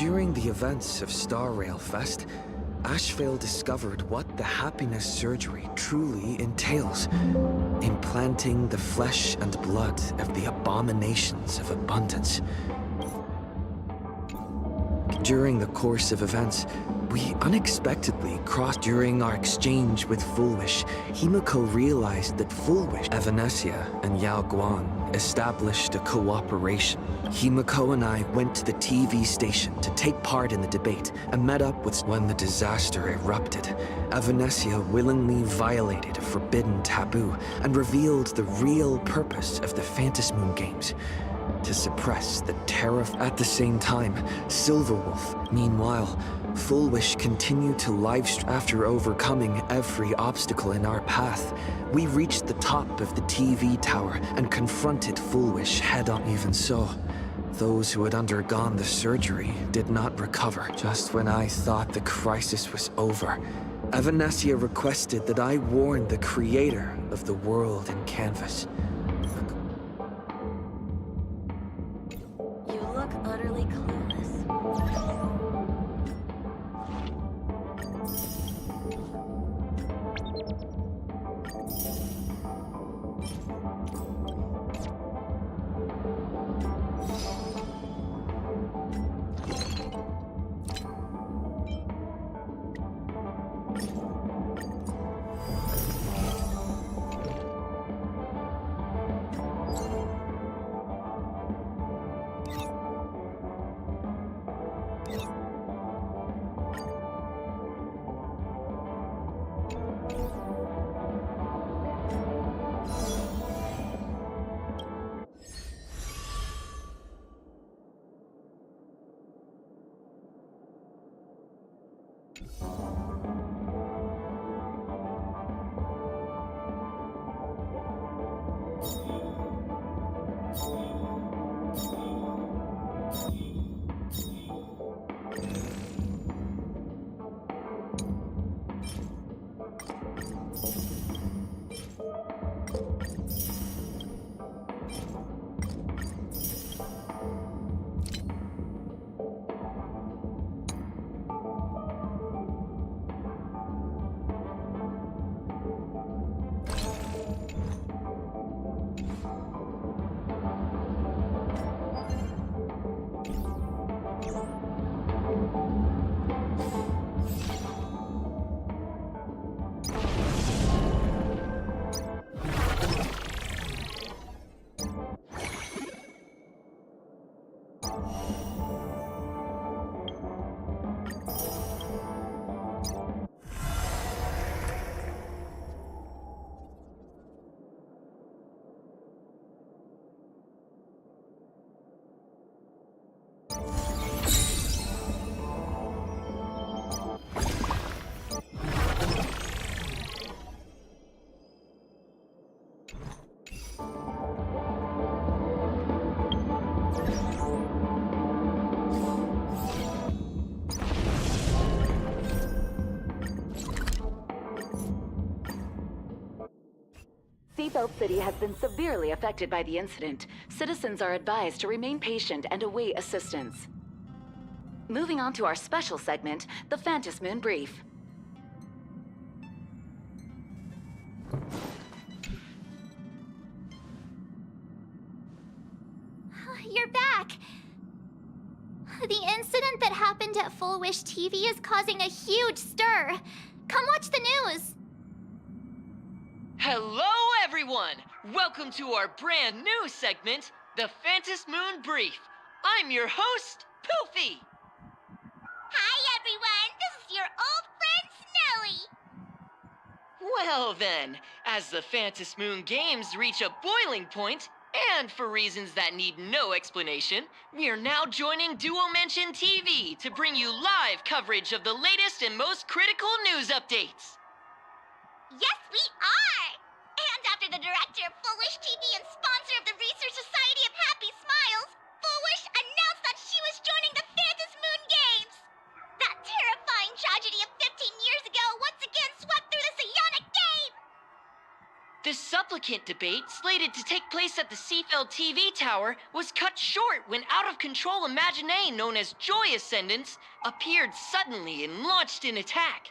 During the events of Star Rail Fest, Ashvale discovered what the happiness surgery truly entails. Implanting the flesh and blood of the abominations of abundance. During the course of events, we unexpectedly crossed. During our exchange with Foolish, Himiko realized that Foolish, Evanesia, and Yao Guan established a cooperation. Himiko and I went to the TV station to take part in the debate and met up with. When the disaster erupted, Evanesia willingly violated a forbidden taboo and revealed the real purpose of the Phantasmoon Games. To suppress the terror. At the same time, Silverwolf, meanwhile, Foolish continued to livestream. After overcoming every obstacle in our path, we reached the top of the TV tower and confronted Foolish head-on. Even so, those who had undergone the surgery did not recover. Just when I thought the crisis was over, Evanesia requested that I warn the creator of the world in canvas. You look utterly clueless. Seatbelt City has been severely affected by the incident. Citizens are advised to remain patient and await assistance. Moving on to our special segment, the Phantasmoon Brief. You're back! The incident that happened at Full Wish TV is causing a huge stir. Come watch the news! Hello, everyone! Welcome to our brand new segment, the Phantasmoon Brief. I'm your host, Poofy! Hi, everyone! This is your old friend, Snowy! Well then, as the Phantasmoon Games reach a boiling point, and for reasons that need no explanation, we are now joining Duo Mention TV to bring you live coverage of the latest and most critical news updates. Yes, we are! And after the director of Full Wish TV and sponsor of the Research Society of Happy Smiles, Full Wish announced that she was joining the Phantasmoon Games! That terrifying tragedy of 15 years ago once again swept through the psionic game! The supplicant debate, slated to take place at the Seafeld TV tower, was cut short when out-of-control Imagine known as Joy Ascendants appeared suddenly and launched an attack.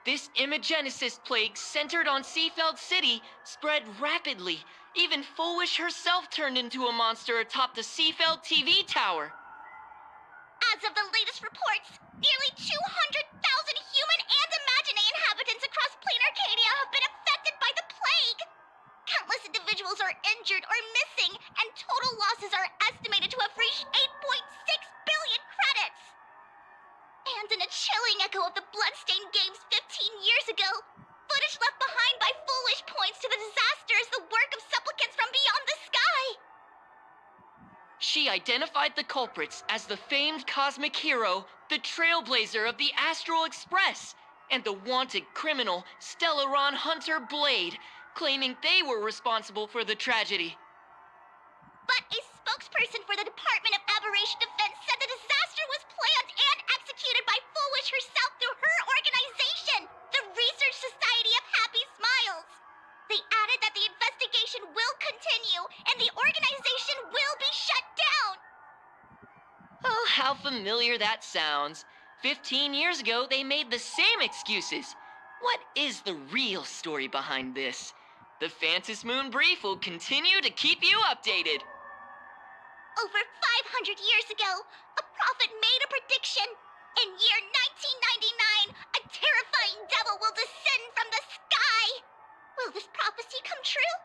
This Imagenesis plague centered on Seafeld City spread rapidly. Even Fulwish herself turned into a monster atop the Seafeld TV tower. As of the latest reports, nearly 200,000 human and Imagine inhabitants across plain Arcadia have been affected by the plague. Countless individuals are injured or missing, and total losses are estimated to have reached 8.6 billion credits. And in a chilling echo of the Bloodstained Games 15 years ago, footage left behind by Fulwish points to the disaster as the work of supplicants from beyond the sky. She identified the culprits as the famed cosmic hero, the trailblazer of the Astral Express, and the wanted criminal, Stellaron Hunter Blade, claiming they were responsible for the tragedy. But a spokesperson for the Department of Aberration Defense said the disaster was planned and executed by Fulwish herself through her organization, the Research Society of Happy Smiles. They added that the investigation will continue and the organization will be shut down. Oh, how familiar that sounds. 15 years ago, they made the same excuses. What is the real story behind this? The Phantom Moon Brief will continue to keep you updated. Over 500 years ago, a prophet made a prediction. In year 1999, a terrifying devil will descend from the sky. Will this prophecy come true?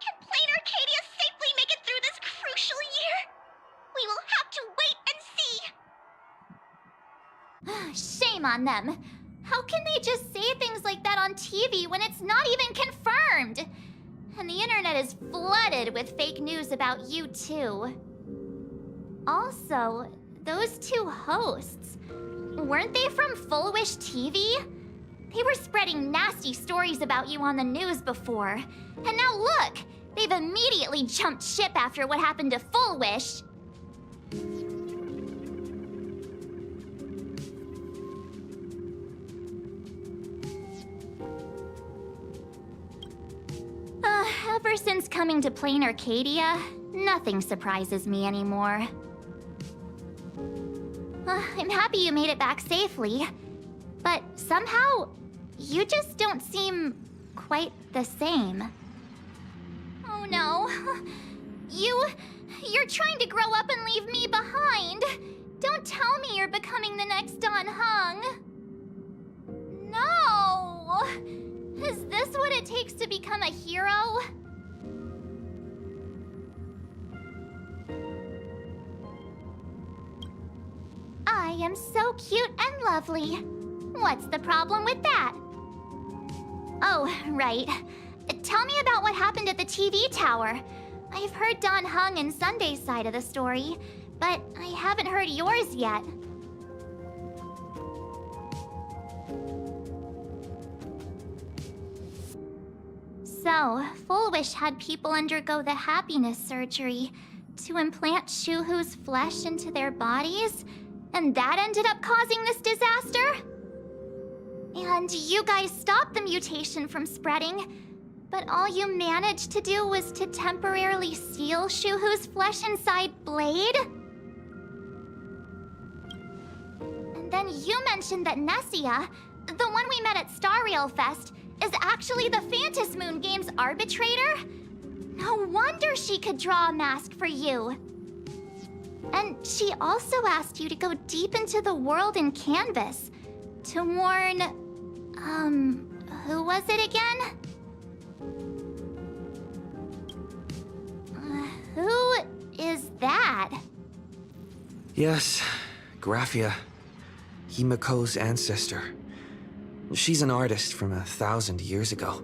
Can plain Arcadia safely make it through this crucial year? We will have to wait and see. Shame on them. How can they just say things like that on TV when it's not even confirmed? And the internet is flooded with fake news about you too. Also, those two hosts, weren't they from Fulwish TV? They were spreading nasty stories about you on the news before. And now look, they've immediately jumped ship after what happened to Fulwish. Ever since coming to Plain Arcadia, nothing surprises me anymore. I'm happy you made it back safely, but somehow, you just don't seem quite the same. Oh no. You're trying to grow up and leave me behind. Don't tell me you're becoming the next Don Hung. No! Is this what it takes to become a hero? I am so cute and lovely. What's the problem with that? Oh, right. Tell me about what happened at the TV tower. I've heard Don Hung and Sunday's side of the story, but I haven't heard yours yet. So, Fulwish had people undergo the happiness surgery to implant Shuhu's flesh into their bodies, and that ended up causing this disaster? And you guys stopped the mutation from spreading, but all you managed to do was to temporarily seal Shuhu's flesh inside Blade? And then you mentioned that Nessia, the one we met at Starrail Fest, is actually the Phantom Moon Games arbitrator? No wonder she could draw a mask for you. And she also asked you to go deep into the world in Canvas to warn, who was it again? Who is that? Yes, Graphia, Himiko's ancestor. She's an artist from 1,000 years ago.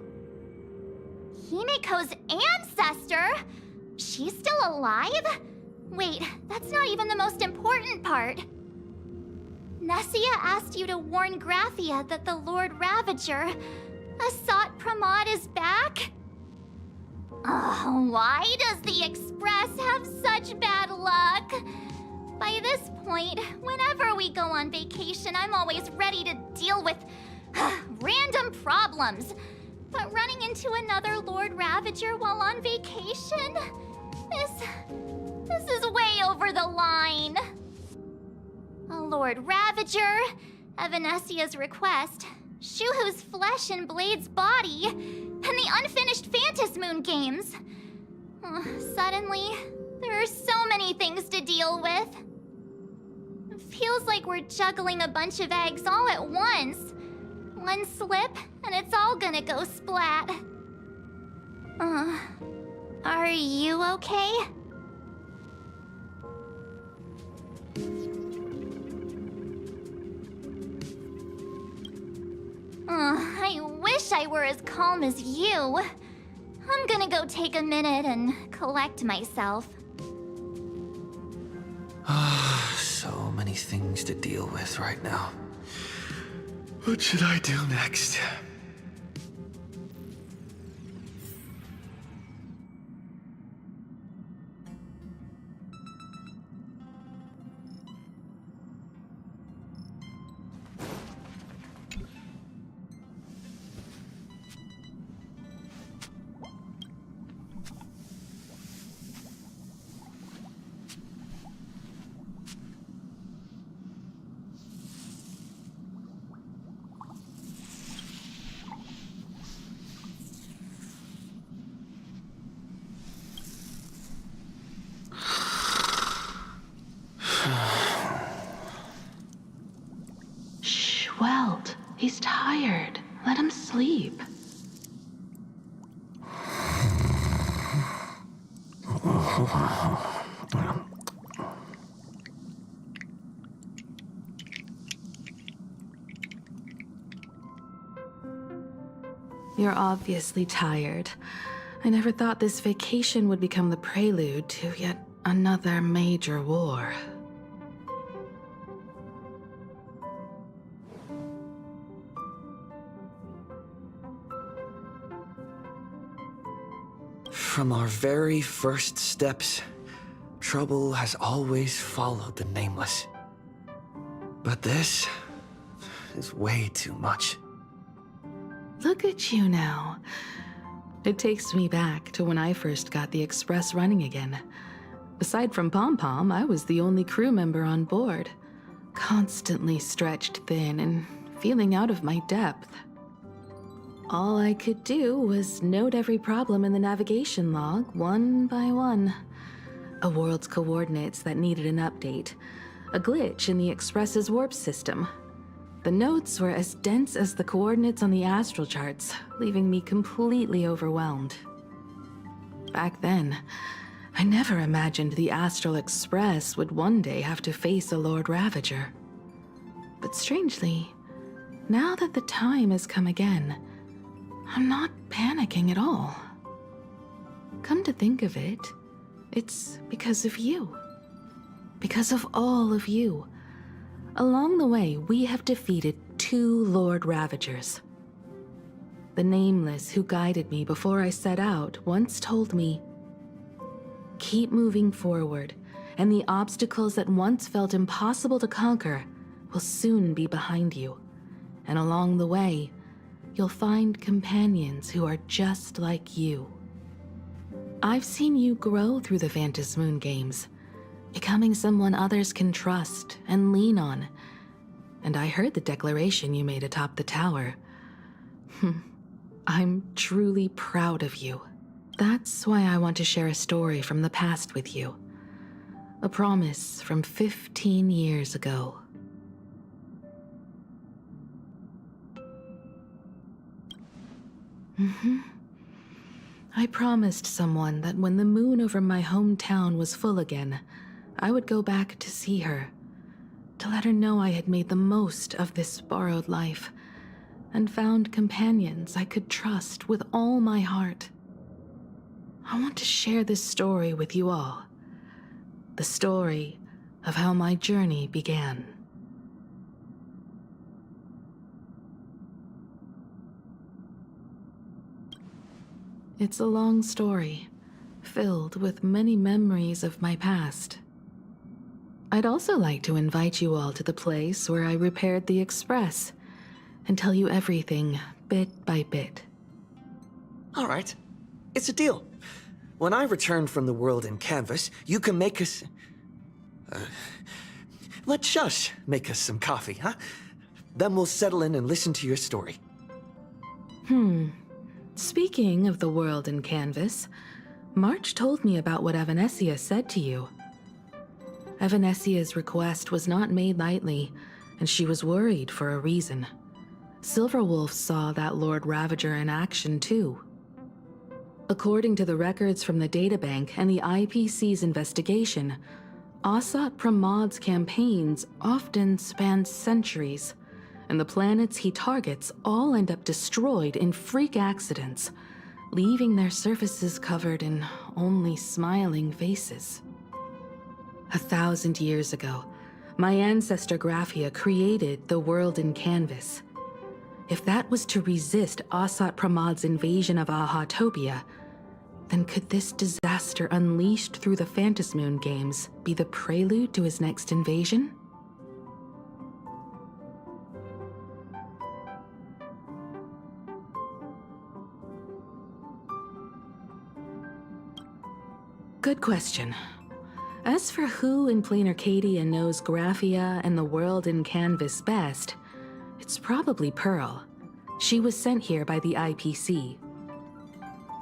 Himiko's ancestor? She's still alive? Wait, that's not even the most important part. Nessia asked you to warn Graphia that the Lord Ravager, Asat Pramod, is back? Oh, why does the Express have such bad luck? By this point, whenever we go on vacation, I'm always ready to deal with random problems. But running into another Lord Ravager while on vacation? This is way over the line. A Lord Ravager, Evanesia's request, Shuhu's flesh and Blade's body, and the unfinished Phantom Moon games. Suddenly, there are so many things to deal with. It feels like we're juggling a bunch of eggs all at once. One slip, and it's all gonna go splat. Are you okay? I wish I were as calm as you. I'm gonna go take a minute and collect myself. So many things to deal with right now. What should I do next? Welt, he's tired. Let him sleep. You're obviously tired. I never thought this vacation would become the prelude to yet another major war. From our very first steps, trouble has always followed the Nameless. But this is way too much. Look at you now. It takes me back to when I first got the Express running again. Aside from Pom-Pom, I was the only crew member on board, constantly stretched thin and feeling out of my depth. All I could do was note every problem in the navigation log, one by one. A world's coordinates that needed an update. A glitch in the Express's warp system. The notes were as dense as the coordinates on the astral charts, leaving me completely overwhelmed. Back then, I never imagined the Astral Express would one day have to face a Lord Ravager. But strangely, now that the time has come again, I'm not panicking at all. Come to think of it, it's because of you. Because of all of you. Along the way, we have defeated 2 Lord Ravagers. The Nameless who guided me before I set out once told me, "Keep moving forward, and the obstacles that once felt impossible to conquer will soon be behind you. And along the way, you'll find companions who are just like you." I've seen you grow through the Phantom Moon games, becoming someone others can trust and lean on. And I heard the declaration you made atop the tower. I'm truly proud of you. That's why I want to share a story from the past with you. A promise from 15 years ago. I promised someone that when the moon over my hometown was full again, I would go back to see her, to let her know I had made the most of this borrowed life, and found companions I could trust with all my heart. I want to share this story with you all. The story of how my journey began. It's a long story, filled with many memories of my past. I'd also like to invite you all to the place where I repaired the Express and tell you everything bit by bit. All right. It's a deal. When I return from the world in canvas, you can make us... let Shush make us some coffee, huh? Then we'll settle in and listen to your story. Speaking of the world in canvas, March told me about what Evanesia said to you. Evanesia's request was not made lightly, and she was worried for a reason. Silverwolf saw that Lord Ravager in action too. According to the records from the databank and the IPC's investigation, Asat Pramod's campaigns often span centuries, and the planets he targets all end up destroyed in freak accidents, leaving their surfaces covered in only smiling faces. 1,000 years ago, my ancestor Graphia created the world in canvas. If that was to resist Asat Pramod's invasion of Ahatopia, then could this disaster unleashed through the Phantom Moon games be the prelude to his next invasion? Good question. As for who in Plain Arcadia knows Graphia and the world in canvas best, it's probably Pearl. She was sent here by the IPC.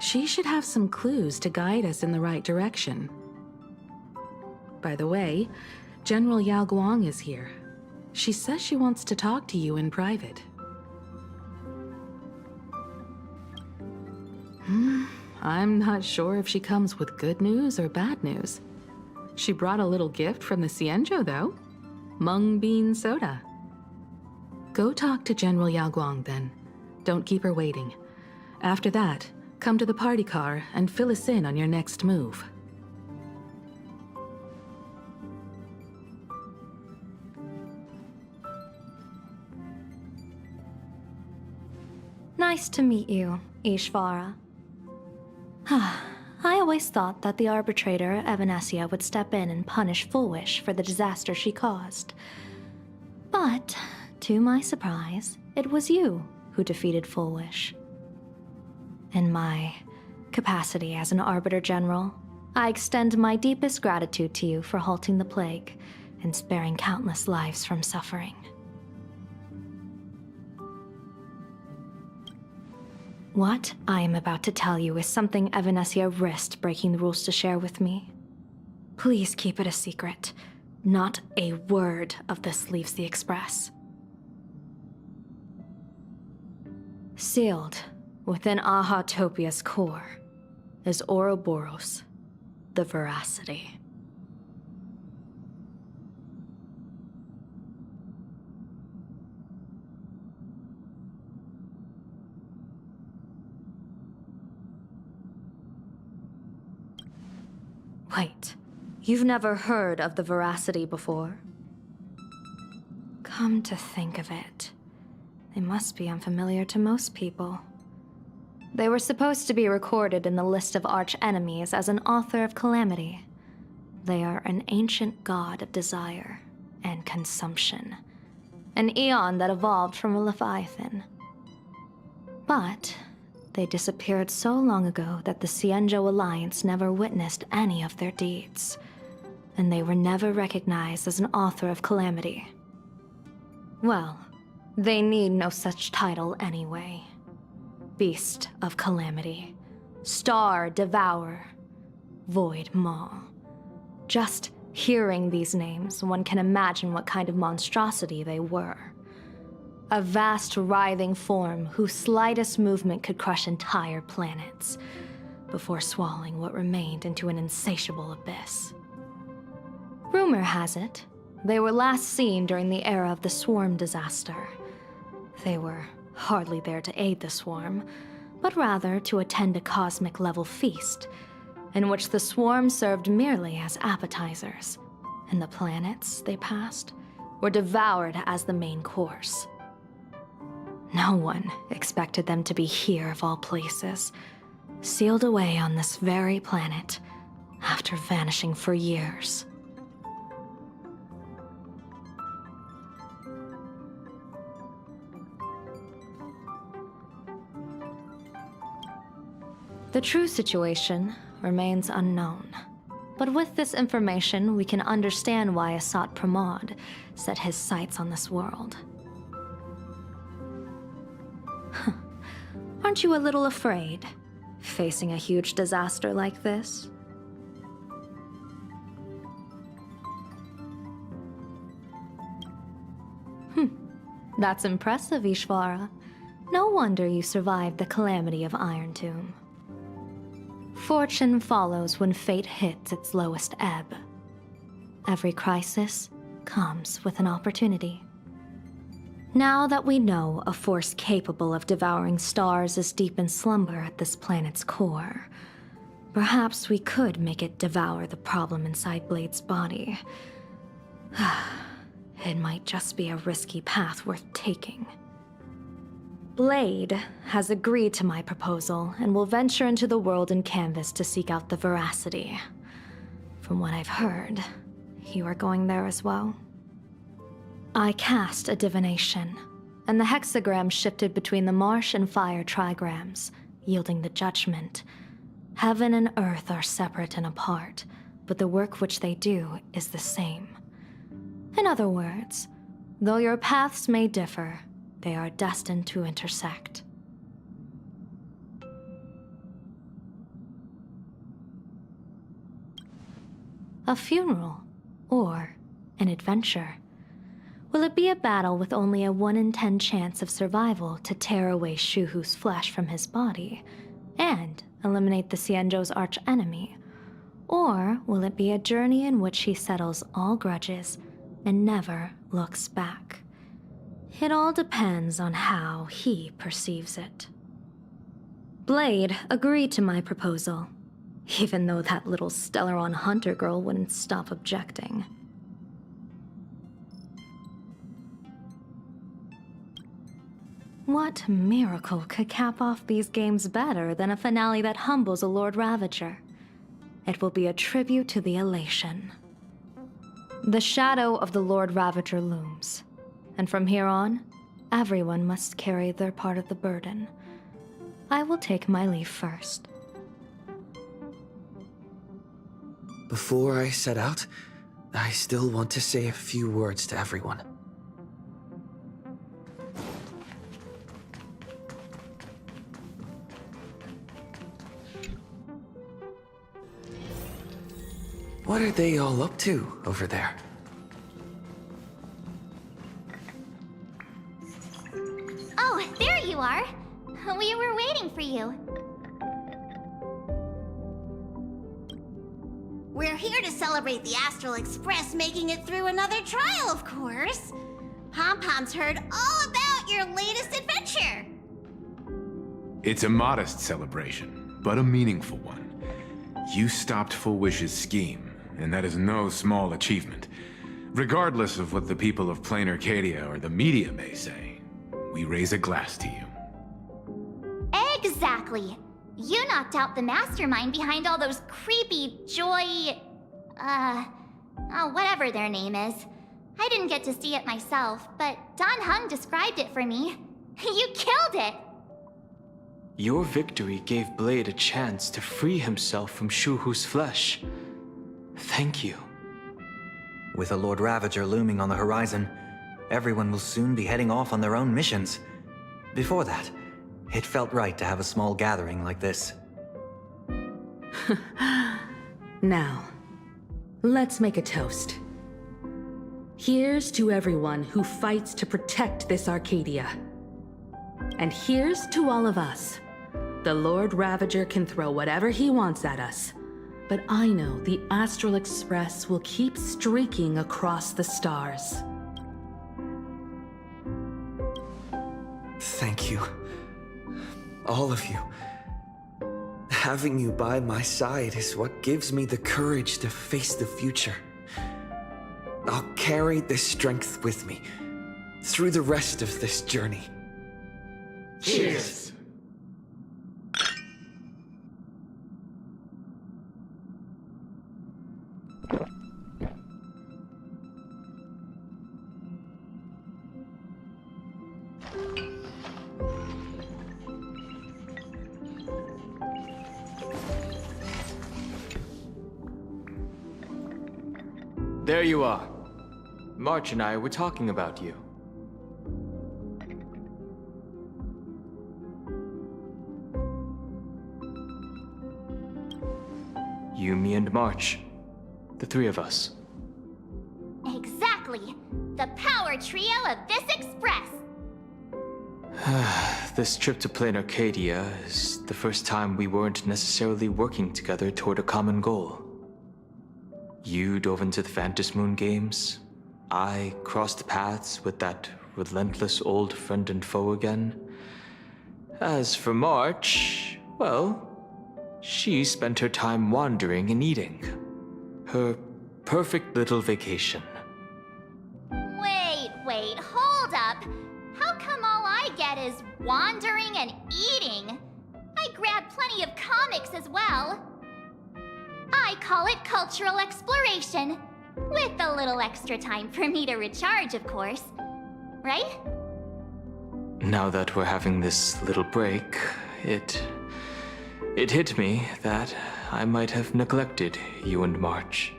She should have some clues to guide us in the right direction. By the way, General Yao Guang is here. She says she wants to talk to you in private. I'm not sure if she comes with good news or bad news. She brought a little gift from the Cienjo, though. Mung bean soda. Go talk to General Yao Guang, then. Don't keep her waiting. After that, come to the party car and fill us in on your next move. Nice to meet you, Ishvara. I always thought that the arbitrator, Evanesia, would step in and punish Foolish for the disaster she caused. But, to my surprise, it was you who defeated Foolish. In my capacity as an Arbiter General, I extend my deepest gratitude to you for halting the plague and sparing countless lives from suffering. What I am about to tell you is something Evanesia risked breaking the rules to share with me. Please keep it a secret. Not a word of this leaves the Express. Sealed within Ahatopia's core is Ouroboros, the Veracity. Wait, you've never heard of the Veracity before? Come to think of it, they must be unfamiliar to most people. They were supposed to be recorded in the list of arch-enemies as an author of calamity. They are an ancient god of desire and consumption, an eon that evolved from a leviathan. But they disappeared so long ago that the Cienjo Alliance never witnessed any of their deeds, and they were never recognized as an author of calamity. Well, they need no such title anyway. Beast of Calamity, Star Devourer, Void Maw. Just hearing these names, one can imagine what kind of monstrosity they were. A vast, writhing form whose slightest movement could crush entire planets, before swallowing what remained into an insatiable abyss. Rumor has it, they were last seen during the era of the Swarm disaster. They were hardly there to aid the Swarm, but rather to attend a cosmic-level feast, in which the Swarm served merely as appetizers, and the planets they passed were devoured as the main course. No one expected them to be here of all places, sealed away on this very planet, after vanishing for years. The true situation remains unknown. But with this information, we can understand why Asat Pramod set his sights on this world. Aren't you a little afraid, facing a huge disaster like this? That's impressive, Ishvara. No wonder you survived the calamity of Iron Tomb. Fortune follows when fate hits its lowest ebb. Every crisis comes with an opportunity. Now that we know a force capable of devouring stars is deep in slumber at this planet's core, perhaps we could make it devour the problem inside Blade's body. It might just be a risky path worth taking. Blade has agreed to my proposal and will venture into the world in canvas to seek out the veracity. From what I've heard, you are going there as well. I cast a divination, and the hexagram shifted between the marsh and fire trigrams, yielding the judgment. Heaven and earth are separate and apart, but the work which they do is the same. In other words, though your paths may differ, they are destined to intersect. A funeral, or an adventure. Will it be a battle with only a 1 in 10 chance of survival to tear away Shuhu's flesh from his body and eliminate the Xianzhou's arch-enemy? Or will it be a journey in which he settles all grudges and never looks back? It all depends on how he perceives it. Blade agreed to my proposal, even though that little Stellaron hunter girl wouldn't stop objecting. What miracle could cap off these games better than a finale that humbles a Lord Ravager? It will be a tribute to the elation. The shadow of the Lord Ravager looms, and from here on, everyone must carry their part of the burden. I will take my leave first. Before I set out, I still want to say a few words to everyone. What are they all up to over there? Oh, there you are. We were waiting for you. We're here to celebrate the Astral Express making it through another trial, of course. Pom-Pom's heard all about your latest adventure. It's a modest celebration, but a meaningful one. You stopped Full Wish's scheme, and that is no small achievement. Regardless of what the people of Plain Arcadia or the media may say, we raise a glass to you. Exactly. You knocked out the mastermind behind all those creepy whatever their name is. I didn't get to see it myself, but Don Hung described it for me. You killed it! Your victory gave Blade a chance to free himself from Shuhu's flesh. Thank you. With a Lord Ravager looming on the horizon, everyone will soon be heading off on their own missions. Before that, it felt right to have a small gathering like this. Now, let's make a toast. Here's to everyone who fights to protect this Arcadia. And here's to all of us. The Lord Ravager can throw whatever he wants at us, but I know the Astral Express will keep streaking across the stars. Thank you. All of you. Having you by my side is what gives me the courage to face the future. I'll carry this strength with me through the rest of this journey. Cheers! There you are. March and I were talking about you. You, me, and March. The three of us. Exactly. The power trio of this express. This trip to Plain Arcadia is the first time we weren't necessarily working together toward a common goal. You dove into the Phantom Moon games. I crossed paths with that relentless old friend and foe again. As for March, well, she spent her time wandering and eating. Her perfect little vacation. Wait, hold up. How come all I get is wandering and eating? I grabbed plenty of comics as well. I call it cultural exploration. With a little extra time for me to recharge, of course. Right? Now that we're having this little break, it hit me that I might have neglected you and March.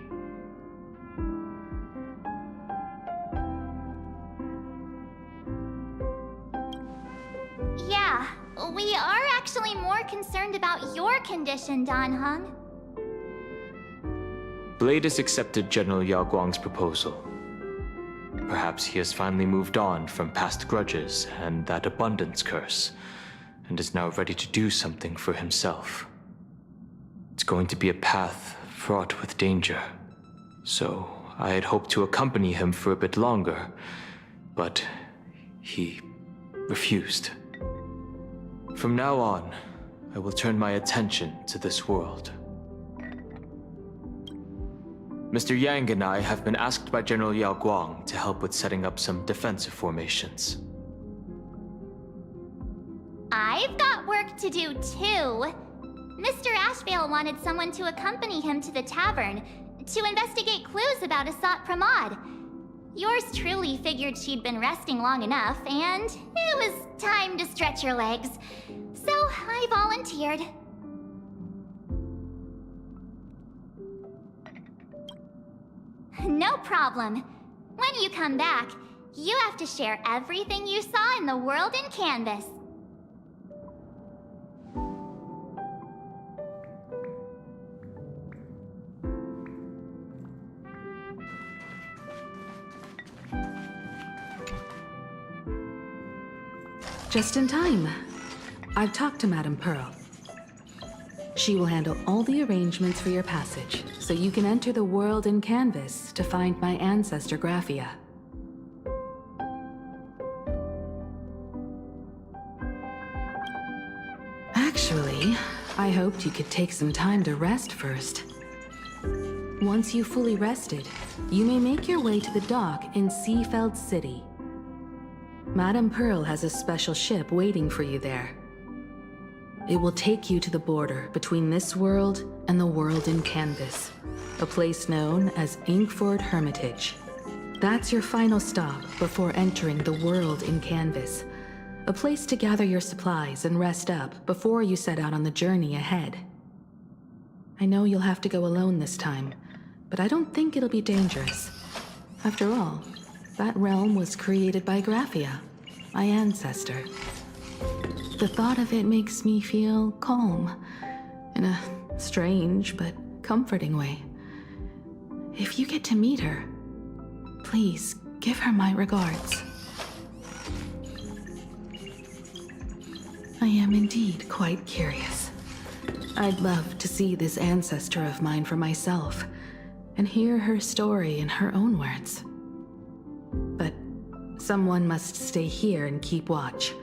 Yeah, we are actually more concerned about your condition, Dan Heng. Blade has accepted General Yao Guang's proposal. Perhaps he has finally moved on from past grudges and that abundance curse, and is now ready to do something for himself. It's going to be a path fraught with danger, so I had hoped to accompany him for a bit longer, but he refused. From now on, I will turn my attention to this world. Mr. Yang and I have been asked by General Yao Guang to help with setting up some defensive formations. I've got work to do too. Mr. Ashvale wanted someone to accompany him to the tavern to investigate clues about Asat Pramod. Yours truly figured she'd been resting long enough, and it was time to stretch her legs. So I volunteered. No problem. When you come back, you have to share everything you saw in the world in Canvas. Just in time. I've talked to Madame Pearl. She will handle all the arrangements for your passage, so you can enter the world in Canvas to find my ancestor Graphia. Actually, I hoped you could take some time to rest first. Once you've fully rested, you may make your way to the dock in Seafeld City. Madame Pearl has a special ship waiting for you there. It will take you to the border between this world and the world in Canvas, a place known as Inkford Hermitage. That's your final stop before entering the world in Canvas, a place to gather your supplies and rest up before you set out on the journey ahead. I know you'll have to go alone this time, but I don't think it'll be dangerous. After all, that realm was created by Graphia, my ancestor. The thought of it makes me feel calm, in a strange but comforting way. If you get to meet her, please give her my regards. I am indeed quite curious. I'd love to see this ancestor of mine for myself, and hear her story in her own words. But someone must stay here and keep watch.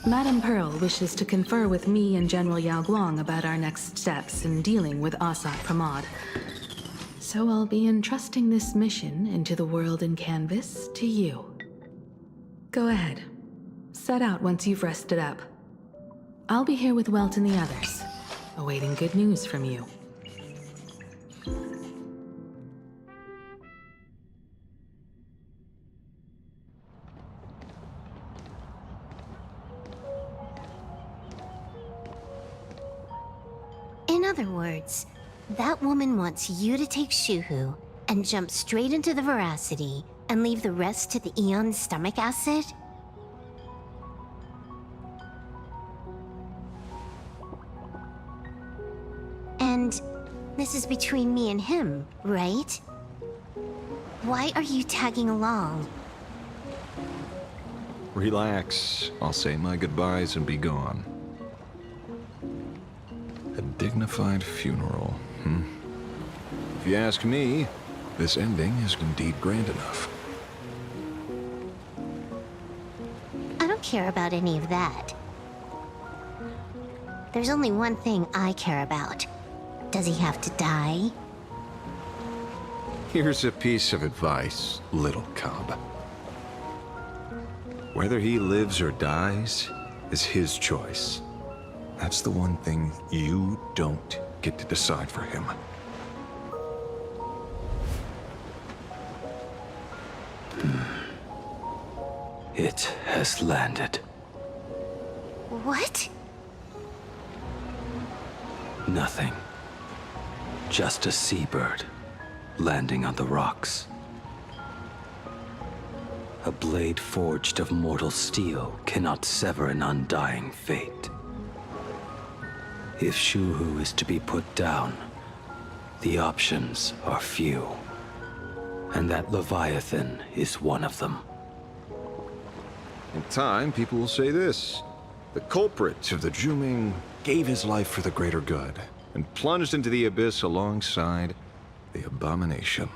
Madame Pearl wishes to confer with me and General Yao Guang about our next steps in dealing with Asat Pramod. So I'll be entrusting this mission into the world in Canvas to you. Go ahead. Set out once you've rested up. I'll be here with Welt and the others, awaiting good news from you. In other words, that woman wants you to take Shuhu and jump straight into the veracity and leave the rest to the Eon's stomach acid? And this is between me and him, right? Why are you tagging along? Relax. I'll say my goodbyes and be gone. A dignified funeral, If you ask me, this ending is indeed grand enough. I don't care about any of that. There's only one thing I care about. Does he have to die? Here's a piece of advice, little cub. Whether he lives or dies is his choice. That's the one thing you don't get to decide for him. It has landed. What? Nothing. Just a seabird landing on the rocks. A blade forged of mortal steel cannot sever an undying fate. If Shuhu is to be put down, the options are few. And that Leviathan is one of them. In time, people will say this. The culprit of the Juming gave his life for the greater good and plunged into the abyss alongside the abomination.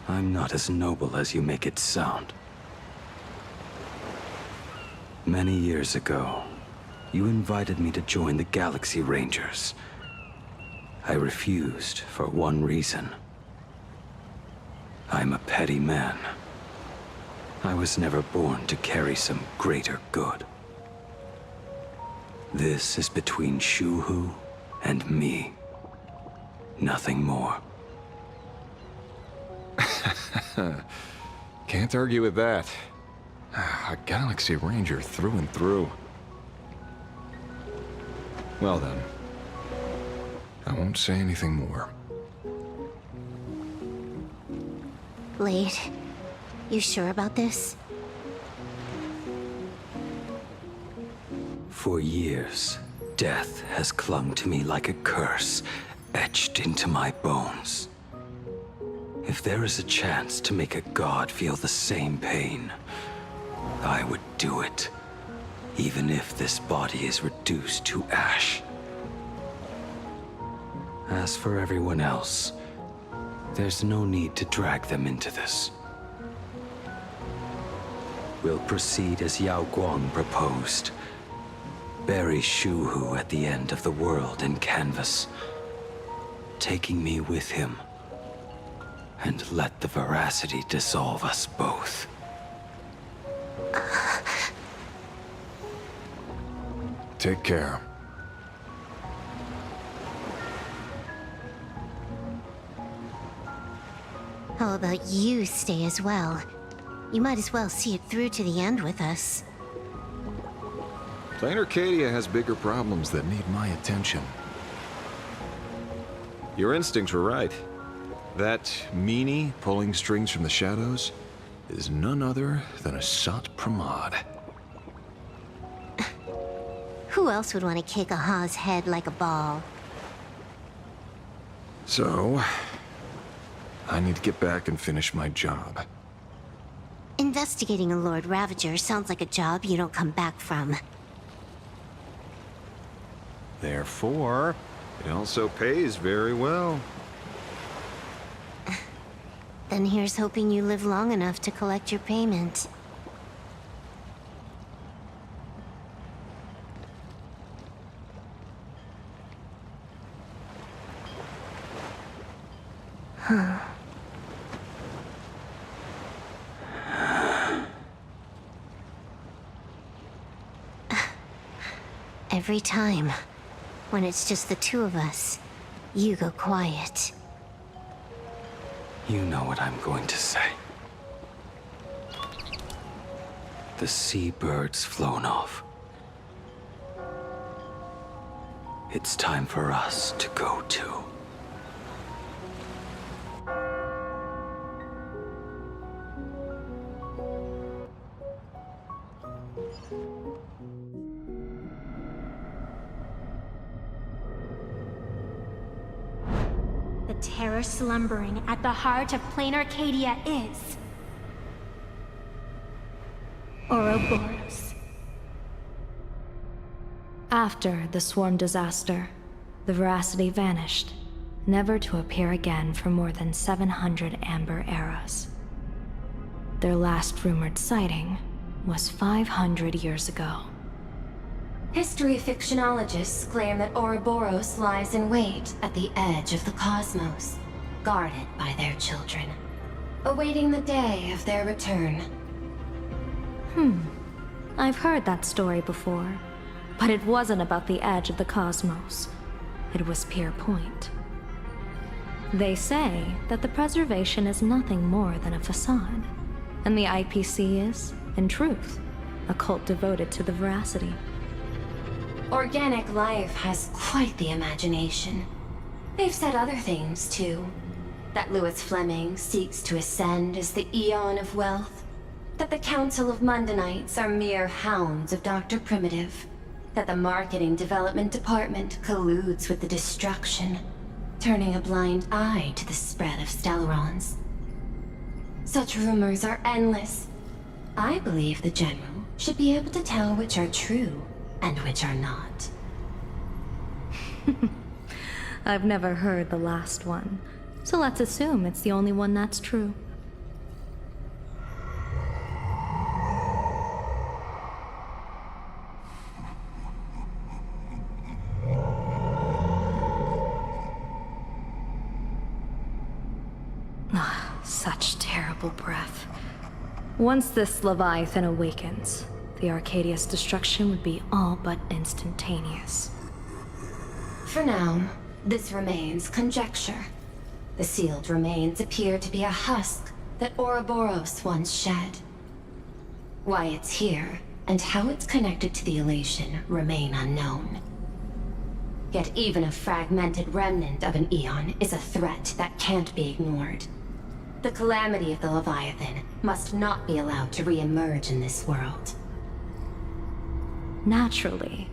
I'm not as noble as you make it sound. Many years ago, you invited me to join the Galaxy Rangers. I refused for one reason. I'm a petty man. I was never born to carry some greater good. This is between Shuhu and me. Nothing more. Can't argue with that. A Galaxy Ranger through and through. Well then, I won't say anything more. Blade, you sure about this? For years, death has clung to me like a curse, etched into my bones. If there is a chance to make a god feel the same pain, I would do it, even if this body is reduced to ash. As for everyone else, there's no need to drag them into this. We'll proceed as Yao Guang proposed. Bury Shuhu at the end of the world in canvas, taking me with him, and let the veracity dissolve us both. Take care. How about you stay as well? You might as well see it through to the end with us. Plain Arcadia has bigger problems that need my attention. Your instincts were right. That meanie pulling strings from the shadows is none other than a Sat Pramod. Who else would want to kick a Ha's head like a ball? So, I need to get back and finish my job. Investigating a Lord Ravager sounds like a job you don't come back from. Therefore, it also pays very well. Then here's hoping you live long enough to collect your payment. Huh. Every time, when it's just the two of us, you go quiet. You know what I'm going to say. The seabird's flown off. It's time for us to go too. The terror slumbering at the heart of plain Arcadia is... Ouroboros. After the swarm disaster, the Veracity vanished, never to appear again for more than 700 Amber eras. Their last rumored sighting was 500 years ago. History fictionologists claim that Ouroboros lies in wait at the edge of the cosmos, guarded by their children, awaiting the day of their return. I've heard that story before, but it wasn't about the edge of the cosmos. It was Pier Point. They say that the preservation is nothing more than a facade, and the IPC is, in truth, a cult devoted to the Veracity. Organic life has quite the imagination. They've said other things, too. That Louis Fleming seeks to ascend as the Eon of Wealth. That the Council of Mundanites are mere hounds of Dr. Primitive. That the Marketing Development Department colludes with the destruction, turning a blind eye to the spread of Stellarons. Such rumors are endless. I believe the General should be able to tell which are true and which are not. I've never heard the last one, so let's assume it's the only one that's true. Such terrible breath. Once this Leviathan awakens, the Arcadia's destruction would be all but instantaneous. For now, this remains conjecture. The sealed remains appear to be a husk that Ouroboros once shed. Why it's here, and how it's connected to the elation, remain unknown. Yet even a fragmented remnant of an Eon is a threat that can't be ignored. The calamity of the Leviathan must not be allowed to re-emerge in this world. Naturally,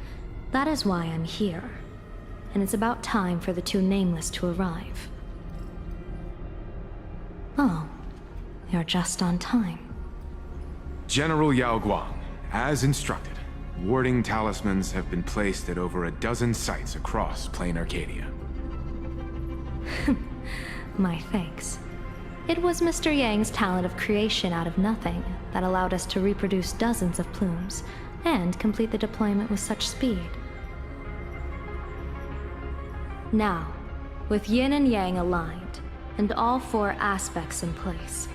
that is why I'm here. And it's about time for the two Nameless to arrive. Oh, you're just on time. General Yao Guang, as instructed, warding talismans have been placed at over a dozen sites across plain Arcadia. My thanks. It was Mr. Yang's talent of creation out of nothing that allowed us to reproduce dozens of plumes and complete the deployment with such speed. Now, with Yin and Yang aligned, and all four aspects in place,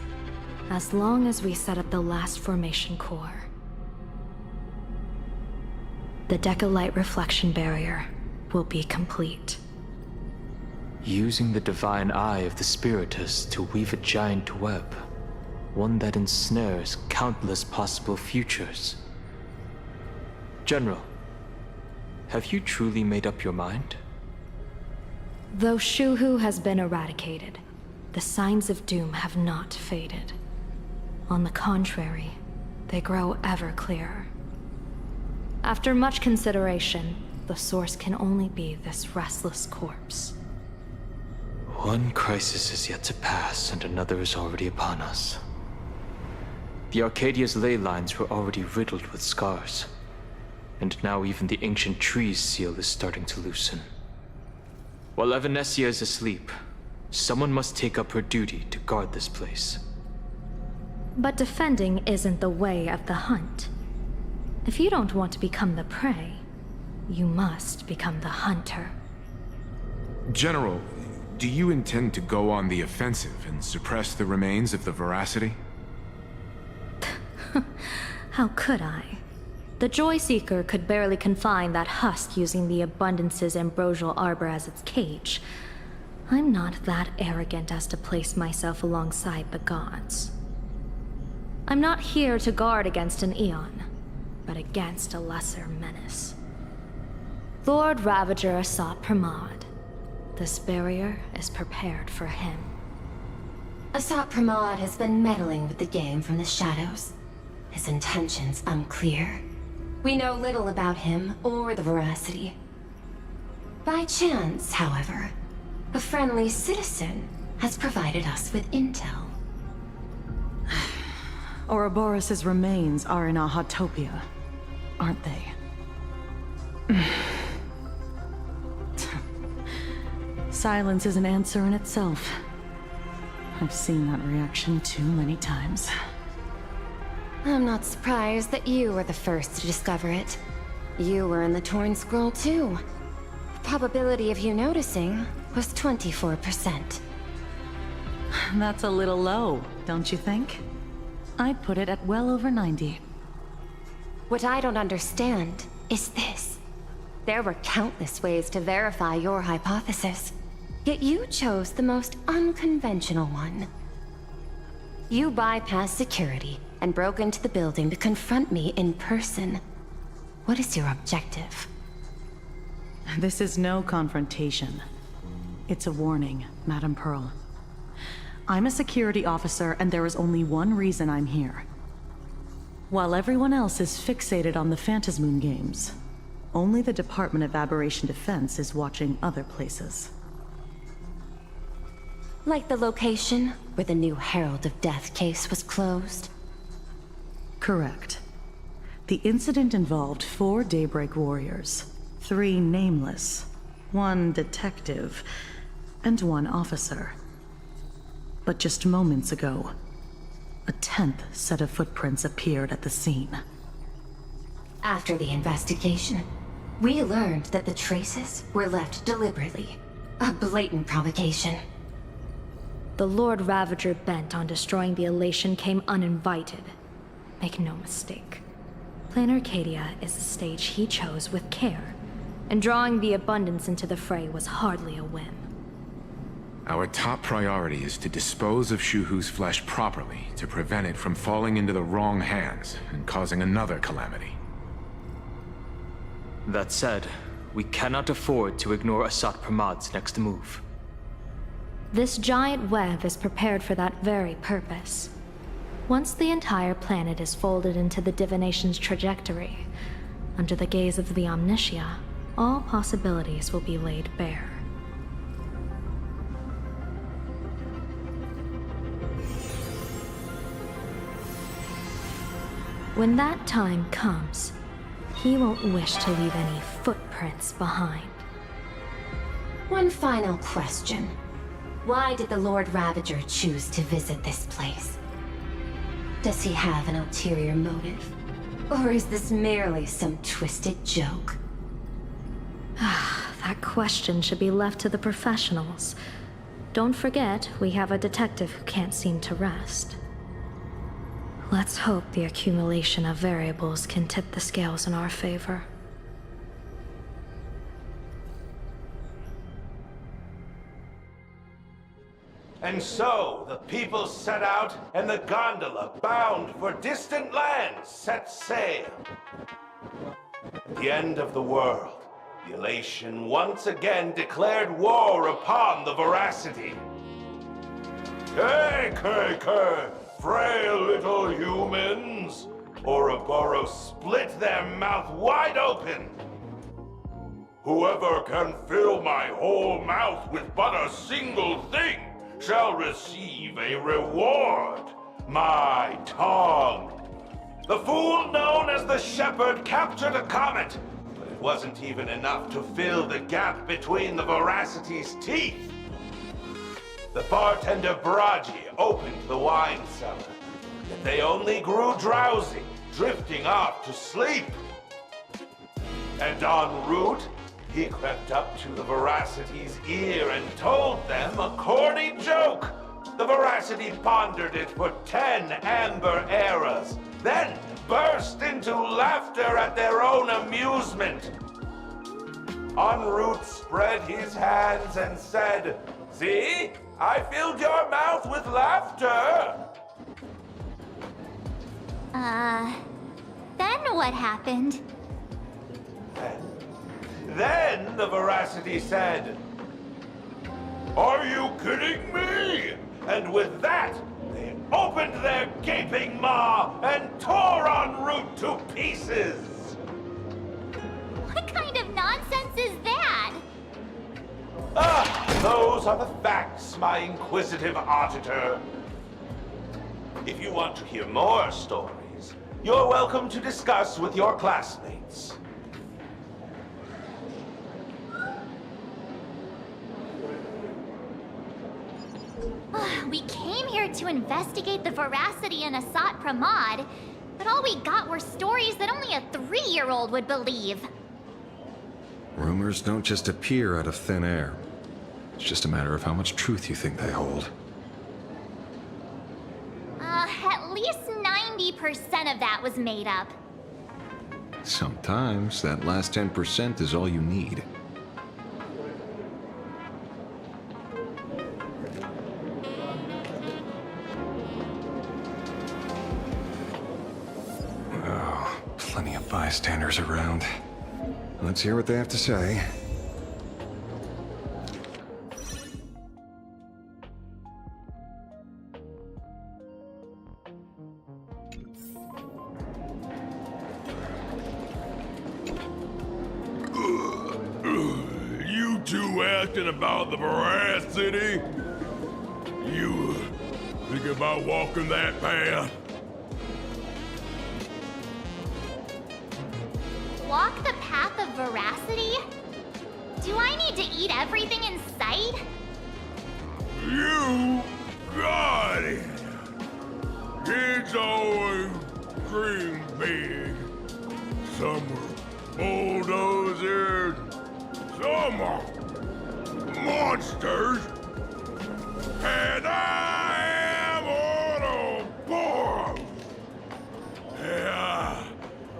as long as we set up the last formation core, the Decalight reflection barrier will be complete. Using the divine eye of the Spiritus to weave a giant web, one that ensnares countless possible futures. General, have you truly made up your mind? Though Shuhu has been eradicated, the signs of doom have not faded. On the contrary, they grow ever clearer. After much consideration, the source can only be this restless corpse. One crisis is yet to pass, and another is already upon us. The Arcadia's ley lines were already riddled with scars, and now even the ancient tree's seal is starting to loosen. While Evanesia is asleep, someone must take up her duty to guard this place. But defending isn't the way of the hunt. If you don't want to become the prey, you must become the hunter. General, do you intend to go on the offensive and suppress the remains of the Veracity? How could I? The Joy Seeker could barely confine that husk using the Abundance's ambrosial arbor as its cage. I'm not that arrogant as to place myself alongside the gods. I'm not here to guard against an Eon, but against a lesser menace. Lord Ravager Asat Pramod. This barrier is prepared for him. Asat Pramod has been meddling with the game from the shadows. His intentions unclear. We know little about him or the Veracity. By chance, however, a friendly citizen has provided us with intel. Ouroboros' remains are in Ahatopia, aren't they? Silence is an answer in itself. I've seen that reaction too many times. I'm not surprised that you were the first to discover it. You were in the Torn Scroll too. The probability of you noticing was 24%. That's a little low, don't you think? I'd put it at well over 90. What I don't understand is this. There were countless ways to verify your hypothesis, yet you chose the most unconventional one. You bypassed security and broke into the building to confront me in person. What is your objective? This is no confrontation. It's a warning, Madam Pearl. I'm a security officer, and there is only one reason I'm here. While everyone else is fixated on the Phantasmoon games, only the Department of Aberration Defense is watching other places. Like the location where the new Herald of Death case was closed? Correct. The incident involved 4 Daybreak warriors, 3 nameless, 1 detective, and 1 officer. But just moments ago, a 10th set of footprints appeared at the scene. After the investigation, we learned that the traces were left deliberately. A blatant provocation. The Lord Ravager bent on destroying the Elation came uninvited. Make no mistake. Plan Arcadia is a stage he chose with care, and drawing the Abundance into the fray was hardly a whim. Our top priority is to dispose of Shuhu's flesh properly to prevent it from falling into the wrong hands and causing another calamity. That said, we cannot afford to ignore Asat Pramod's next move. This giant web is prepared for that very purpose. Once the entire planet is folded into the divination's trajectory, under the gaze of the Omnitia, all possibilities will be laid bare. When that time comes, he won't wish to leave any footprints behind. One final question. Why did the Lord Ravager choose to visit this place? Does he have an ulterior motive? Or is this merely some twisted joke? That question should be left to the professionals. Don't forget, we have a detective who can't seem to rest. Let's hope the accumulation of variables can tip the scales in our favor. And so, the people set out, and the gondola, bound for distant lands, set sail. At the end of the world, the Elation once again declared war upon the Veracity. Hey, frail little humans! Ouroboros split their mouth wide open! Whoever can fill my whole mouth with but a single thing shall receive a reward. My tongue. The fool known as the Shepherd captured a comet, but it wasn't even enough to fill the gap between the Veracity's teeth. The bartender Braji opened the wine cellar, yet they only grew drowsy, drifting off to sleep. And en route, he crept up to the Veracity's ear and told them a corny joke. The Veracity pondered it for 10 amber eras, then burst into laughter at their own amusement. En route spread his hands and said, "See? I filled your mouth with laughter." Then what happened? Then the Veracity said, "Are you kidding me?" And with that, they opened their gaping maw and tore en route to pieces. What kind of nonsense is that? Ah, those are the facts, my inquisitive auditor. If you want to hear more stories, you're welcome to discuss with your classmates. We came here to investigate the Veracity and Asat Pramod, but all we got were stories that only a 3-year-old would believe. Rumors don't just appear out of thin air. It's just a matter of how much truth you think they hold. At least 90% of that was made up. Sometimes that last 10% is all you need. Oh, plenty of bystanders around. Let's hear what they have to say. You two asking about the Veracity? You think about walking that path? Walk the path of Veracity? Do I need to eat everything in sight? You got it! Kids always dream big. Some are bulldozers, some are monsters, and I am Ouroboros!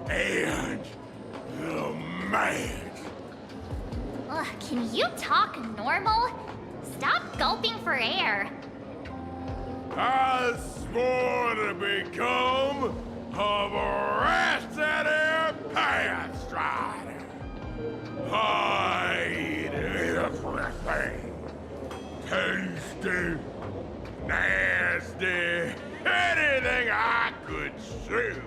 And the man. Ugh, can you talk normal? Stop gulping for air. I swore to become a Veracity Path Strider. I eat everything. Tasty, nasty, anything I could chew.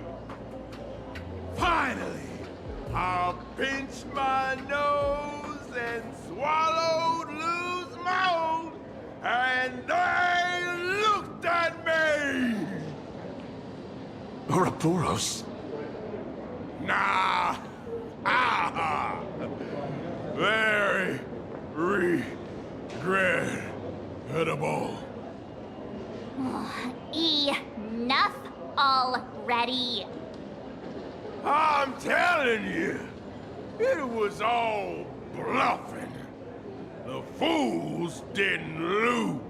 Finally, I pinched my nose and swallowed loose mold, and they looked at me! Ouroboros? Nah. Ah. Very regrettable. Enough already. I'm telling you, it was all bluffing. The fools didn't lose.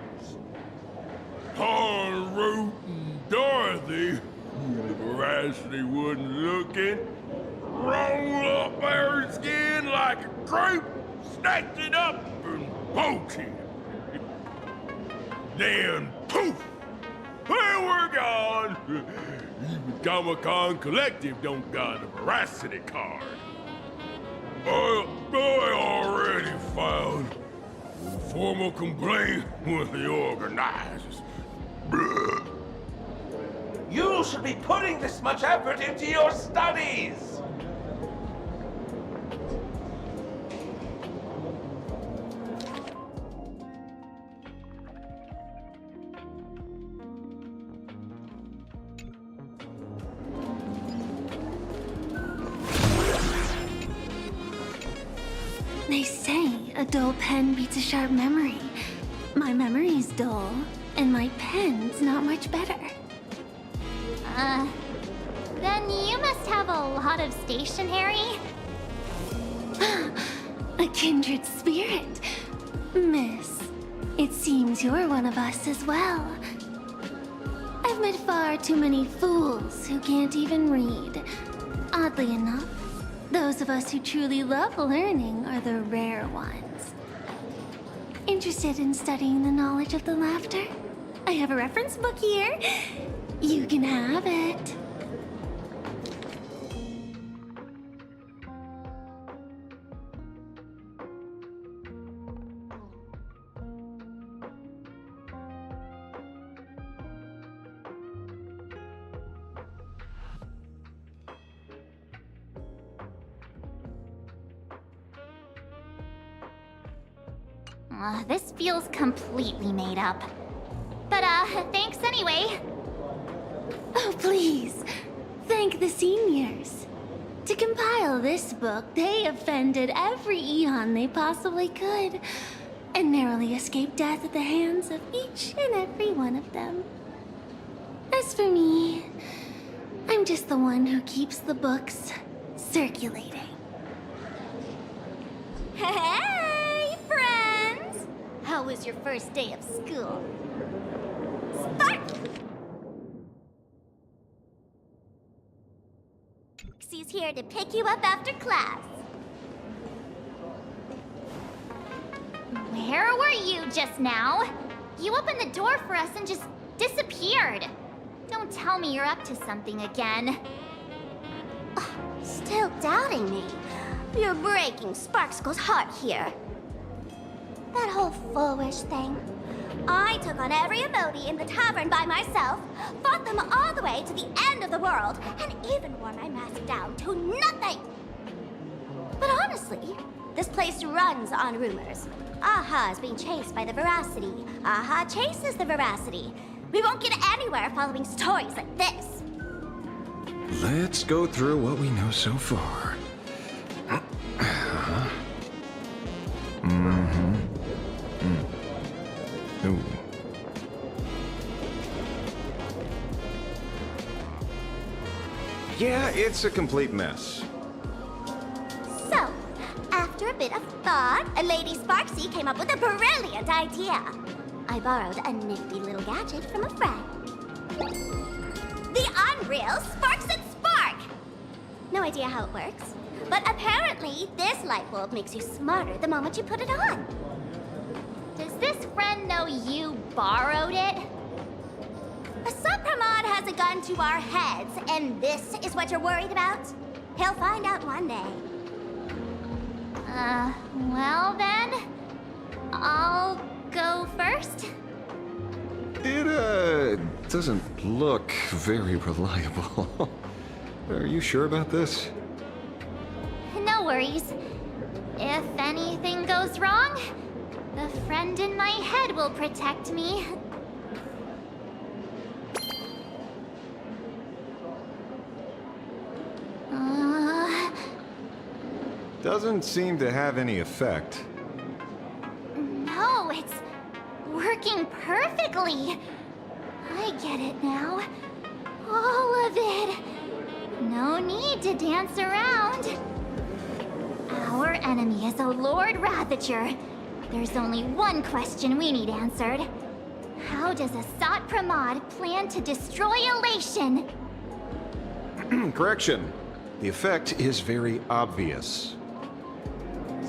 En route and Dorothy, when the Veracity wasn't looking, rolled up her skin like a crepe, snatched it up and bolted. Then poof, they were gone. Even Comic-Con Collective don't got a Veracity card. I already filed a formal complaint with the organizers. You should be putting this much effort into your studies! They say a dull pen beats a sharp memory. My memory's dull, and my pen's not much better. Then you must have a lot of stationery? A kindred spirit. Miss, it seems you're one of us as well. I've met far too many fools who can't even read. Oddly enough, those of us who truly love learning are the rare ones. Interested in studying the knowledge of the laughter? I have a reference book here. You can have it. This feels completely made up. But, thanks anyway. Oh, please. Thank the seniors. To compile this book, they offended every Eon they possibly could, and narrowly escaped death at the hands of each and every one of them. As for me, I'm just the one who keeps the books circulating. Hey, friends! How was your first day of school? She's here to pick you up after class. Where were you just now? You opened the door for us and just disappeared. Don't tell me you're up to something again. Still doubting me? You're breaking Sparkskull's heart here. That whole foolish thing. I took on every emoji in the tavern by myself, fought them all the way to the end of the world, and even wore my mask down to nothing! But honestly, this place runs on rumors. Aha is being chased by the Veracity. Aha chases the Veracity. We won't get anywhere following stories like this. Let's go through what we know so far. Ooh. Yeah, it's a complete mess. So, after a bit of thought, Lady Sparksy came up with a brilliant idea. I borrowed a nifty little gadget from a friend. The Unreal Sparks and Spark! No idea how it works, but apparently this light bulb makes you smarter the moment you put it on. Does this friend know you borrowed it? A Supramod has a gun to our heads, and this is what you're worried about? He'll find out one day. Well then, I'll go first. It, doesn't look very reliable. Are you sure about this? No worries. If anything goes wrong, the friend in my head will protect me. Doesn't seem to have any effect. No, it's working perfectly. I get it now. All of it. No need to dance around. Our enemy is a Lord Ravager. There's only one question we need answered. How does Asat Pramod plan to destroy Elation? Correction. The effect is very obvious.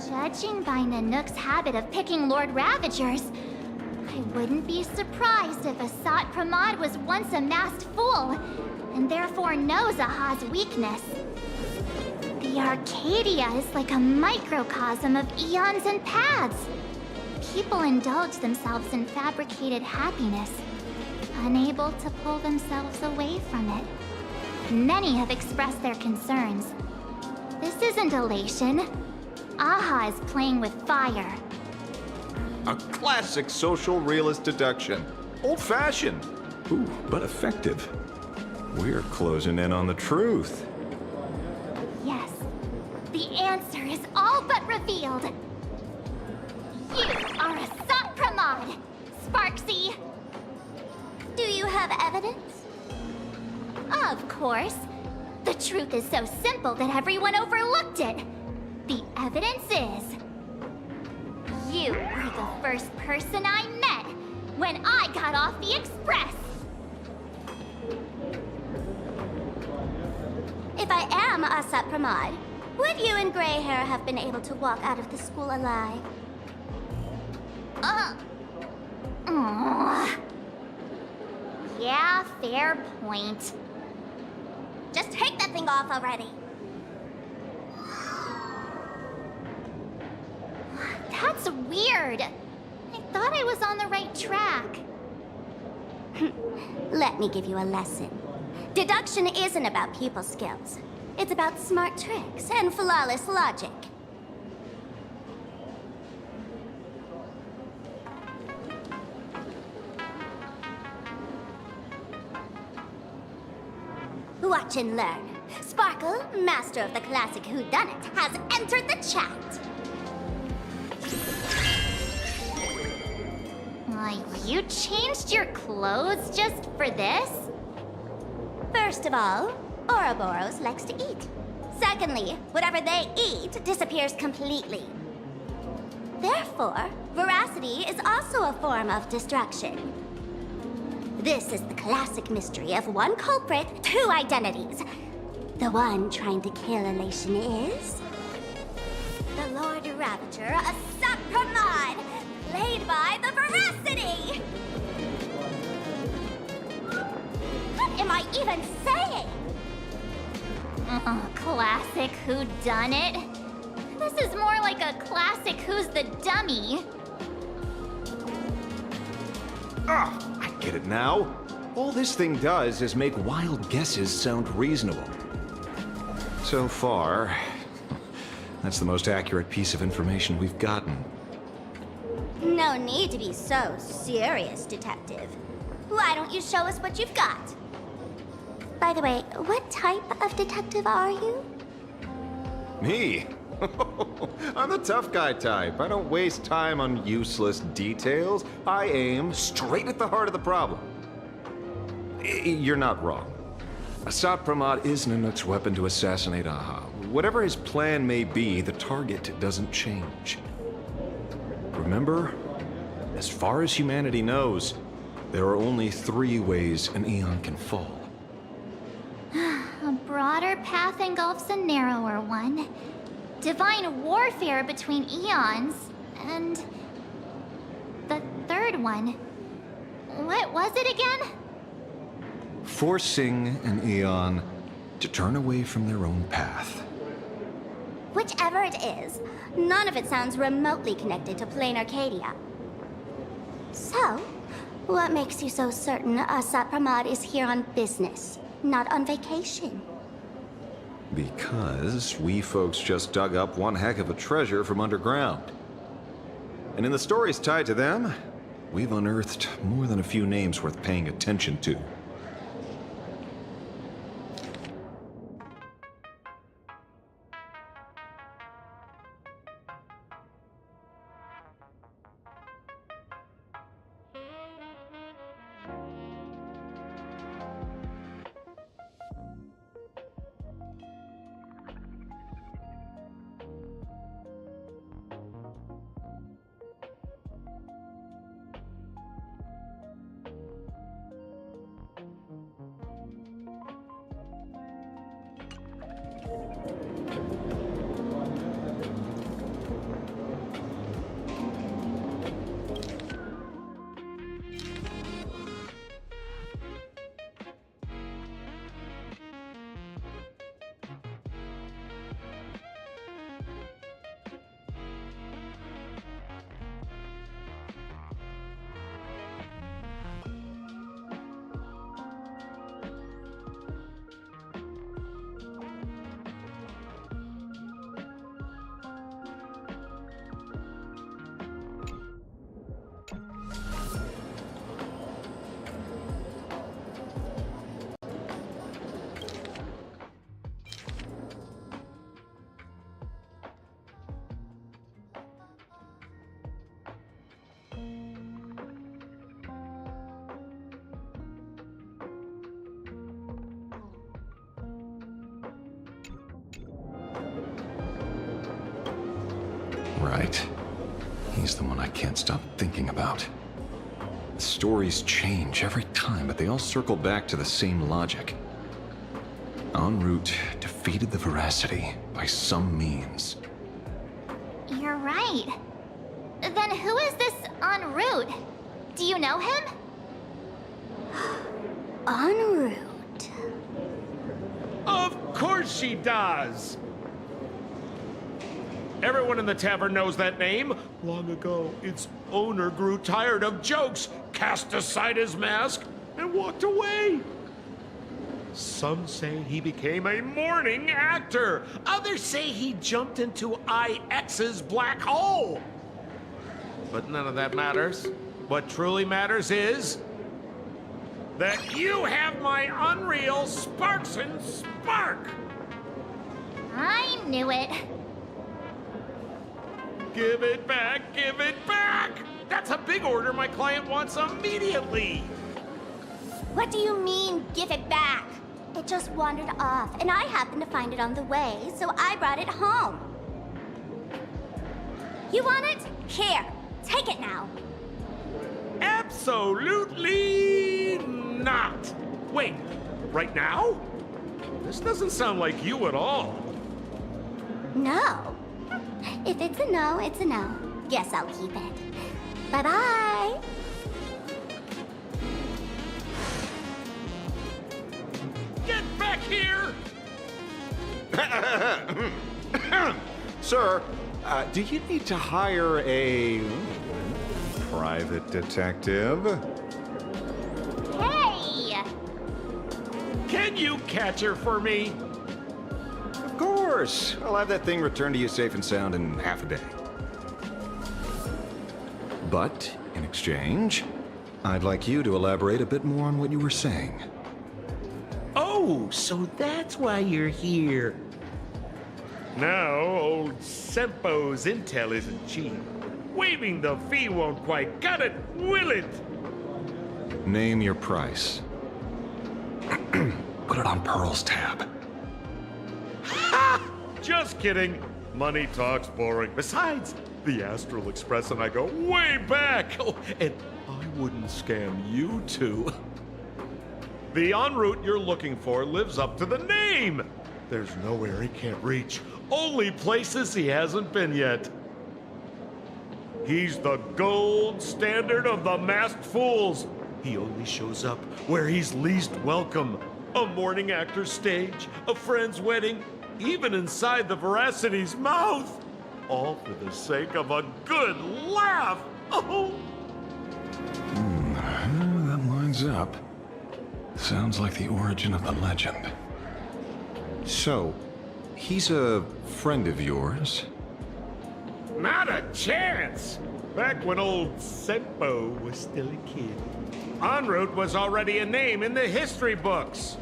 Judging by Nanook's habit of picking Lord Ravagers, I wouldn't be surprised if Asat Pramod was once a masked fool, and therefore knows Aha's weakness. The Arcadia is like a microcosm of eons and paths. People indulge themselves in fabricated happiness, unable to pull themselves away from it. Many have expressed their concerns. This isn't elation. Aha is playing with fire. A classic social realist deduction. Old-fashioned. Ooh, but effective. We're closing in on the truth. Yes, the answer is all but revealed. You are Asat Pramod, Sparksy. Do you have evidence? Of course. The truth is so simple that everyone overlooked it. The evidence is... you were the first person I met when I got off the Express. If I am Asat Pramod, would you and Grey Hair have been able to walk out of the school alive? Yeah, fair point. Just take that thing off already. That's weird. I thought I was on the right track. Let me give you a lesson. Deduction isn't about people skills. It's about smart tricks and flawless logic. Watch and learn. Sparkle, master of the classic whodunit, has entered the chat. You changed your clothes just for this? First of all, Ouroboros likes to eat. Secondly, whatever they eat disappears completely. Therefore, veracity is also a form of destruction. This is the classic mystery of one culprit, two identities. The one trying to kill Elation is... the Lord Ravager, a Sapramod, played by the Veracity! What am I even saying? Classic whodunit? This is more like a classic Who's the Dummy. I get it now. All this thing does is make wild guesses sound reasonable. So far, that's the most accurate piece of information we've gotten. No need to be so serious, Detective. Why don't you show us what you've got? By the way, what type of detective are you? Me? I'm the tough guy type. I don't waste time on useless details. I aim straight at the heart of the problem. You're not wrong. Assad Pramod is Nanook's weapon to assassinate Aha. Whatever his plan may be, the target doesn't change. Remember, as far as humanity knows, there are only 3 ways an Eon can fall. A broader path engulfs a narrower one. Divine warfare between eons, and... the third one. What was it again? Forcing an Eon to turn away from their own path. Whichever it is, none of it sounds remotely connected to plain Arcadia. So, what makes you so certain Assad Pramod is here on business, not on vacation? Because we folks just dug up one heck of a treasure from underground. And in the stories tied to them, we've unearthed more than a few names worth paying attention to. Right. He's the one I can't stop thinking about. The stories change every time, but they all circle back to the same logic. En route defeated the Veracity by some means. You're right. Then who is this en route? Do you know him? En route. Of course she does! Everyone in the tavern knows that name. Long ago, its owner grew tired of jokes, cast aside his mask, and walked away. Some say he became a mourning actor. Others say he jumped into IX's black hole. But none of that matters. What truly matters is... that you have my unreal Sparks and Spark! I knew it. Give it back! Give it back! That's a big order my client wants immediately! What do you mean, give it back? It just wandered off, and I happened to find it on the way, so I brought it home. You want it? Here, take it now. Absolutely not! Wait, right now? This doesn't sound like you at all. No. If it's a no, it's a no. Guess I'll keep it. Bye-bye. Get back here! Sir, do you need to hire a private detective? Hey! Can you catch her for me? Of course. I'll have that thing returned to you safe and sound in half a day. But, in exchange, I'd like you to elaborate a bit more on what you were saying. Oh, so that's why you're here. Now, old Sempo's intel isn't cheap. Waiving the fee won't quite cut it, will it? Name your price. Put it on Pearl's tab. Ha! Just kidding. Money talks boring. Besides, the Astral Express and I go way back. Oh, and I wouldn't scam you two. The en route you're looking for lives up to the name. There's nowhere he can't reach. Only places he hasn't been yet. He's the gold standard of the masked fools. He only shows up where he's least welcome. A morning actor's stage, a friend's wedding, even inside the Veracity's mouth. All for the sake of a good laugh. Oh. That lines up. Sounds like the origin of the legend. So, he's a friend of yours? Not a chance! Back when old Sempo was still a kid, en route was already a name in the history books.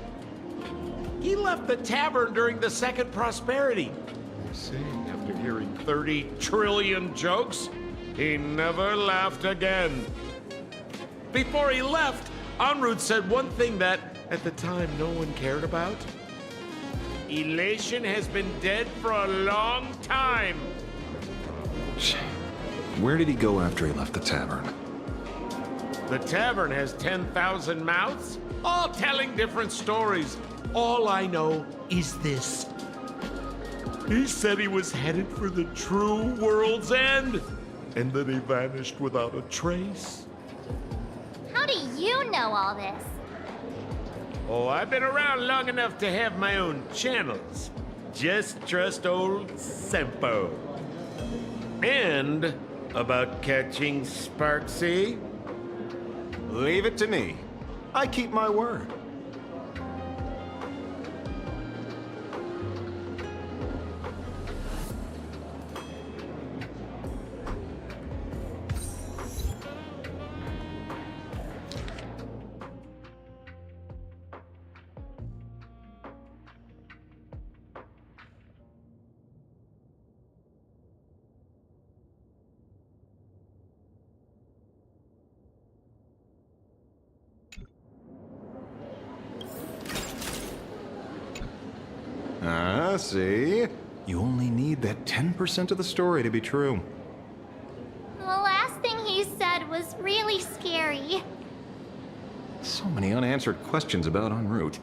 He left the tavern during the Second Prosperity. They're saying after hearing 30 trillion jokes, he never laughed again. Before he left, en route said one thing that, at the time, no one cared about. Elation has been dead for a long time. Where did he go after he left the tavern? The tavern has 10,000 mouths, all telling different stories. All I know is this. He said he was headed for the true world's end, and that he vanished without a trace. How do you know all this? Oh, I've been around long enough to have my own channels. Just trust old Sempo. And about catching Sparksy? Leave it to me. I keep my word. See? You only need that 10% of the story to be true. The last thing he said was really scary. So many unanswered questions about en route.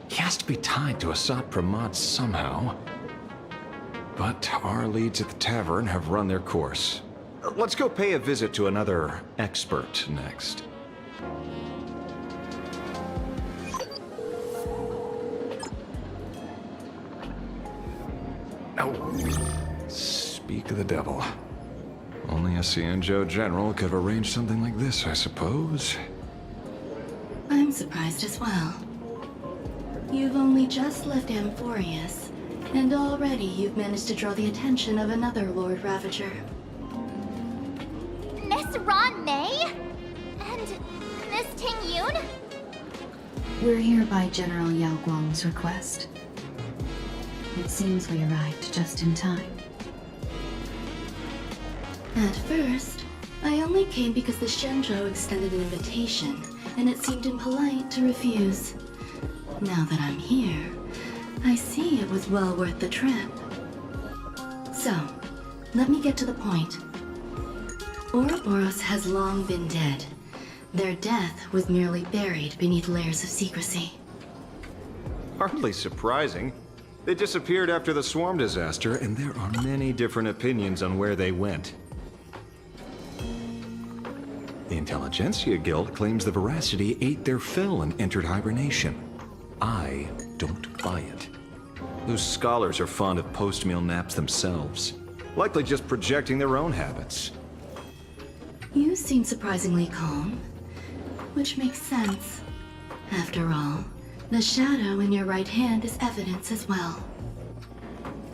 He has to be tied to Asat Pramod somehow. But our leads at the tavern have run their course. Let's go pay a visit to another expert next. Speak of the devil. Only a Cianjo general could have arranged something like this, I suppose. I'm surprised as well. You've only just left Amphorius, and already you've managed to draw the attention of another Lord Ravager. Miss Ron May? And Miss Ting Yoon? We're here by General Yao Guang's request. It seems we arrived just in time. At first, I only came because the Shenzhou extended an invitation, and it seemed impolite to refuse. Now that I'm here, I see it was well worth the trip. So, let me get to the point. Ouroboros has long been dead. Their death was merely buried beneath layers of secrecy. Hardly surprising. They disappeared after the swarm disaster, and there are many different opinions on where they went. The Intelligentsia Guild claims the Veracity ate their fill and entered hibernation. I don't buy it. Those scholars are fond of post-meal naps themselves, likely just projecting their own habits. You seem surprisingly calm, which makes sense. After all, the shadow in your right hand is evidence as well.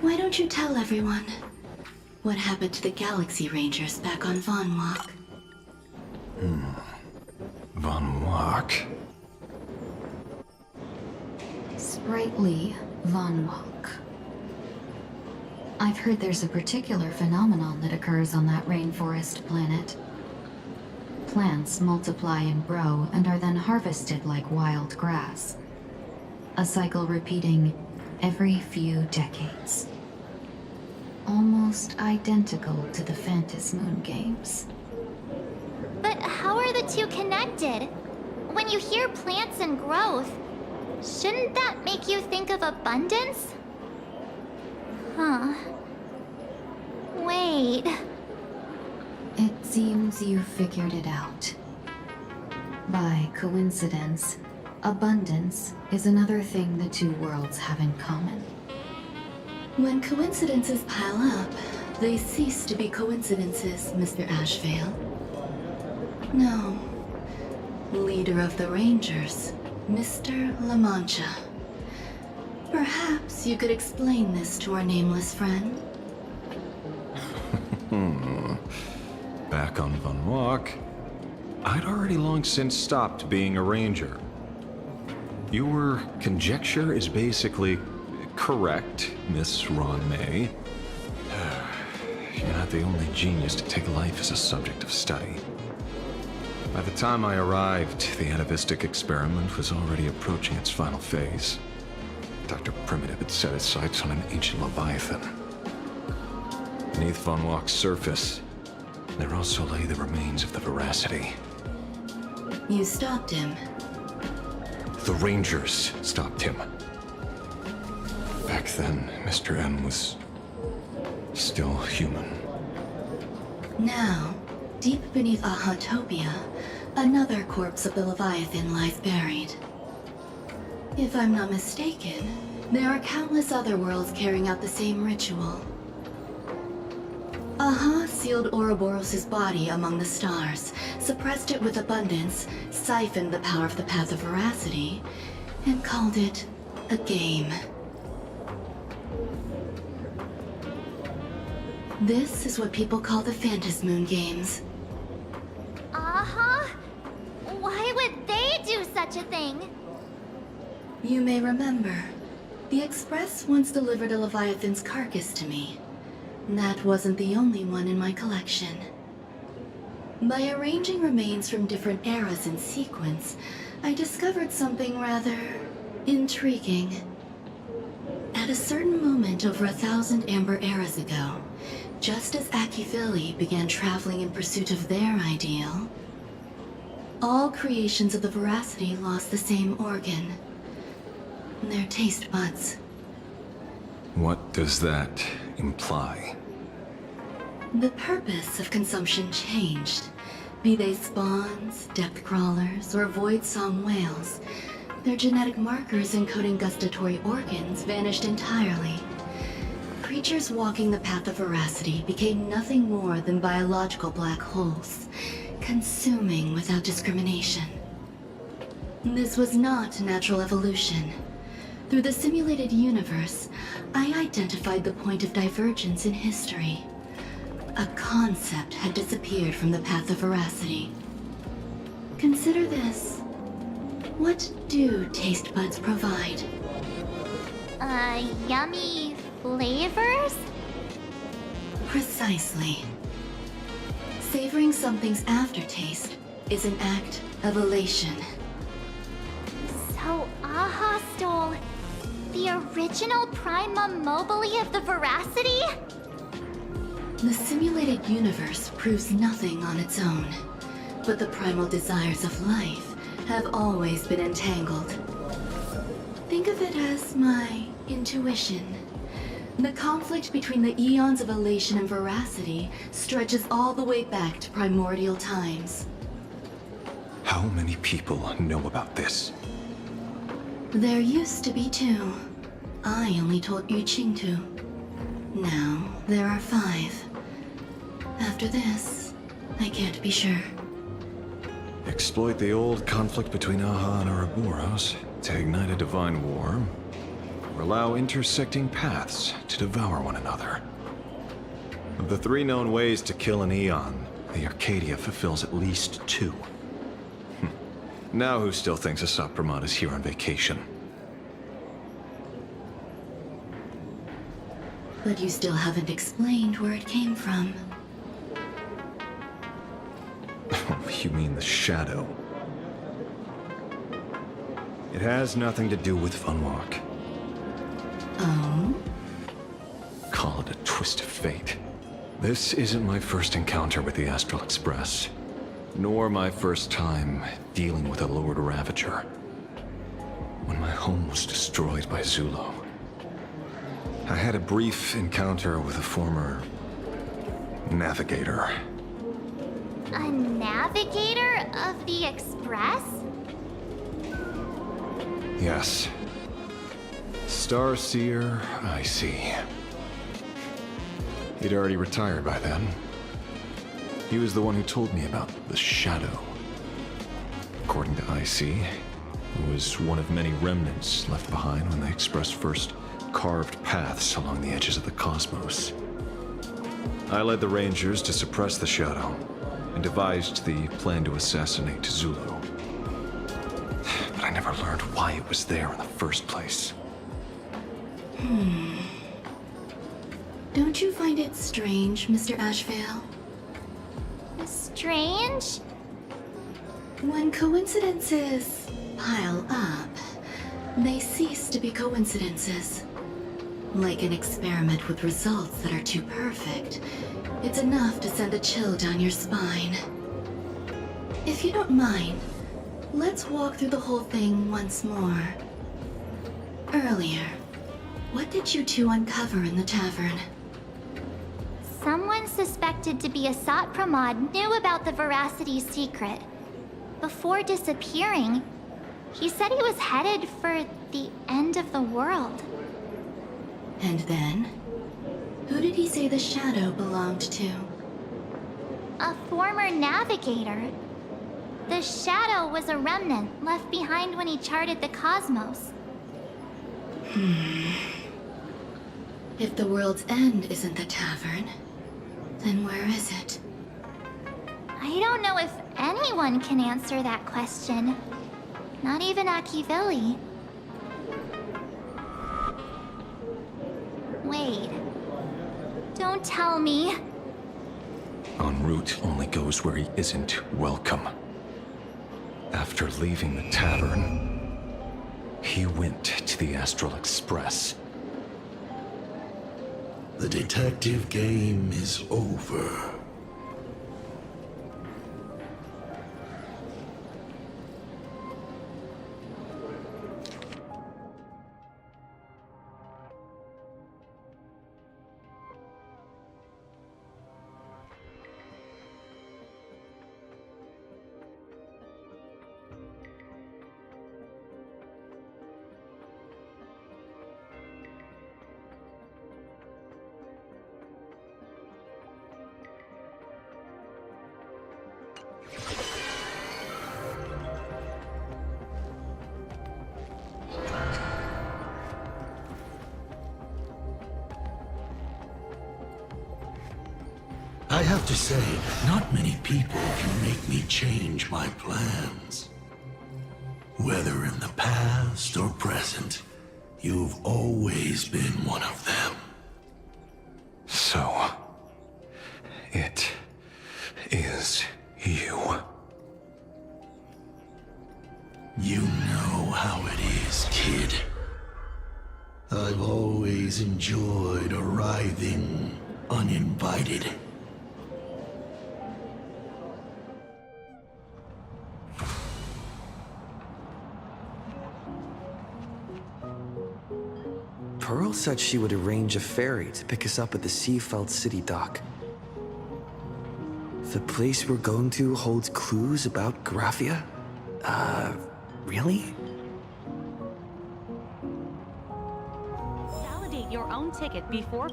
Why don't you tell everyone what happened to the Galaxy Rangers back on Von Walk? Von Walk? Sprightly Von Walk. I've heard there's a particular phenomenon that occurs on that rainforest planet. Plants multiply and grow and are then harvested like wild grass. A cycle repeating every few decades. Almost identical to the Phantom Moon games. But how are the two connected? When you hear plants and growth, shouldn't that make you think of abundance? Huh. Wait. It seems you figured it out. By coincidence, abundance is another thing the two worlds have in common. When coincidences pile up, they cease to be coincidences, Mr. Ashvale. No. Leader of the Rangers, Mr. La Mancha. Perhaps you could explain this to our nameless friend? Back on Von Walk, I'd already long since stopped being a ranger. Your conjecture is basically correct, Miss Ron May. You're not the only genius to take life as a subject of study. By the time I arrived, the atavistic experiment was already approaching its final phase. Dr. Primitive had set his sights on an ancient Leviathan. Beneath Von Walk's surface, there also lay the remains of the Veracity. You stopped him. The Rangers stopped him. Back then, Mr. M was still human. Now, deep beneath Ahotopia, another corpse of the Leviathan lies buried. If I'm not mistaken, there are countless other worlds carrying out the same ritual. Aha sealed Ouroboros' body among the stars, suppressed it with abundance, siphoned the power of the Path of Veracity, and called it a game. This is what people call the Phantom Moon games. Uh-huh. Why would they do such a thing? You may remember, the Express once delivered a Leviathan's carcass to me. That wasn't the only one in my collection. By arranging remains from different eras in sequence, I discovered something rather intriguing. At a certain moment over 1,000 Amber eras ago, just as Akivili began traveling in pursuit of their ideal, all creations of the Veracity lost the same organ, their taste buds. What does that imply? The purpose of consumption changed. Be they spawns, depth crawlers, or void-song whales, their genetic markers encoding gustatory organs vanished entirely. Creatures walking the path of Veracity became nothing more than biological black holes, consuming without discrimination. This was not natural evolution. Through the simulated universe, I identified the point of divergence in history. A concept had disappeared from the path of Veracity. Consider this. What do taste buds provide? Yummy flavors? Precisely. Savoring something's aftertaste is an act of elation. So Aha stole the original primum mobile of the Veracity? The simulated universe proves nothing on its own, but the primal desires of life have always been entangled. Think of it as my intuition. The conflict between the eons of elation and veracity stretches all the way back to primordial times. How many people know about this? There used to be 2. I only told Yu Qing to. Now, there are 5. After this, I can't be sure. Exploit the old conflict between Aha and Ouroboros to ignite a divine war, or allow intersecting paths to devour one another. Of the 3 known ways to kill an Eon, the Arcadia fulfills at least 2. Now who still thinks Asap Pramod is here on vacation? But you still haven't explained where it came from. You mean the shadow? It has nothing to do with Funwalk. Oh? Call it a twist of fate. This isn't my first encounter with the Astral Express, nor my first time dealing with a Lord Ravager. When my home was destroyed by Zulo, I had a brief encounter with a former navigator. A navigator of the Express? Yes. Starseer, I see. He'd already retired by then. He was the one who told me about the Shadow. According to IC, it was one of many remnants left behind when the Express first carved paths along the edges of the cosmos. I led the Rangers to suppress the Shadow, and devised the plan to assassinate Zulu. But I never learned why it was there in the first place. Don't you find it strange, Mr. Ashvale? Strange? When coincidences pile up, they cease to be coincidences. Like an experiment with results that are too perfect, it's enough to send a chill down your spine. If you don't mind, let's walk through the whole thing once more. Earlier, what did you 2 uncover in the tavern? Someone suspected to be Asat Pramod knew about the Veracity secret. Before disappearing, he said he was headed for the end of the world. And then? Who did he say the Shadow belonged to? A former navigator. The Shadow was a remnant left behind when he charted the cosmos. If the world's end isn't the tavern, then where is it? I don't know if anyone can answer that question. Not even Akivili. Wait. Don't tell me. En route only goes where he isn't welcome. After leaving the tavern, he went to the Astral Express. The detective game is over. I have to say, not many people can make me change my plans. Whether in the past or present, you've always been one of them. So, it is you. You know how it is, kid. I've always enjoyed arriving uninvited. Pearl said she would arrange a ferry to pick us up at the Seafeld City dock. The place we're going to holds clues about Graphia? Really? Validate your own ticket before...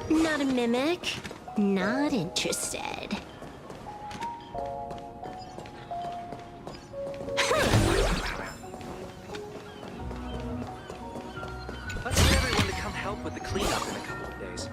Not a mimic. Not interested. Let's get everyone to come help with the cleanup in a couple of days.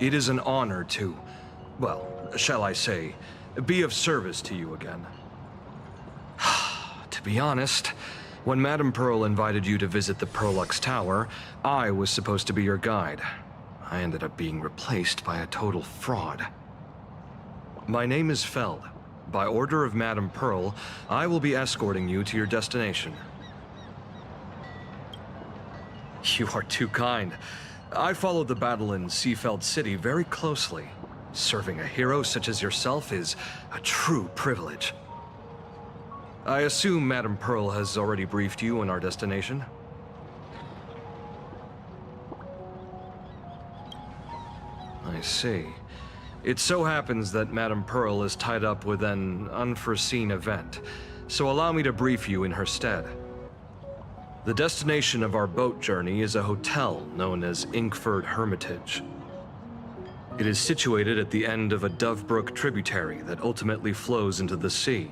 It is an honor to, well, shall I say, be of service to you again. To be honest, when Madame Pearl invited you to visit the Perlux Tower, I was supposed to be your guide. I ended up being replaced by a total fraud. My name is Feld. By order of Madame Pearl, I will be escorting you to your destination. You are too kind. I followed the battle in Seafeld City very closely. Serving a hero such as yourself is a true privilege. I assume Madame Pearl has already briefed you on our destination? I see. It so happens that Madame Pearl is tied up with an unforeseen event, so allow me to brief you in her stead. The destination of our boat journey is a hotel known as Inkford Hermitage. It is situated at the end of a Dovebrook tributary that ultimately flows into the sea.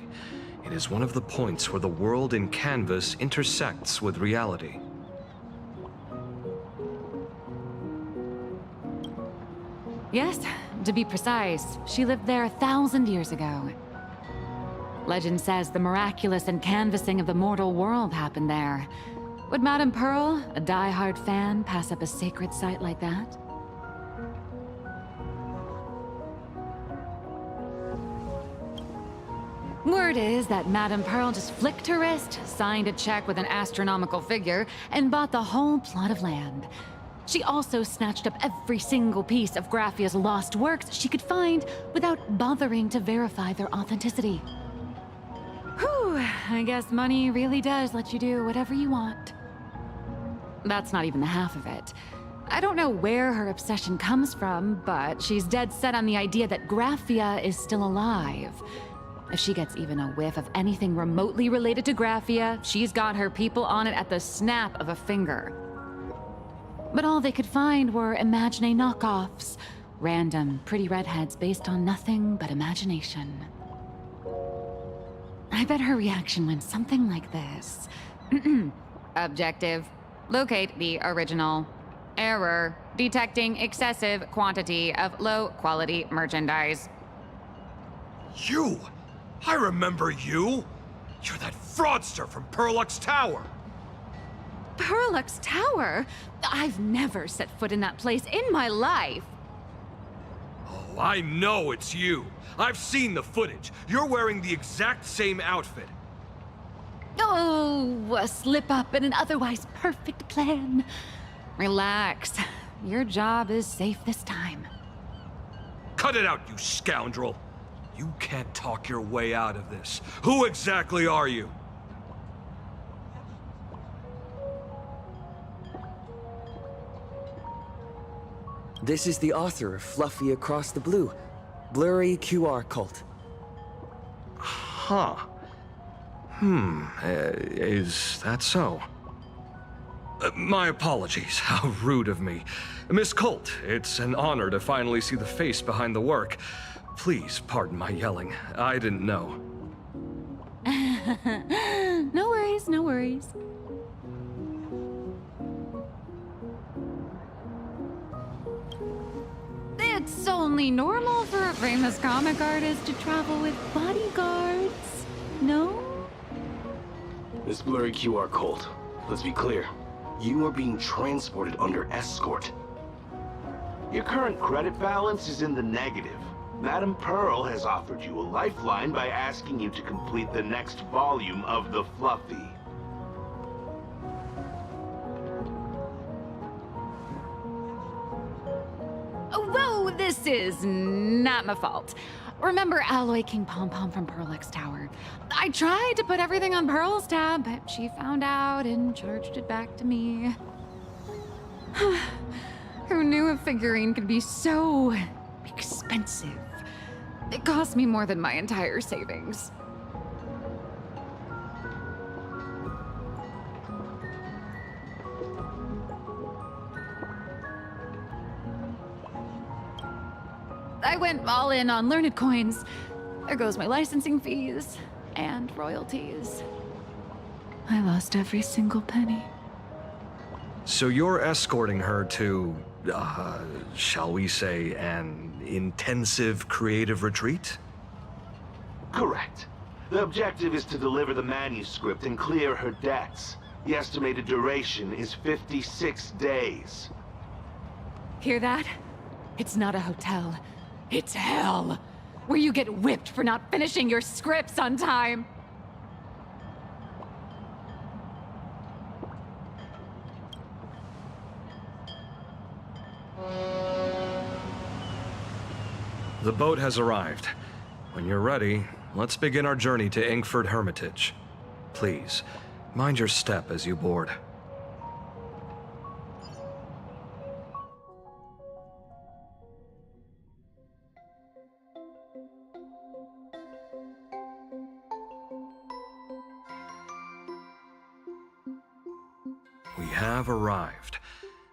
It is one of the points where the world in canvas intersects with reality. Yes, to be precise, she lived there 1,000 years ago. Legend says the miraculous encanvassing of the mortal world happened there. Would Madame Pearl, a die-hard fan, pass up a sacred site like that? Word is that Madame Pearl just flicked her wrist, signed a check with an astronomical figure, and bought the whole plot of land. She also snatched up every single piece of Graphia's lost works she could find without bothering to verify their authenticity. Whew, I guess money really does let you do whatever you want. That's not even the half of it. I don't know where her obsession comes from, but she's dead set on the idea that Graphia is still alive. If she gets even a whiff of anything remotely related to Graphia, she's got her people on it at the snap of a finger. But all they could find were Imagine knockoffs. Random, pretty redheads based on nothing but imagination. I bet her reaction went something like this. Objective. Locate the original. Error. Detecting excessive quantity of low-quality merchandise. You! I remember you! You're that fraudster from Perlux Tower! Perlux Tower? I've never set foot in that place in my life. Oh, I know it's you. I've seen the footage. You're wearing the exact same outfit. Oh, a slip-up in an otherwise perfect plan. Relax. Your job is safe this time. Cut it out, you scoundrel! You can't talk your way out of this. Who exactly are you? This is the author of Fluffy Across the Blue, Blurry QR Cult. Huh. Is that so? My apologies, how rude of me. Miss Colt, it's an honor to finally see the face behind the work. Please pardon my yelling. I didn't know. No worries, no worries. It's only normal for a famous comic artist to travel with bodyguards, no? Miss Blurry QR Colt, let's be clear. You are being transported under escort. Your current credit balance is in the negative. Madam Pearl has offered you a lifeline by asking you to complete the next volume of the Fluffy. Whoa, this is not my fault. Remember Alloy King Pom Pom from Pearl X Tower? I tried to put everything on Pearl's tab, but she found out and charged it back to me. Who knew a figurine could be so expensive? It cost me more than my entire savings. I went all in on learned coins. There goes my licensing fees and royalties. I lost every single penny. So you're escorting her to, shall we say, an intensive creative retreat? Correct. The objective is to deliver the manuscript and clear her debts. The estimated duration is 56 days. Hear that? It's not a hotel. It's hell, where you get whipped for not finishing your scripts on time. The boat has arrived. When you're ready, let's begin our journey to Inkford Hermitage. Please, mind your step as you board. We have arrived.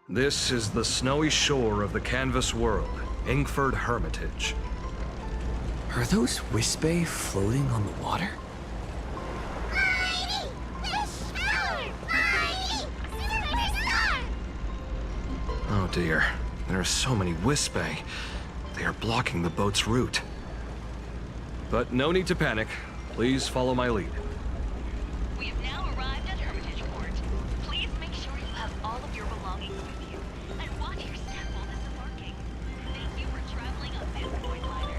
This is the snowy shore of the canvas world, Inkford Hermitage. Are those Wispe floating on the water? Oh dear, there are so many Wispe. They are blocking the boat's route. But no need to panic. Please follow my lead. We have now arrived at Hermitage Port. Please make sure you have all of your belongings with you, and watch your step while disembarking. Thank you for traveling on this coin liner.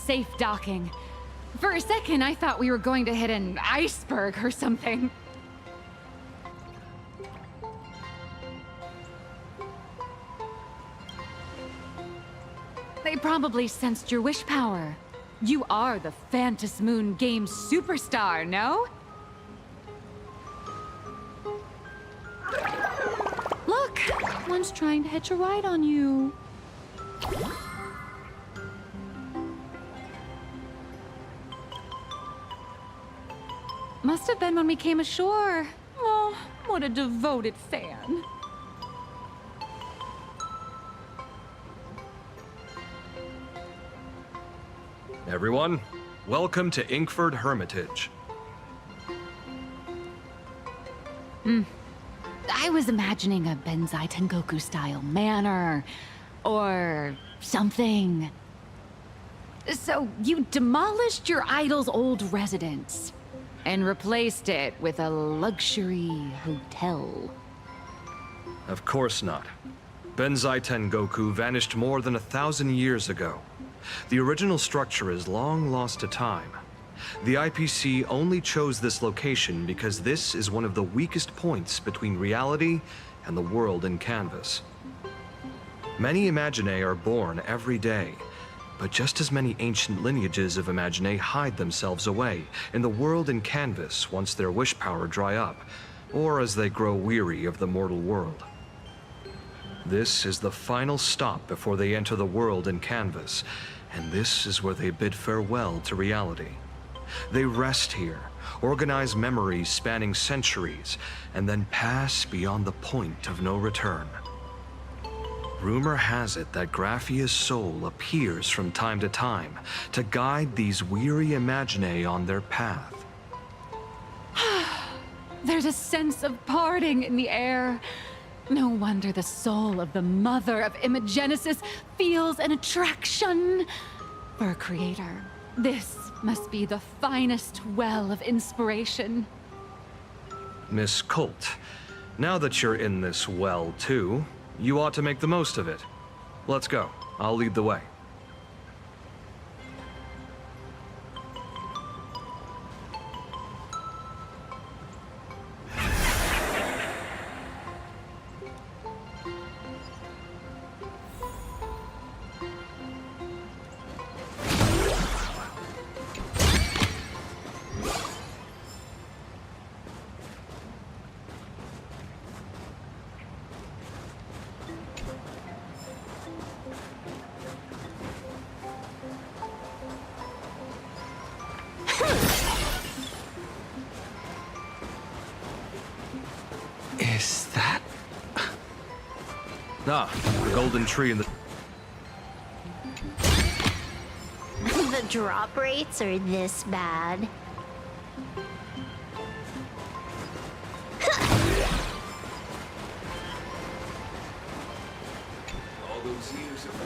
safe docking. For a second, I thought we were going to hit an iceberg or something. They probably sensed your wish power. You are the Phantom Moon Games superstar, no? Look, one's trying to hitch a ride on you. Must have been when we came ashore. Oh, what a devoted fan. Everyone, welcome to Inkford Hermitage. I was imagining a Benzai Tengoku style manor or something. So you demolished your idol's old residence and replaced it with a luxury hotel. Of course not. Benzai Tengoku vanished more than 1,000 years ago. The original structure is long lost to time. The IPC only chose this location because this is one of the weakest points between reality and the world in canvas. Many Imaginae are born every day, but just as many ancient lineages of Imaginae hide themselves away in the world in canvas once their wish power dry up, or as they grow weary of the mortal world. This is the final stop before they enter the world in canvas, and this is where they bid farewell to reality. They rest here, organize memories spanning centuries, and then pass beyond the point of no return. Rumor has it that Graphia's soul appears from time to time to guide these weary Imaginae on their path. There's a sense of parting in the air. No wonder the soul of the mother of Imagenesis feels an attraction for a creator. This must be the finest well of inspiration. Miss Colt, now that you're in this well too, you ought to make the most of it. Let's go. I'll lead the way. Is that... Ah, the golden tree in the... The drop rates are this bad. All those years of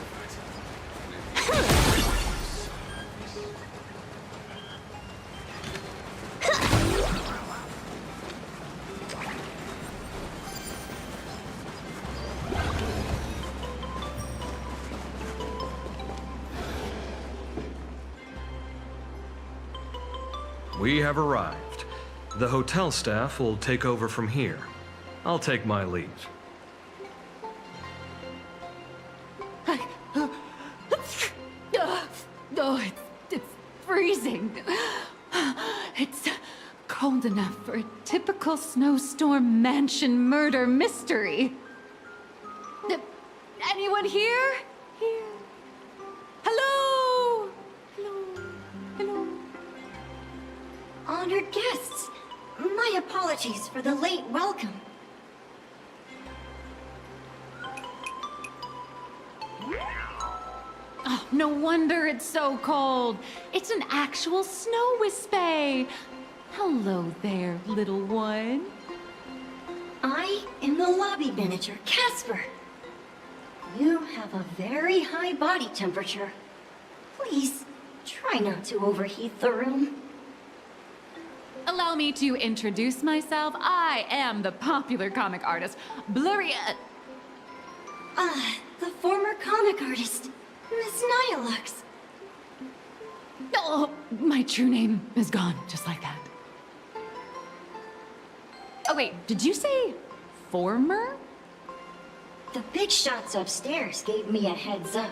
We have arrived. The hotel staff will take over from here. I'll take my leave. Oh, it's freezing. It's cold enough for a typical snowstorm mansion murder mystery. Anyone here? Here. Hello? Hello? Hello? Honored guests, my apologies for the late welcome. Oh, no wonder it's so cold. It's an actual snow wispy. Hello there, little one. I am the lobby manager, Casper. You have a very high body temperature. Please, try not to overheat the room. Allow me to introduce myself. I am the popular comic artist, Blurry... The former comic artist, Miss Nihilux. Oh, my true name is gone, just like that. Oh wait, did you say former? The big shots upstairs gave me a heads up.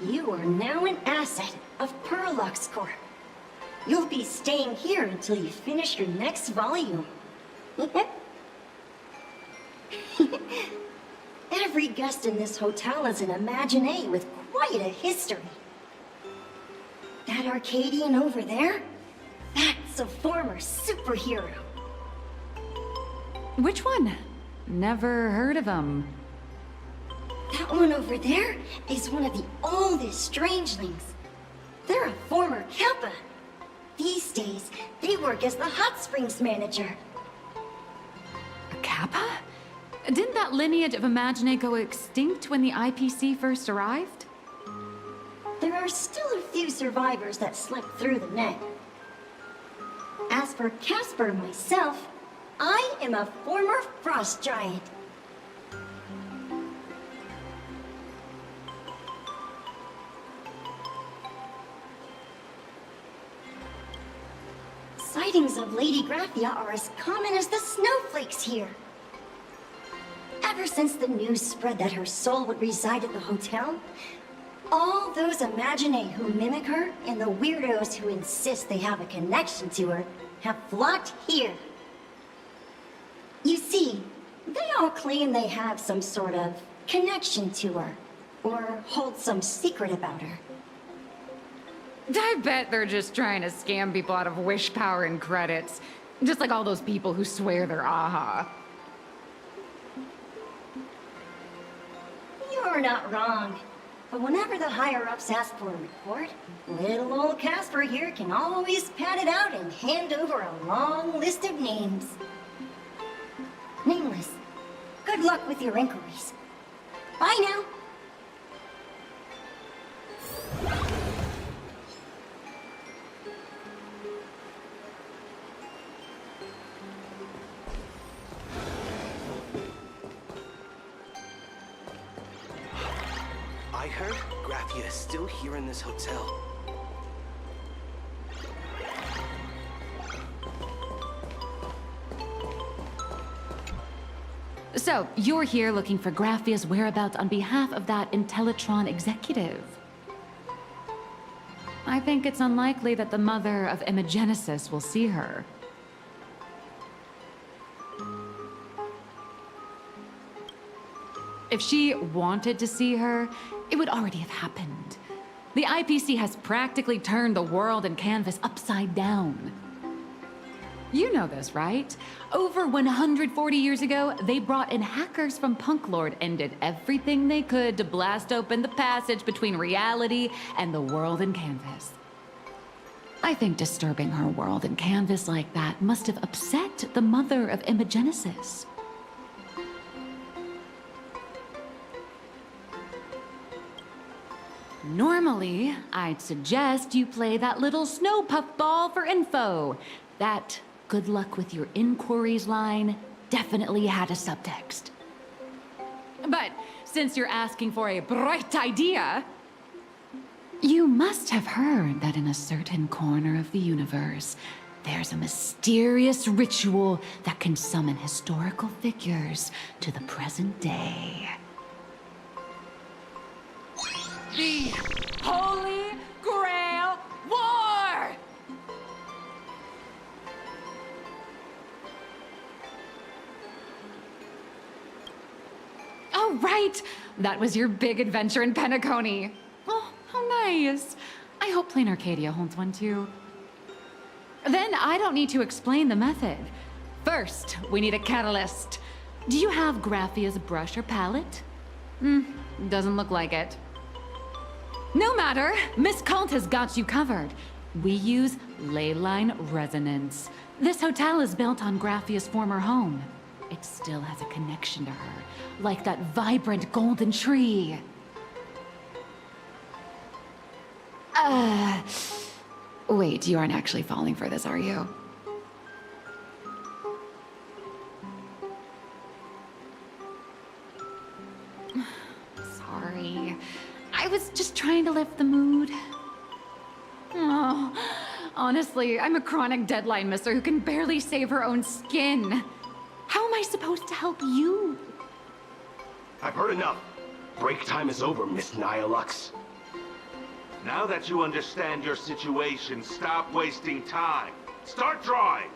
You are now an asset of Perlux Corp. You'll be staying here until you finish your next volume. Every guest in this hotel is an Imaginé with quite a history. That Arcadian over there? That's a former superhero. Which one? Never heard of him. That one over there is one of the oldest strangelings. They're a former Kappa. These days, they work as the hot springs manager. A Kappa? Didn't that lineage of Imaginé go extinct when the IPC first arrived? There are still a few survivors that slipped through the net. As for Casper and myself, I am a former frost giant. Sightings of Lady Graphia are as common as the snowflakes here. Ever since the news spread that her soul would reside at the hotel, all those Imaginé who mimic her and the weirdos who insist they have a connection to her have flocked here. You see, they all claim they have some sort of connection to her, or hold some secret about her. I bet they're just trying to scam people out of wish power and credits. Just like all those people who swear they're AHA. You're not wrong. But whenever the higher-ups ask for a report, little old Casper here can always pad it out and hand over a long list of names. Nameless, good luck with your inquiries. Bye now. I heard Graphia is still here in this hotel. So, you're here looking for Graphia's whereabouts on behalf of that Intellitron executive. I think it's unlikely that the mother of Imogenesis will see her. If she wanted to see her, it would already have happened. The IPC has practically turned the world and canvas upside down. You know this, right? Over 140 years ago, they brought in hackers from Punklord and did everything they could to blast open the passage between reality and the world and canvas. I think disturbing her world and canvas like that must have upset the mother of Imogenesis. Normally, I'd suggest you play that little snow puffball for info. That good luck with your inquiries line definitely had a subtext. But since you're asking for a bright idea, you must have heard that in a certain corner of the universe, there's a mysterious ritual that can summon historical figures to the present day. The Holy Grail War! Oh, right! That was your big adventure in Penacony. Oh, how nice. I hope Plain Arcadia holds one too. Then I don't need to explain the method. First, we need a catalyst. Do you have Graphia's brush or palette? Doesn't look like it. No matter, Miss Cult has got you covered. We use leyline resonance. This hotel is built on Graphia's former home. It still has a connection to her, like that vibrant golden tree. Wait, you aren't actually falling for this, are you? Sorry. I was just trying to lift the mood. Aw, Honestly, I'm a chronic deadline misser who can barely save her own skin. How am I supposed to help you? I've heard enough. Break time is over, Miss Nihilux. Now that you understand your situation, stop wasting time. Start drawing!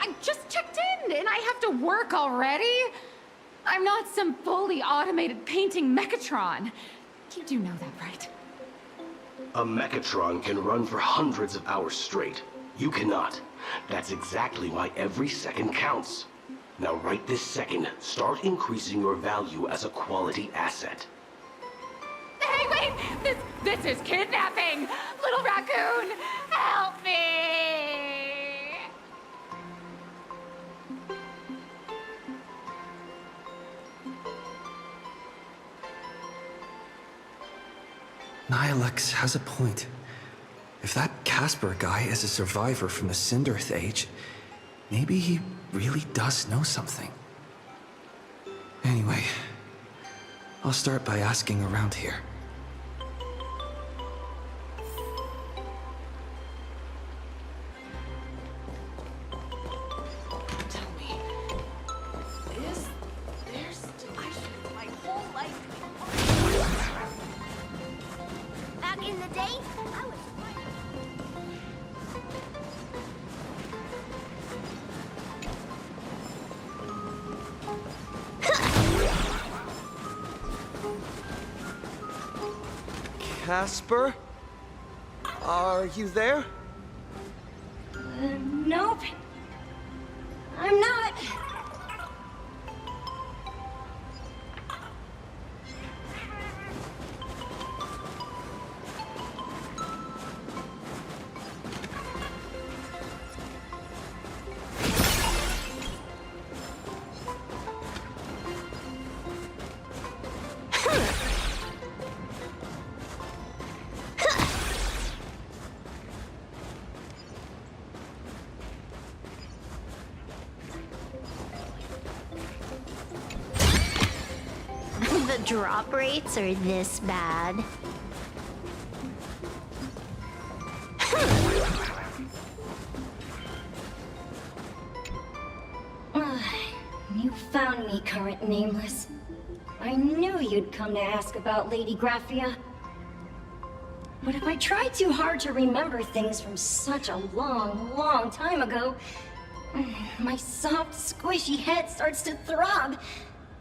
I just checked in and I have to work already? I'm not some fully automated painting Mechatron. You do know that, right? A Mechatron can run for hundreds of hours straight. You cannot. That's exactly why every second counts. Now right this second, start increasing your value as a quality asset. Hey, wait! This is kidnapping! Little raccoon, help me! Nihilux has a point. If that Casper guy is a survivor from the Cinderth Age, maybe he really does know something. Anyway, I'll start by asking around here. Tell me, is there still... I should my whole life... Back in the day, I was... Casper? Are you there? Nope. I'm not. The drop rates are this bad. You found me, current nameless. I knew you'd come to ask about Lady Graphia. But if I try too hard to remember things from such a long, long time ago, my soft, squishy head starts to throb,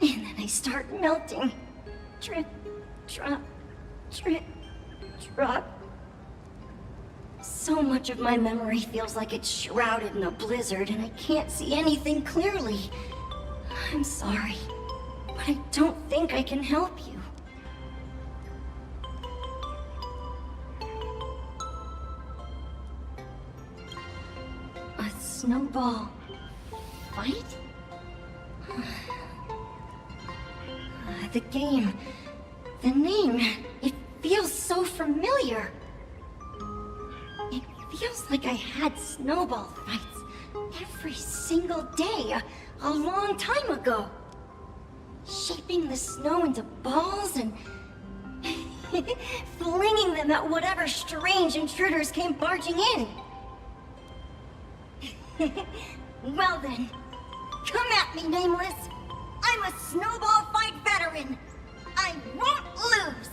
and then I start melting. Drip, drop, drip, drop. So much of my memory feels like it's shrouded in a blizzard, and I can't see anything clearly. I'm sorry, but I don't think I can help you. A snowball fight? The game, the name, it feels so familiar. It feels like I had snowball fights every single day a long time ago. Shaping the snow into balls and flinging them at whatever strange intruders came barging in. Well then, come at me, Nameless. I'm a snowball fight veteran. I won't lose.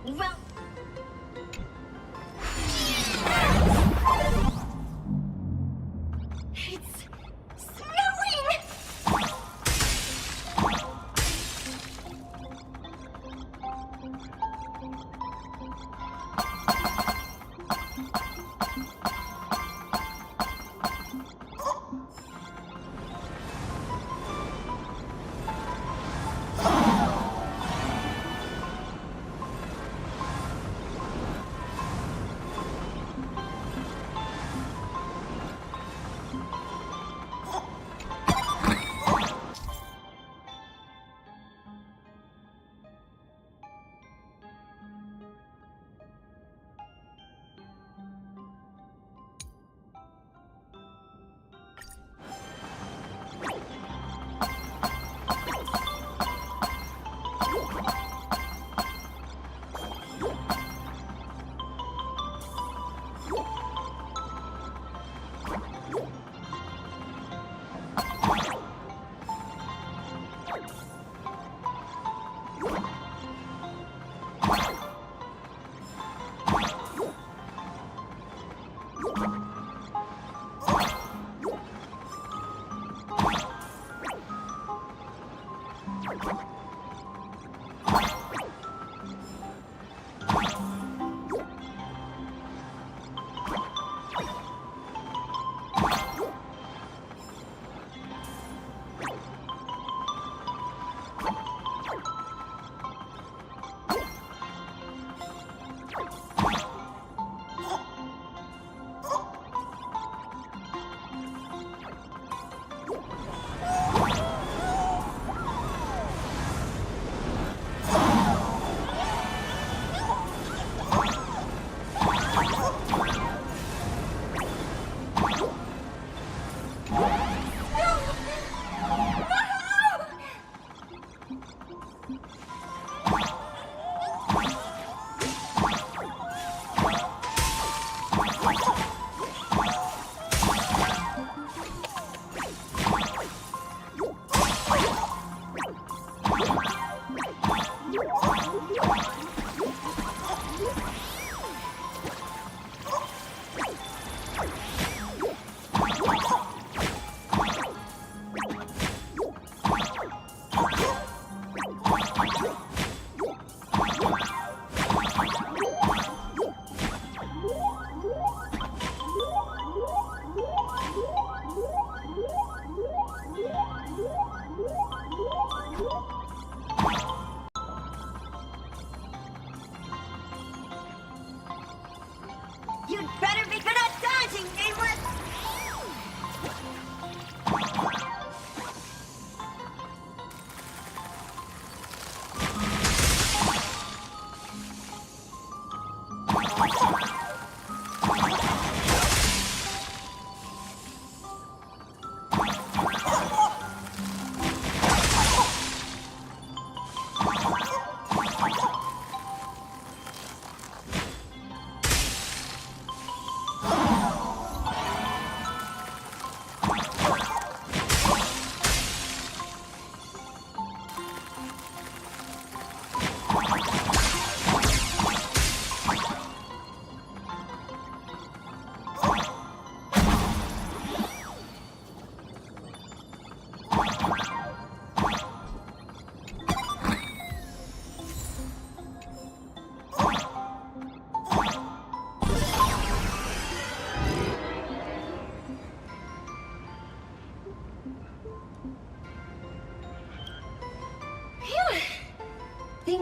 Well... It's snowing!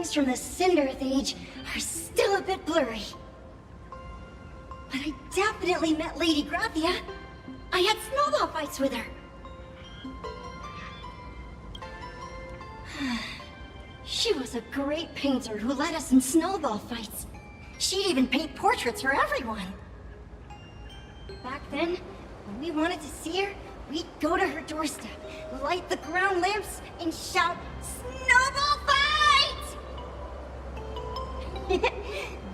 things from the Cinderth Age are still a bit blurry. But I definitely met Lady Graphia. I had snowball fights with her. She was a great painter who led us in snowball fights. She'd even paint portraits for everyone. Back then, when we wanted to see her, we'd go to her doorstep, light the ground lamps, and shout, "Snowball fight!"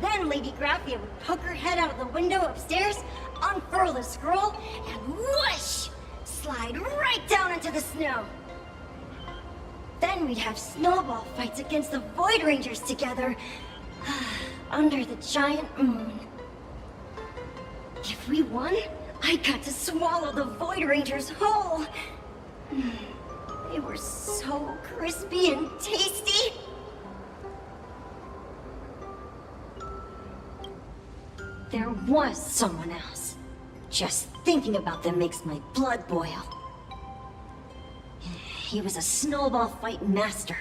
Then Lady Graphia would poke her head out of the window upstairs, unfurl the scroll, and whoosh! Slide right down into the snow. Then we'd have snowball fights against the Void Rangers together, under the giant moon. If we won, I got to swallow the Void Rangers whole. They were so crispy and tasty. There was someone else. Just thinking about them makes my blood boil. He was a snowball fight master.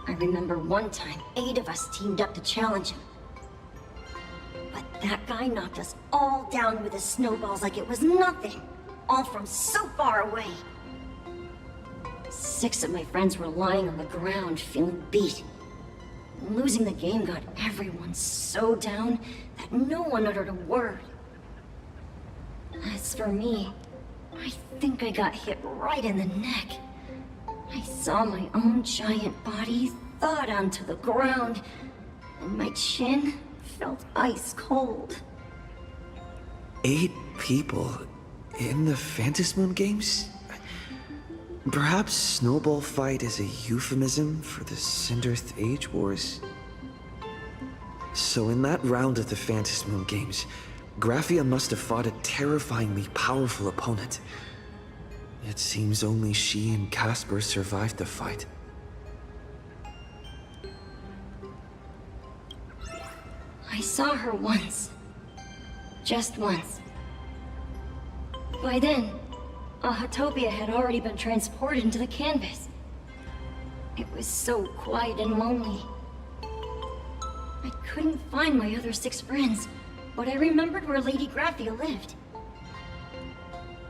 I remember one time, 8 of us teamed up to challenge him. But that guy knocked us all down with his snowballs like it was nothing. All from so far away. 6 of my friends were lying on the ground, feeling beat. Losing the game got everyone so down that no one uttered a word. As for me, I think I got hit right in the neck. I saw my own giant body thud onto the ground, and my chin felt ice cold. 8 people in the Phantasmoon games? Perhaps Snowball Fight is a euphemism for the Cinderth Age Wars? So in that round of the Phantasmoon games, Graphia must have fought a terrifyingly powerful opponent. It seems only she and Casper survived the fight. I saw her once. Just once. By then, Ahatopia had already been transported into the canvas. It was so quiet and lonely. I couldn't find my other 6 friends, but I remembered where Lady Graphia lived.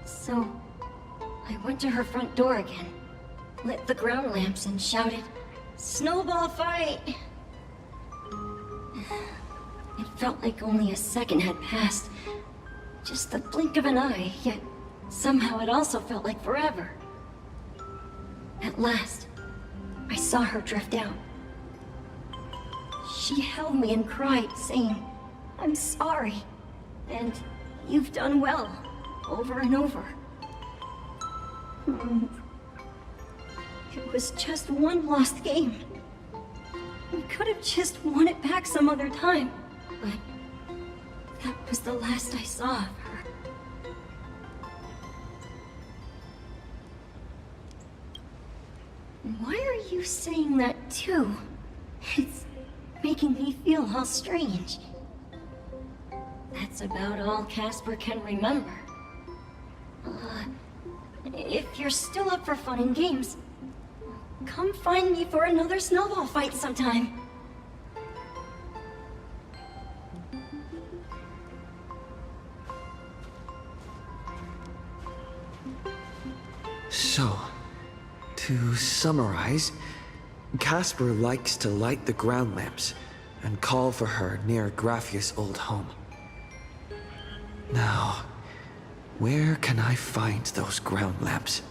So, I went to her front door again, lit the ground lamps, and shouted, "Snowball fight!" It felt like only a second had passed. Just the blink of an eye, yet somehow it also felt like forever. At last, I saw her drift out. She held me and cried, saying, "I'm sorry, and you've done well," over and over. It was just one lost game. We could have just won it back some other time, but that was the last I saw of her. Why are you saying that too? It's making me feel all strange. That's about all Casper can remember. If you're still up for fun and games, come find me for another snowball fight sometime. So, to summarize, Casper likes to light the ground lamps and call for her near Graphia's old home. Now, where can I find those ground lamps?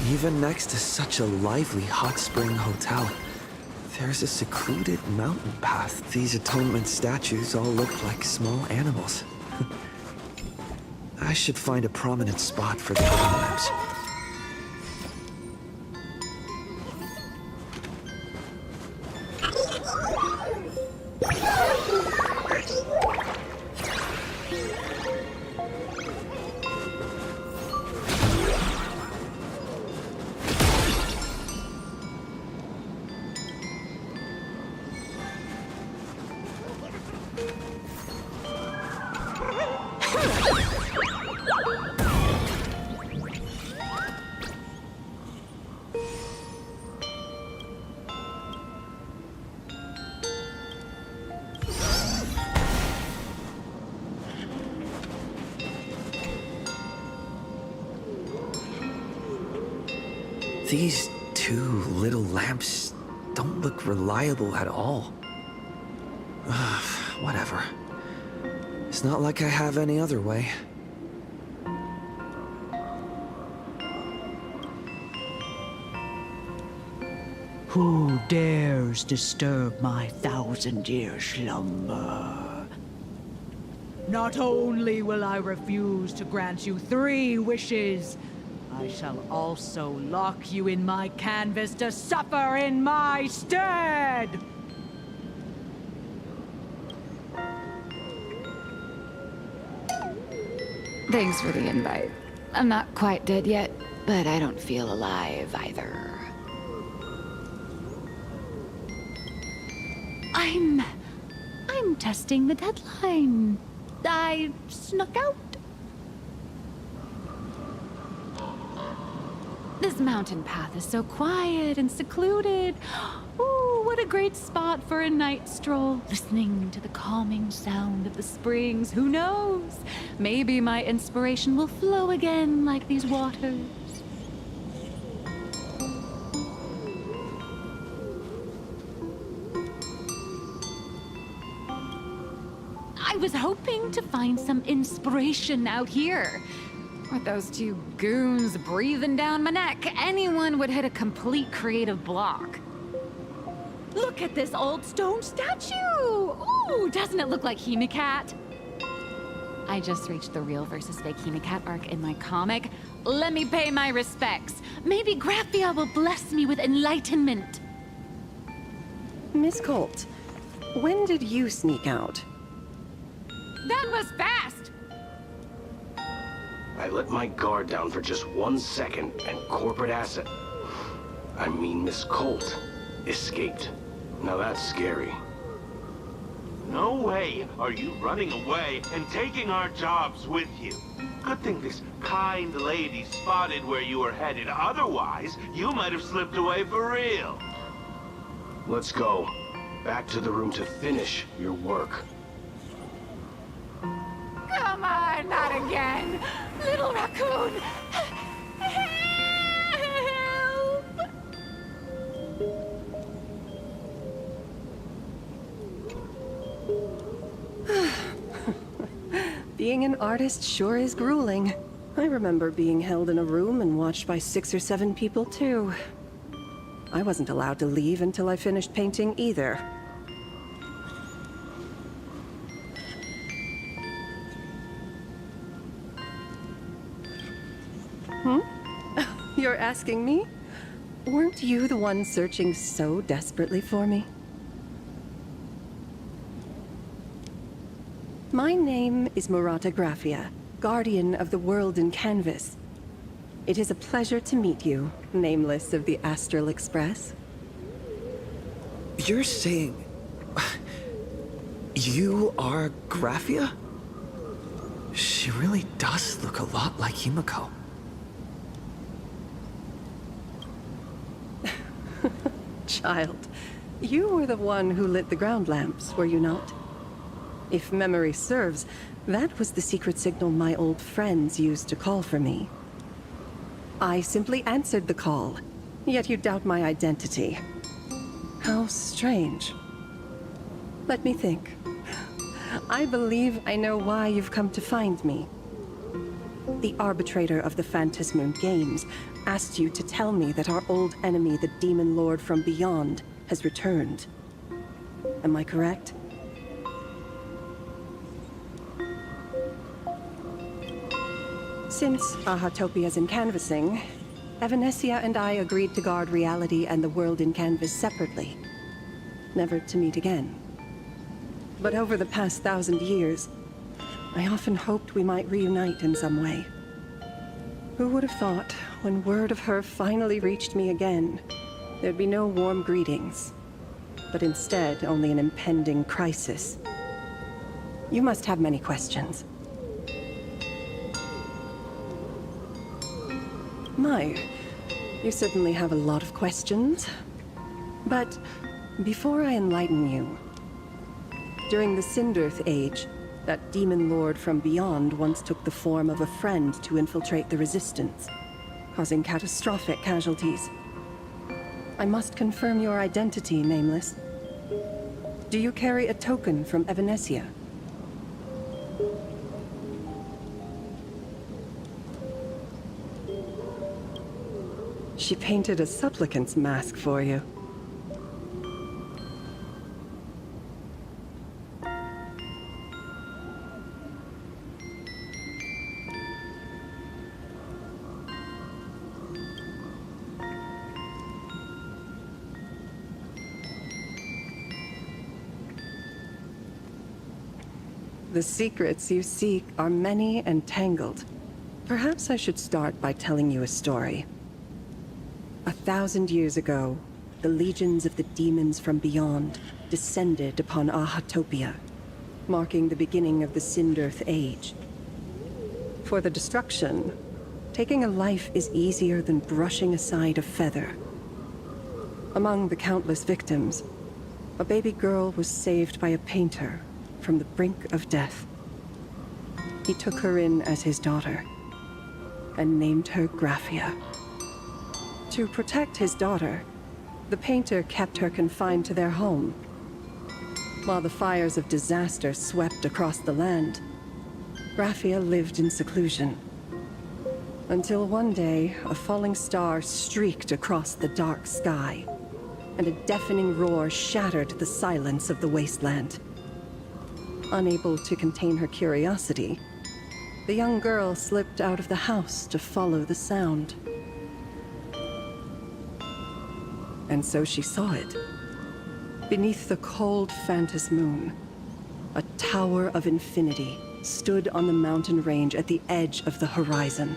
Even next to such a lively hot spring hotel, there's a secluded mountain path. These atonement statues all look like small animals. I should find a prominent spot for the ground lamps. These two little lamps don't look reliable at all. Whatever. It's not like I have any other way. Who dares disturb my 1,000-year slumber? Not only will I refuse to grant you 3 wishes, I shall also lock you in my canvas to suffer in my stead! Thanks for the invite. I'm not quite dead yet, but I don't feel alive either. I'm testing the deadline. I snuck out. This mountain path is so quiet and secluded. Ooh, what a great spot for a night stroll. Listening to the calming sound of the springs. Who knows? Maybe my inspiration will flow again like these waters. I was hoping to find some inspiration out here. With those 2 goons breathing down my neck, anyone would hit a complete creative block. Look at this old stone statue! Ooh, doesn't it look like Hemicat? I just reached the real versus fake Hemicat arc in my comic. Let me pay my respects. Maybe Graphia will bless me with enlightenment. Miss Colt, when did you sneak out? That was fast! I let my guard down for just 1 second, and corporate asset, I mean Miss Colt, escaped. Now that's scary. No way are you running away and taking our jobs with you. Good thing this kind lady spotted where you were headed. Otherwise, you might have slipped away for real. Let's go. Back to the room to finish your work. Come on, not again! Little raccoon! Help! Being an artist sure is grueling. I remember being held in a room and watched by 6 or 7 people, too. I wasn't allowed to leave until I finished painting either. You're asking me? Weren't you the one searching so desperately for me? My name is Murata Graphia, Guardian of the World in Canvas. It is a pleasure to meet you, Nameless of the Astral Express. You're saying... you are Graphia? She really does look a lot like Himiko. Child, you were the one who lit the ground lamps, were you not? If memory serves, that was the secret signal my old friends used to call for me. I simply answered the call, yet you doubt my identity. How strange. Let me think. I believe I know why you've come to find me. The arbitrator of the Phantasmoon Games asked you to tell me that our old enemy, the Demon Lord from Beyond, has returned. Am I correct? Since Ahatopia's in canvassing, Evanescia and I agreed to guard reality and the world in canvas separately, never to meet again. But over the past 1,000 years, I often hoped we might reunite in some way. Who would have thought, when word of her finally reached me again, there'd be no warm greetings, but instead only an impending crisis. You must have many questions. My, you certainly have a lot of questions. But before I enlighten you, during the Sindirth Age, that demon lord from beyond once took the form of a friend to infiltrate the Resistance, causing catastrophic casualties. I must confirm your identity, Nameless. Do you carry a token from Evanesia? She painted a supplicant's mask for you. The secrets you seek are many and tangled. Perhaps I should start by telling you a story. 1,000 years ago, the legions of the demons from beyond descended upon Ahatopia, marking the beginning of the Sindirth Age. For the destruction, taking a life is easier than brushing aside a feather. Among the countless victims, a baby girl was saved by a painter from the brink of death. He took her in as his daughter and named her Graphia. To protect his daughter, the painter kept her confined to their home. While the fires of disaster swept across the land, Graphia lived in seclusion. Until one day, a falling star streaked across the dark sky, and a deafening roar shattered the silence of the wasteland. Unable to contain her curiosity, the young girl slipped out of the house to follow the sound. And so she saw it. Beneath the cold Phantos moon, a tower of infinity stood on the mountain range at the edge of the horizon.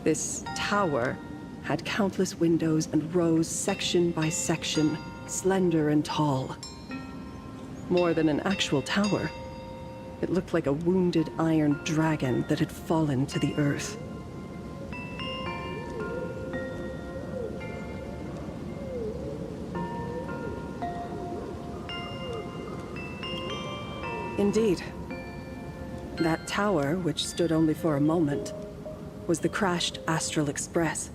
This tower had countless windows and rose section by section, slender and tall. More than an actual tower, it looked like a wounded iron dragon that had fallen to the earth. Indeed. That tower, which stood only for a moment, was the crashed Astral Express.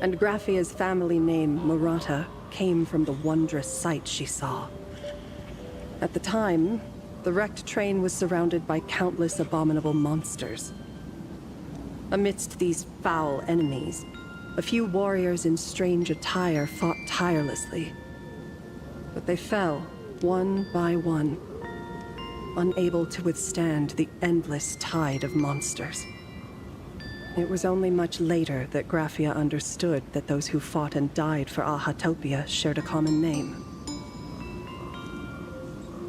And Graphia's family name, Murata, came from the wondrous sight she saw. At the time, the wrecked train was surrounded by countless abominable monsters. Amidst these foul enemies, a few warriors in strange attire fought tirelessly. But they fell, one by one, unable to withstand the endless tide of monsters. It was only much later that Graphia understood that those who fought and died for Ahatopia shared a common name.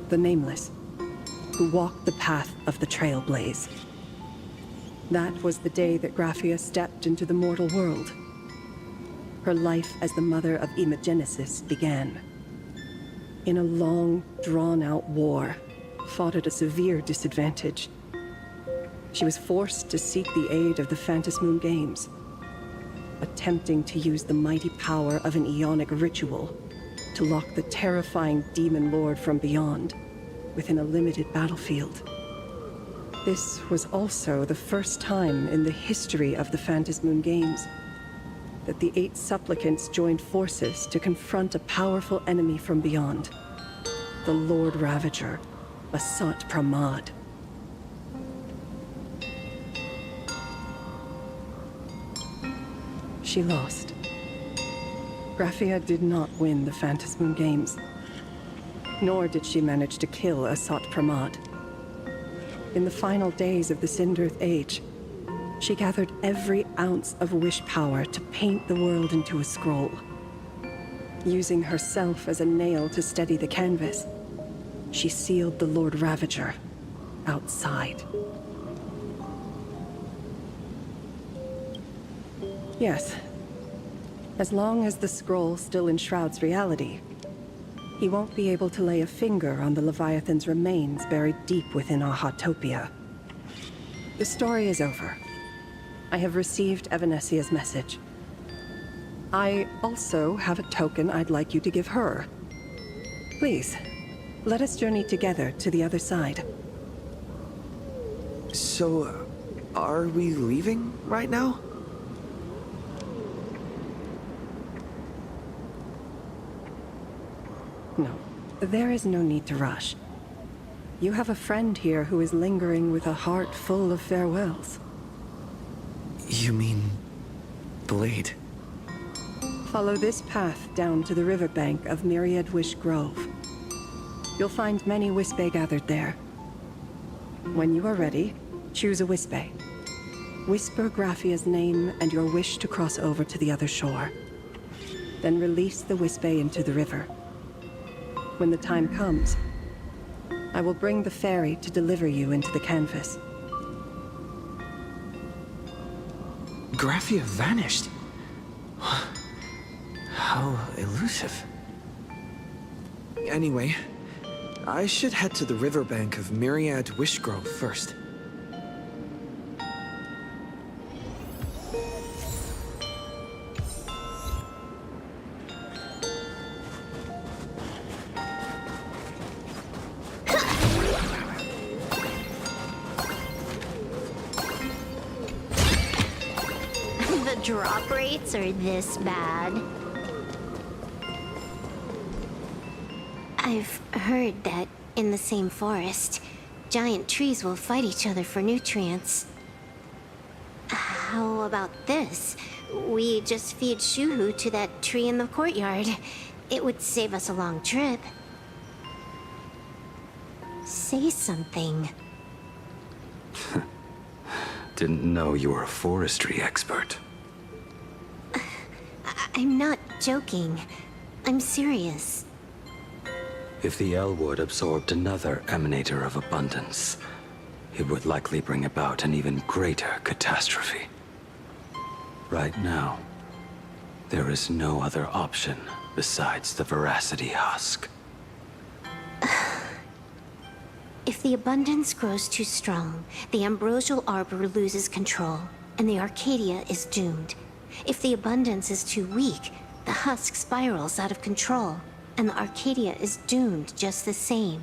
The Nameless, who walked the path of the Trailblaze. That was the day that Graphia stepped into the mortal world. Her life as the mother of Imogenesis began. In a long, drawn-out war, fought at a severe disadvantage. She was forced to seek the aid of the Phantos Moon Games, attempting to use the mighty power of an Aeonic ritual to lock the terrifying demon lord from beyond within a limited battlefield. This was also the first time in the history of the Phantos Moon Games that the 8 supplicants joined forces to confront a powerful enemy from beyond, the Lord Ravager, Asat Pramad. She lost. Graphia did not win the Phantos Moon Games, nor did she manage to kill Asat Pramad. In the final days of the Sindirth Age, she gathered every ounce of wish power to paint the world into a scroll. Using herself as a nail to steady the canvas, she sealed the Lord Ravager outside. Yes. As long as the scroll still enshrouds reality, he won't be able to lay a finger on the Leviathan's remains buried deep within our Hotopia. The story is over. I have received Evanesia's message. I also have a token I'd like you to give her. Please, let us journey together to the other side. So, are we leaving right now? No, there is no need to rush. You have a friend here who is lingering with a heart full of farewells. You mean... Blade? Follow this path down to the riverbank of Myriad Wish Grove. You'll find many Wispe gathered there. When you are ready, choose a Wispe. Whisper Graphia's name and your wish to cross over to the other shore. Then release the Wispe into the river. When the time comes, I will bring the ferry to deliver you into the canvas. Graphia vanished. How elusive. Anyway, I should head to the riverbank of Myriad Wishgrove first. The drop rates are this bad. I've heard that in the same forest, giant trees will fight each other for nutrients. How about this? We just feed Shuhu to that tree in the courtyard. It would save us a long trip. Say something. Didn't know you were a forestry expert. I'm not joking. I'm serious. If the Elwood absorbed another emanator of abundance, it would likely bring about an even greater catastrophe. Right now, there is no other option besides the Veracity Husk. If the abundance grows too strong, the Ambrosial Arbor loses control, and the Arcadia is doomed. If the abundance is too weak, the husk spirals out of control, and the Arcadia is doomed just the same.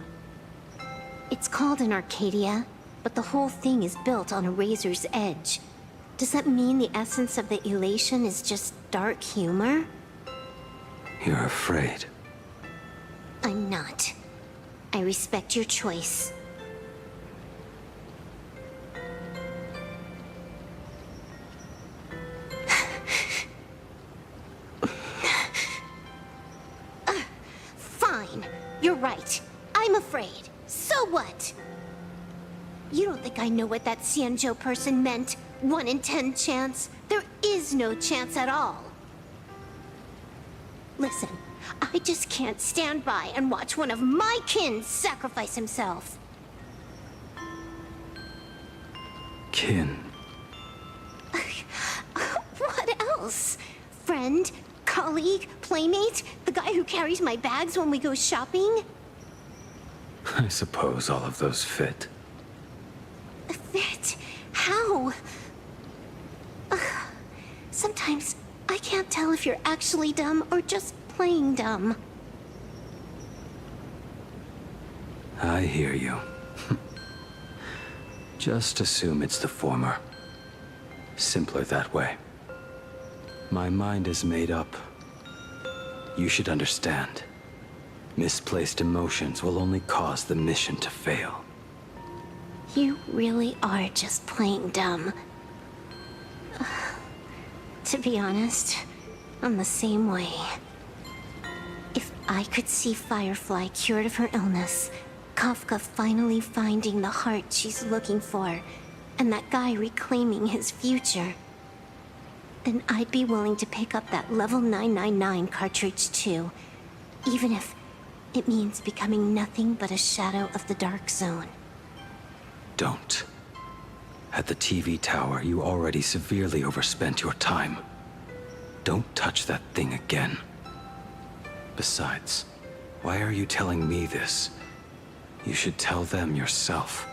It's called an Arcadia, but the whole thing is built on a razor's edge. Does that mean the essence of the elation is just dark humor? You're afraid. I'm not. I respect your choice. Fine. You're right. I'm afraid. So what? You don't think I know what that Xianzhou person meant? 1 in 10 chance? There is no chance at all. Listen, I just can't stand by and watch one of my kin sacrifice himself. Kin. What else? Friend? Colleague? Playmate? The guy who carries my bags when we go shopping? I suppose all of those fit. Fit? How? Sometimes I can't tell if you're actually dumb or just playing dumb. I hear you. Just assume it's the former. Simpler that way. My mind is made up. You should understand. Misplaced emotions will only cause the mission to fail. You really are just playing dumb. To be honest, I'm the same way. If I could see Firefly cured of her illness, Kafka finally finding the heart she's looking for, and that guy reclaiming his future, then I'd be willing to pick up that level 999 cartridge too, even if It means becoming nothing but a shadow of the Dark Zone. Don't. At the TV tower, you already severely overspent your time. Don't touch that thing again. Besides, why are you telling me this? You should tell them yourself.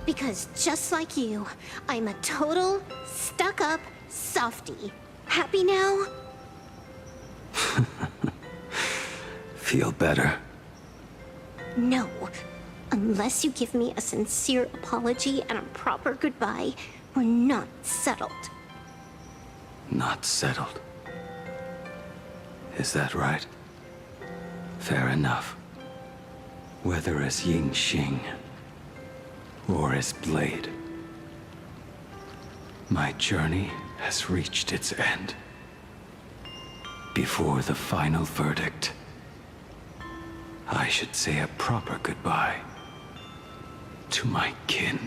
Because just like you, I'm a total, stuck-up softie. Happy now? Feel better? No. Unless you give me a sincere apology and a proper goodbye, we're not settled. Not settled. Is that right? Fair enough. Whether as Ying Xing or as Blade, my journey has reached its end. Before the final verdict, I should say a proper goodbye to my kin.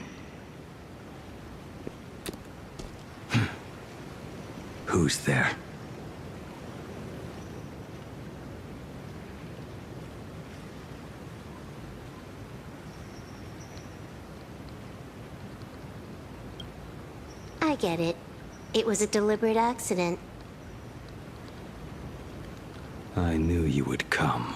Who's there? I get it. It was a deliberate accident. I knew you would come.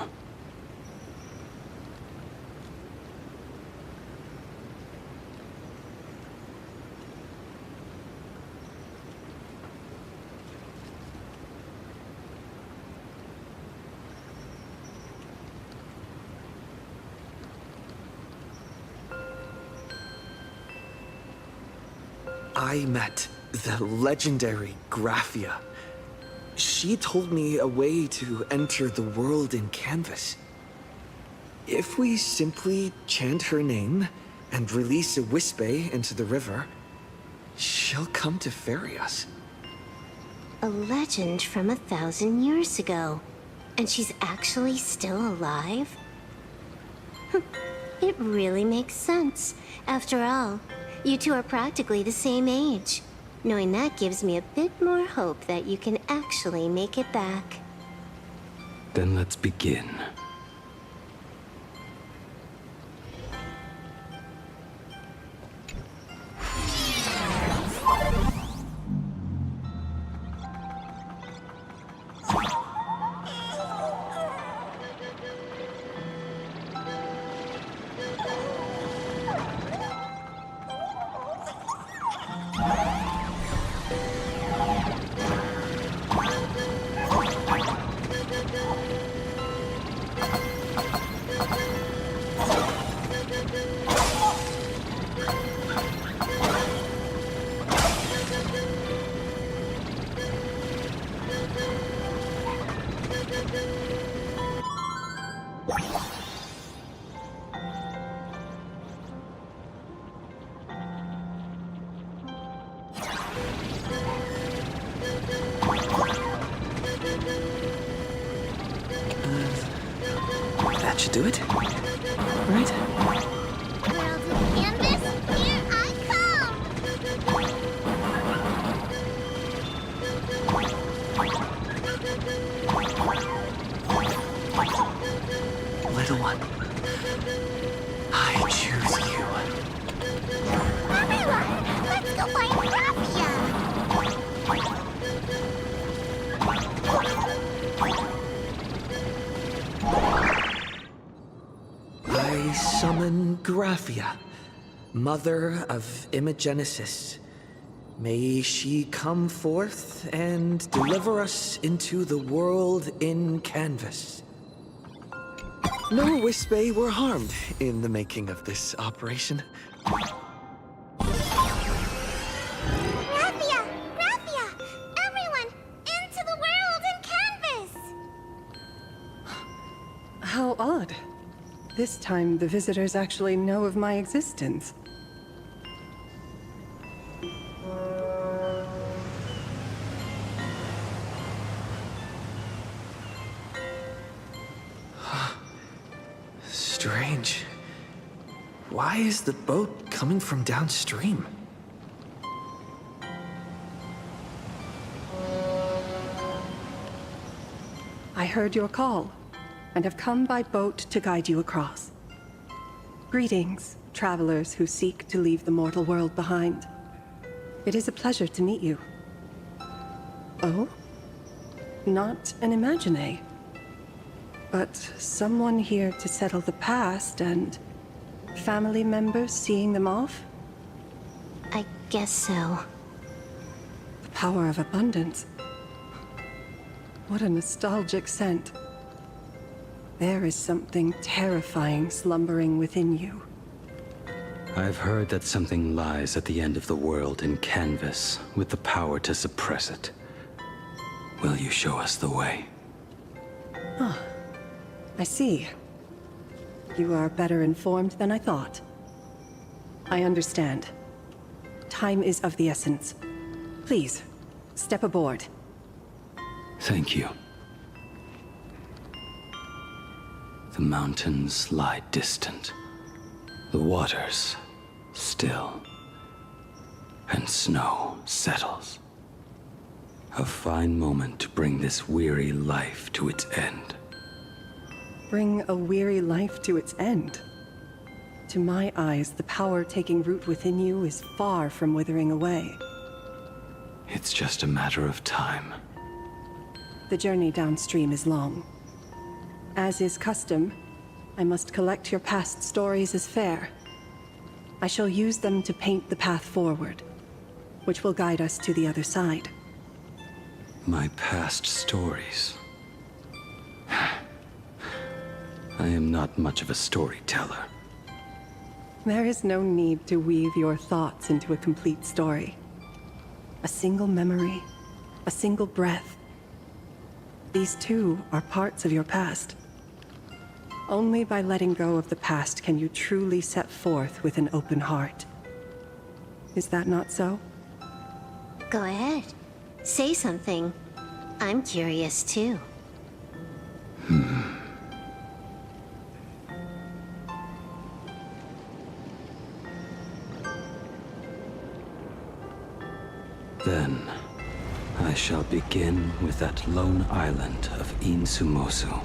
I met the legendary Graphia. She told me a way to enter the world in canvas. If we simply chant her name and release a Wispe into the river, she'll come to ferry us. A legend from 1,000 years ago. And she's actually still alive? It really makes sense. After all, you two are practically the same age. Knowing that gives me a bit more hope that you can actually make it back. Then let's begin. That should do it, right? World of canvas, here I come! Little one, I choose you. Everyone, let's go find Graphia! I summon Graphia, mother of Imogenesis. May she come forth and deliver us into the world in canvas. No Wispe were harmed in the making of this operation. Graphia! Graphia! Everyone, into the world in canvas! How odd. This time, the visitors actually know of my existence. Strange. Why is the boat coming from downstream? I heard your call, and have come by boat to guide you across. Greetings, travelers who seek to leave the mortal world behind. It is a pleasure to meet you. Oh? Not an Imagine, but someone here to settle the past and family members seeing them off? I guess so. The power of abundance. What a nostalgic scent. There is something terrifying slumbering within you. I've heard that something lies at the end of the world in canvas with the power to suppress it. Will you show us the way? Ah, I see. You are better informed than I thought. I understand. Time is of the essence. Please, step aboard. Thank you. The mountains lie distant. The waters still. And snow settles. A fine moment to bring this weary life to its end. Bring a weary life to its end? To my eyes, the power taking root within you is far from withering away. It's just a matter of time. The journey downstream is long. As is custom, I must collect your past stories as fare. I shall use them to paint the path forward, which will guide us to the other side. My past stories. I am not much of a storyteller. There is no need to weave your thoughts into a complete story. A single memory, a single breath. These too are parts of your past. Only by letting go of the past can you truly set forth with an open heart. Is that not so? Go ahead. Say something. I'm curious too. Then, I shall begin with that lone island of Insumosu.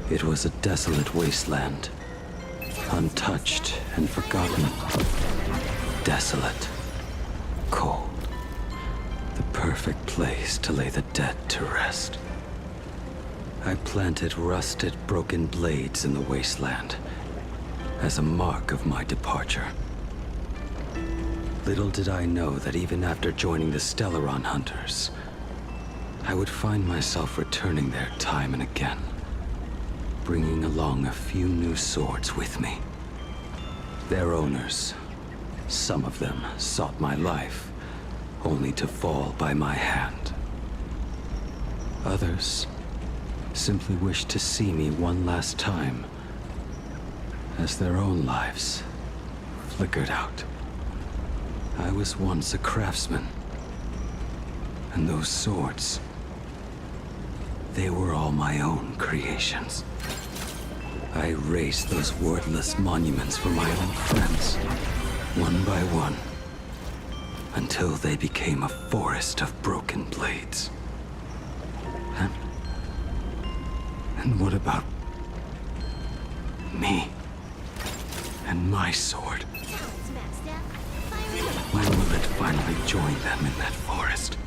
It was a desolate wasteland, untouched and forgotten. Desolate, cold, the perfect place to lay the dead to rest. I planted rusted, broken blades in the wasteland as a mark of my departure. Little did I know that even after joining the Stellaron Hunters, I would find myself returning there time and again, bringing along a few new swords with me. Their owners, some of them sought my life, only to fall by my hand. Others simply wished to see me one last time, as their own lives flickered out. I was once a craftsman, and those swords, they were all my own creations. I raised those wordless monuments for my own friends, one by one, until they became a forest of broken blades. And what about me and my sword? When will it finally join them in that forest?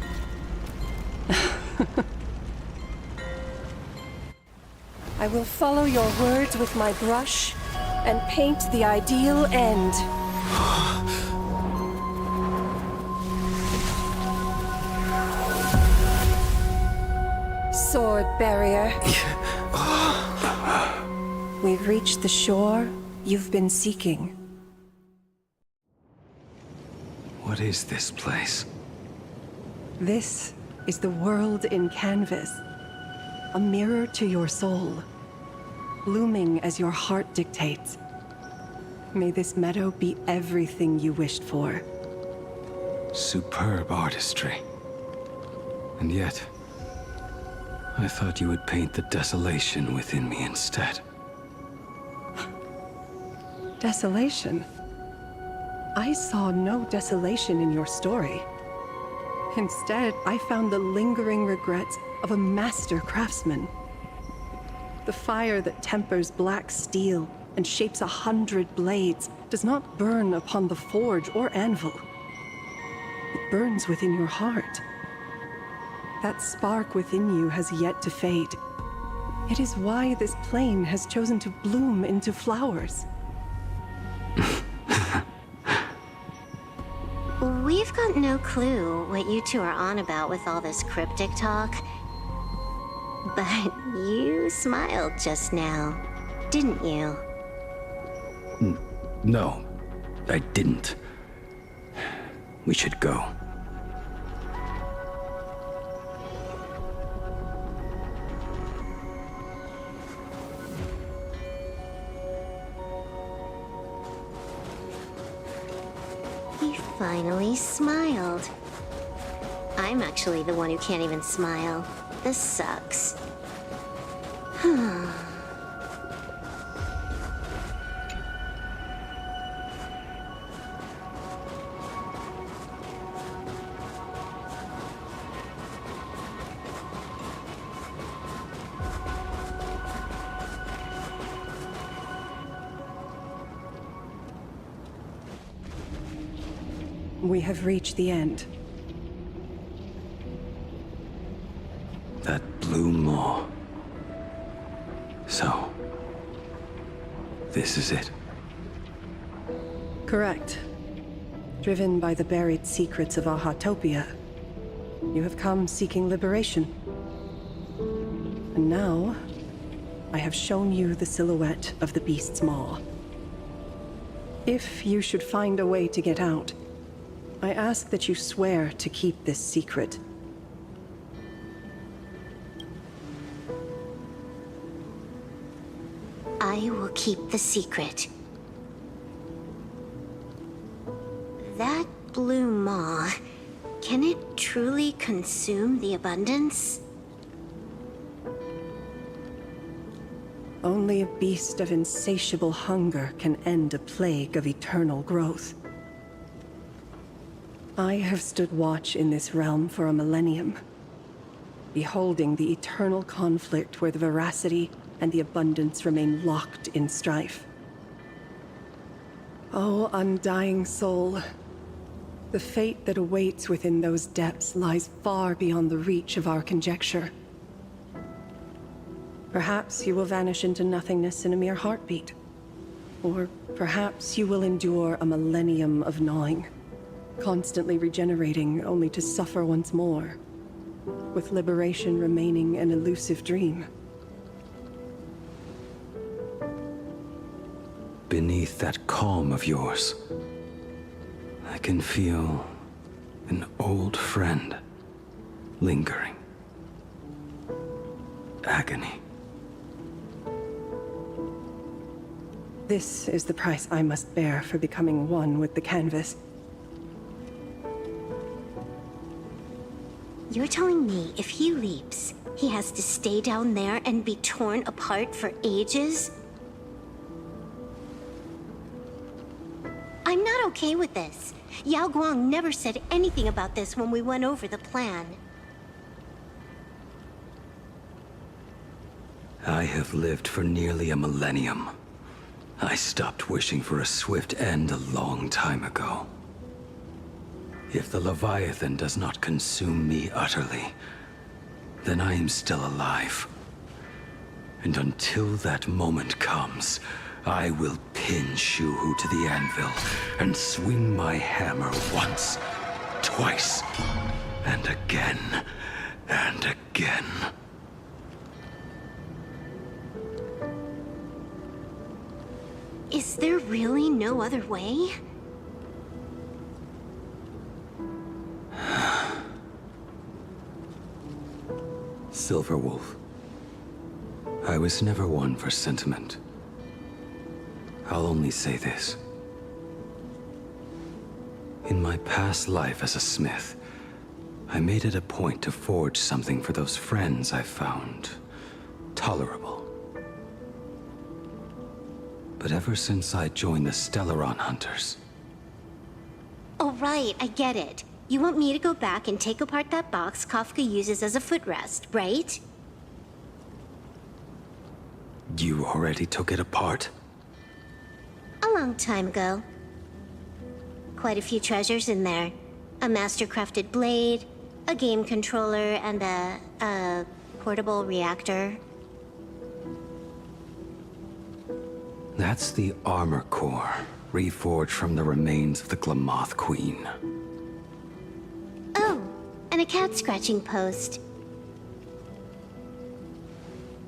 I will follow your words with my brush and paint the ideal end. Sword barrier. We've reached the shore you've been seeking. What is this place? This is the world in canvas. A mirror to your soul, blooming as your heart dictates. May this meadow be everything you wished for. Superb artistry. And yet, I thought you would paint the desolation within me instead. Desolation? I saw no desolation in your story. Instead, I found the lingering regrets of a master craftsman. The fire that tempers black steel and shapes 100 blades does not burn upon the forge or anvil. It burns within your heart. That spark within you has yet to fade. It is why this plane has chosen to bloom into flowers. We've got no clue what you two are on about with all this cryptic talk. But you smiled just now, didn't you? No, I didn't. We should go. He finally smiled. I'm actually the one who can't even smile. This sucks. We have reached the end. That blue maw. So, this is it. Correct. Driven by the buried secrets of Ahatopia, you have come seeking liberation. And now, I have shown you the silhouette of the beast's maw. If you should find a way to get out, I ask that you swear to keep this secret. I will keep the secret. That blue maw, can it truly consume the abundance? Only a beast of insatiable hunger can end a plague of eternal growth. I have stood watch in this realm for a millennium, beholding the eternal conflict where the veracity and the abundance remain locked in strife. Oh, undying soul, the fate that awaits within those depths lies far beyond the reach of our conjecture. Perhaps you will vanish into nothingness in a mere heartbeat. Or perhaps you will endure a millennium of gnawing, constantly regenerating only to suffer once more, with liberation remaining an elusive dream. Beneath that calm of yours, I can feel an old friend lingering. Agony. This is the price I must bear for becoming one with the canvas. You're telling me if he leaps, he has to stay down there and be torn apart for ages? I'm not okay with this. Yao Guang never said anything about this when we went over the plan. I have lived for nearly a millennium. I stopped wishing for a swift end a long time ago. If the Leviathan does not consume me utterly, then I am still alive. And until that moment comes, I will pin Shuhu to the anvil and swing my hammer once, twice, and again, and again. Is there really no other way? Silverwolf, I was never one for sentiment. I'll only say this. In my past life as a smith, I made it a point to forge something for those friends I found tolerable. But ever since I joined the Stellaron Hunters... Oh right, I get it. You want me to go back and take apart that box Kafka uses as a footrest, right? You already took it apart? A long time ago. Quite a few treasures in there. A master-crafted blade, a game controller, and a portable reactor. That's the armor core, reforged from the remains of the Glamoth Queen. Oh, and a cat-scratching post.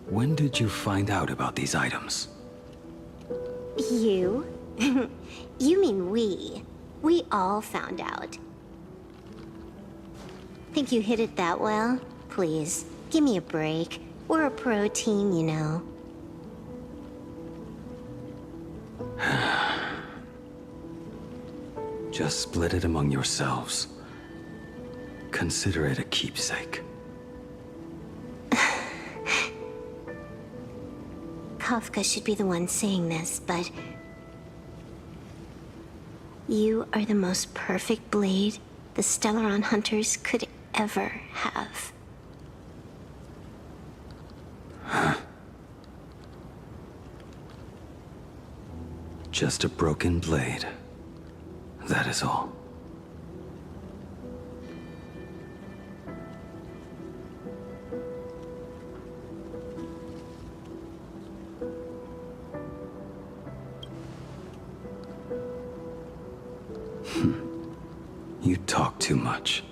When did you find out about these items? You? You mean we. We all found out. Think you hid it that well? Please, give me a break. We're a pro team, you know. Just split it among yourselves. Consider it a keepsake. Kafka should be the one saying this, but... You are the most perfect blade the Stellaron Hunters could ever have. Just a broken blade. That is all. You talk too much.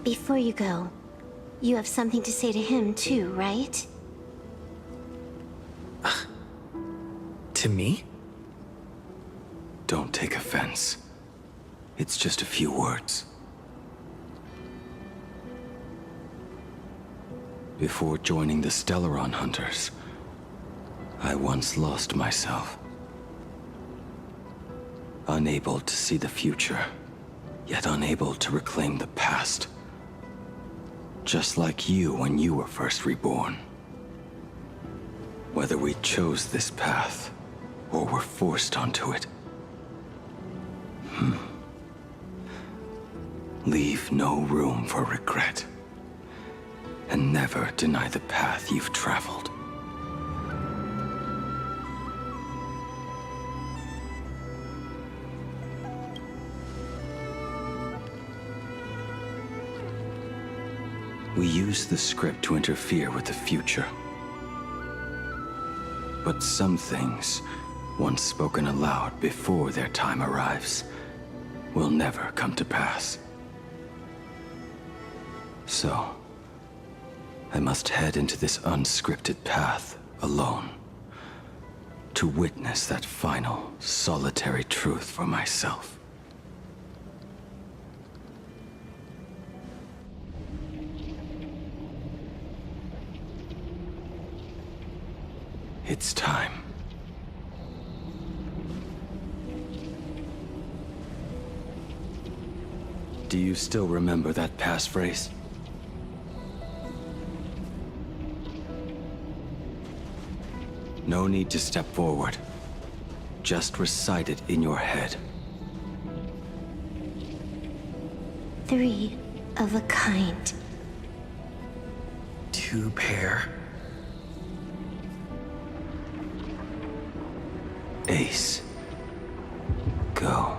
Before you go, you have something to say to him too, right? To me? Don't take offense. It's just a few words. Before joining the Stellaron Hunters, I once lost myself. Unable to see the future, yet unable to reclaim the past. Just like you when you were first reborn. Whether we chose this path, or were forced onto it. Leave no room for regret. And never deny the path you've traveled. We use the script to interfere with the future. But some things, once spoken aloud before their time arrives, will never come to pass. So, I must head into this unscripted path alone, to witness that final, solitary truth for myself. It's time. Do you still remember that passphrase? No need to step forward. Just recite it in your head. 3 of a kind. 2 pair. Ace. Go.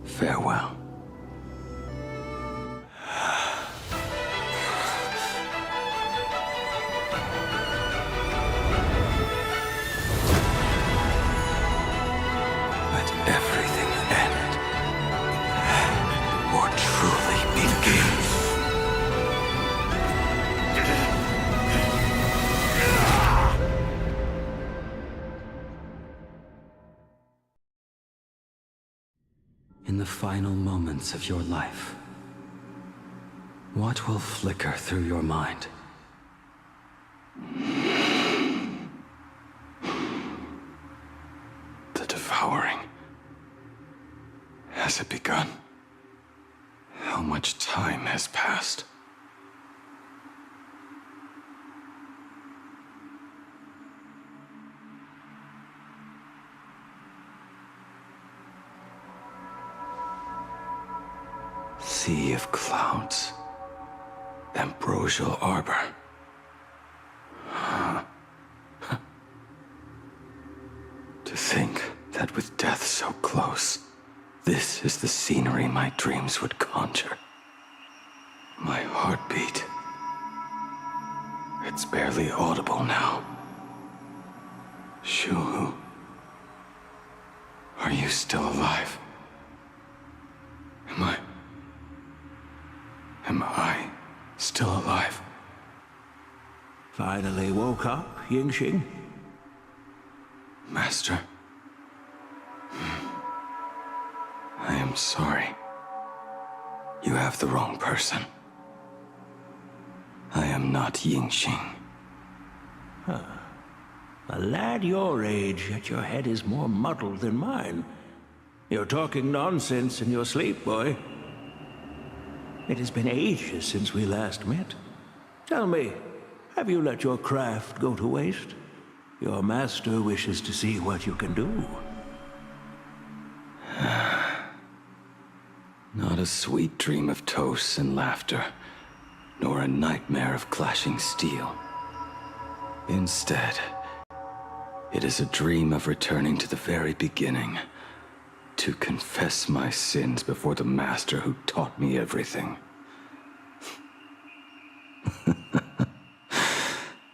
Farewell. Let everything end, or truly begin. In the final moments of your life, what will flicker through your mind? The devouring. Has it begun? How much time has passed? Sea of clouds. Ambrosial arbor. To think that with death so close, this is the scenery my dreams would conjure. My heartbeat. It's barely audible now. Shuhu, are you still alive? Am I still alive? Finally woke up, Yingxing? Master. I am sorry. You have the wrong person. I am not Yingxing. Huh. A lad your age, yet your head is more muddled than mine. You're talking nonsense in your sleep, boy. It has been ages since we last met. Tell me, have you let your craft go to waste? Your master wishes to see what you can do. Not a sweet dream of toasts and laughter, nor a nightmare of clashing steel. Instead, it is a dream of returning to the very beginning, to confess my sins before the master who taught me everything.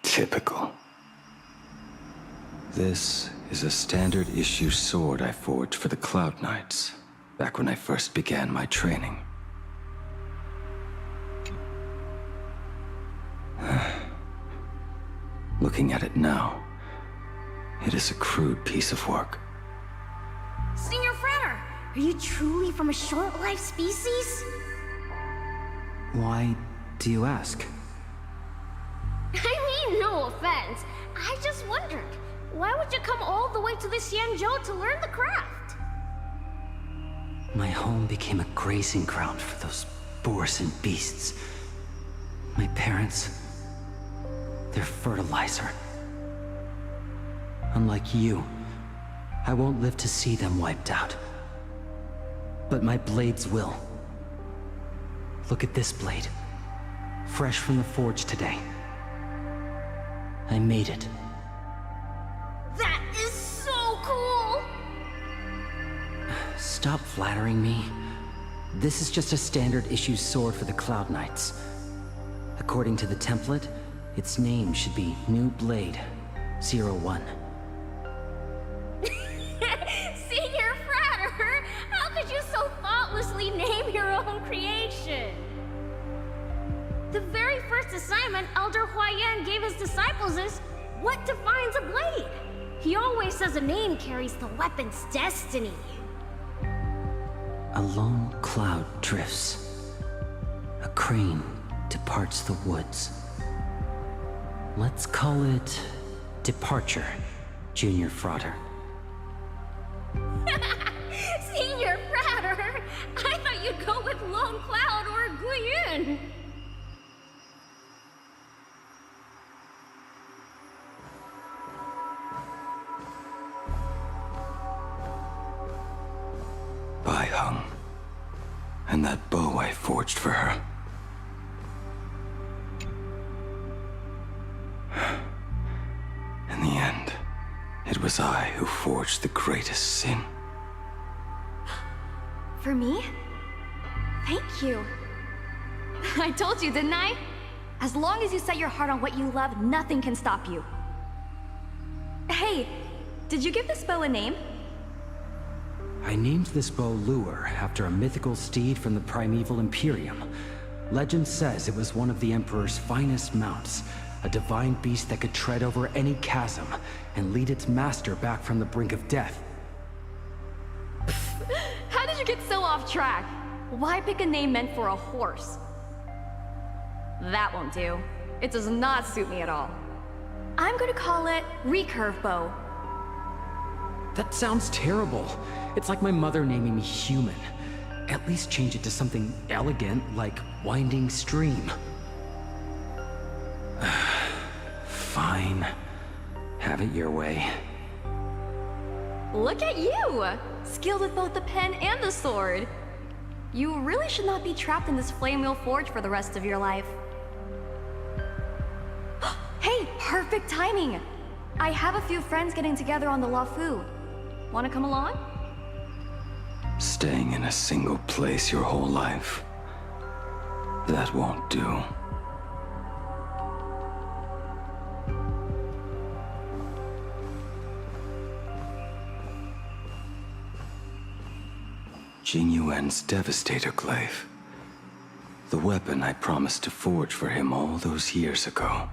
Typical. This is a standard issue sword I forged for the Cloud Knights, back when I first began my training. Looking at it now, it is a crude piece of work. Senior Frater, are you truly from a short-lived species? Why do you ask? I mean, no offense. I just wondered, why would you come all the way to this Yanzhou to learn the craft? My home became a grazing ground for those boars and beasts. My parents, they're fertilizer. Unlike you, I won't live to see them wiped out. But my blades will. Look at this blade. Fresh from the forge today. I made it. That is so cool! Stop flattering me. This is just a standard issue sword for the Cloud Knights. According to the template, its name should be New Blade 01. Senior Frater, how could you so thoughtlessly name your own creation? The very first assignment Elder Huayan gave his disciples is, what defines a blade? He always says a name carries the weapon's destiny. A lone cloud drifts. A crane departs the woods. Let's call it Departure, Junior Frater. Senior Frater, I thought you'd go with Lone Cloud or Guyun. Bai Hung. And that bow I forged for her. In the end, it was I who forged the greatest sin. For me? Thank you. I told you, didn't I? As long as you set your heart on what you love, nothing can stop you. Hey, did you give this bow a name? I named this bow Lure after a mythical steed from the primeval Imperium. Legend says it was one of the Emperor's finest mounts, a divine beast that could tread over any chasm and lead its master back from the brink of death. How did you get so off track? Why pick a name meant for a horse? That won't do. It does not suit me at all. I'm gonna call it Recurve Bow. That sounds terrible. It's like my mother naming me Human. At least change it to something elegant like Winding Stream. Fine. Have it your way. Look at you! Skilled with both the pen and the sword. You really should not be trapped in this flame wheel forge for the rest of your life. Hey, perfect timing! I have a few friends getting together on the Lafu. Wanna come along? Staying in a single place your whole life. That won't do. Jing Yuan's Devastator Glaive. The weapon I promised to forge for him all those years ago.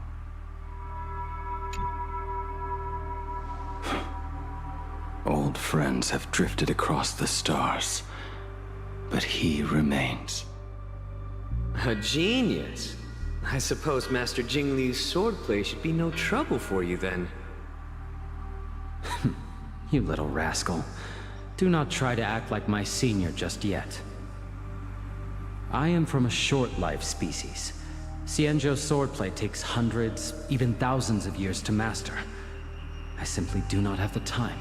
Old friends have drifted across the stars, but he remains. A genius. I suppose Master Jing Liu's swordplay should be no trouble for you then. You little rascal. Do not try to act like my senior just yet. I am from a short-life species. Xianzhou's swordplay takes hundreds, even thousands of years to master. I simply do not have the time.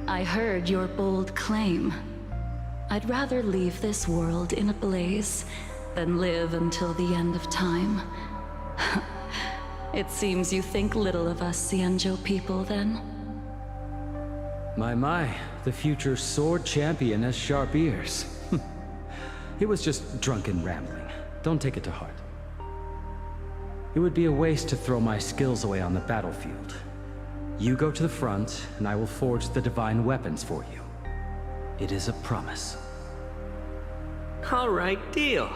I heard your bold claim. I'd rather leave this world in a blaze than live until the end of time. It seems you think little of us Xianzhou people, then? My, the future sword champion has sharp ears. It was just drunken rambling. Don't take it to heart. It would be a waste to throw my skills away on the battlefield. You go to the front, and I will forge the divine weapons for you. It is a promise. All right, deal.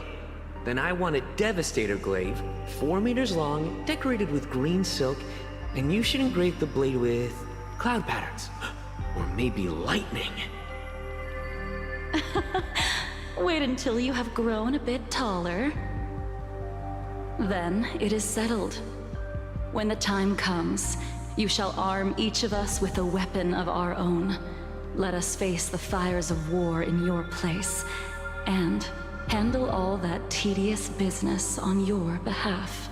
Then I want a Devastator Glaive, 4 meters long, decorated with green silk, and you should engrave the blade with cloud patterns. Or maybe lightning. Wait until you have grown a bit taller. Then it is settled. When the time comes, you shall arm each of us with a weapon of our own. Let us face the fires of war in your place, and handle all that tedious business on your behalf.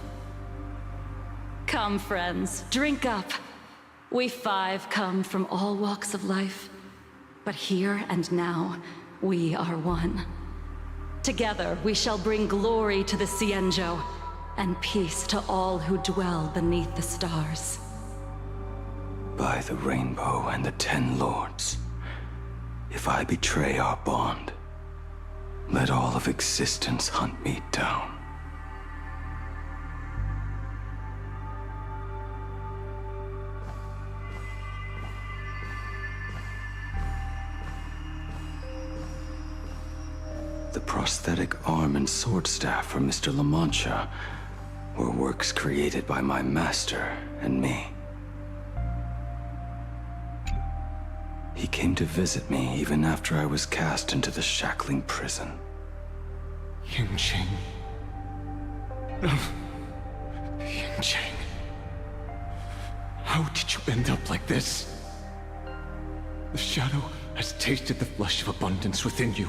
Come, friends, drink up. We 5 come from all walks of life, but here and now, we are one. Together, we shall bring glory to the Xianzhou, and peace to all who dwell beneath the stars. By the rainbow and the 10 lords, if I betray our bond, let all of existence hunt me down. The prosthetic arm and sword staff for Mr. La Mancha were works created by my master and me. He came to visit me even after I was cast into the shackling prison. Yingqing. Yingqing. How did you end up like this? The shadow has tasted the flesh of abundance within you.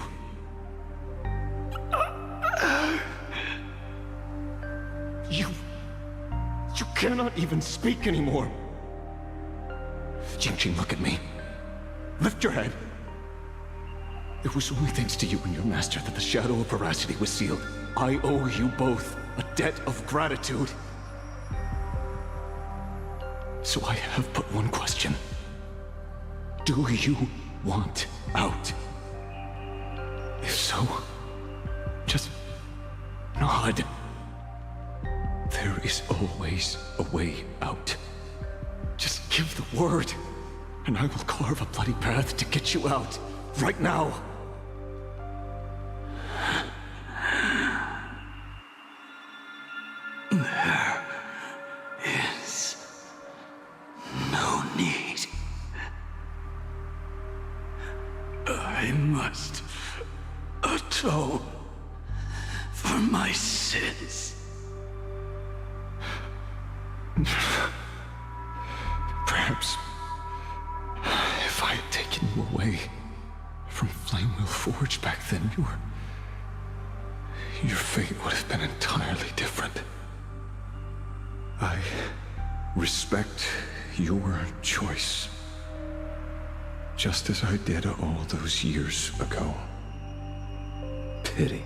You cannot even speak anymore. Yingqing, look at me. Lift your head. It was only thanks to you and your master that the shadow of veracity was sealed. I owe you both a debt of gratitude. So I have but one question. Do you want out? If so, just nod. There is always a way out. Just give the word, and I will carve a bloody path to get you out, right now. There is no need. I must atone for my sins. Perhaps if I had taken you away from Flamewheel Forge back then, your fate would have been entirely different. I respect your choice, just as I did all those years ago. pity.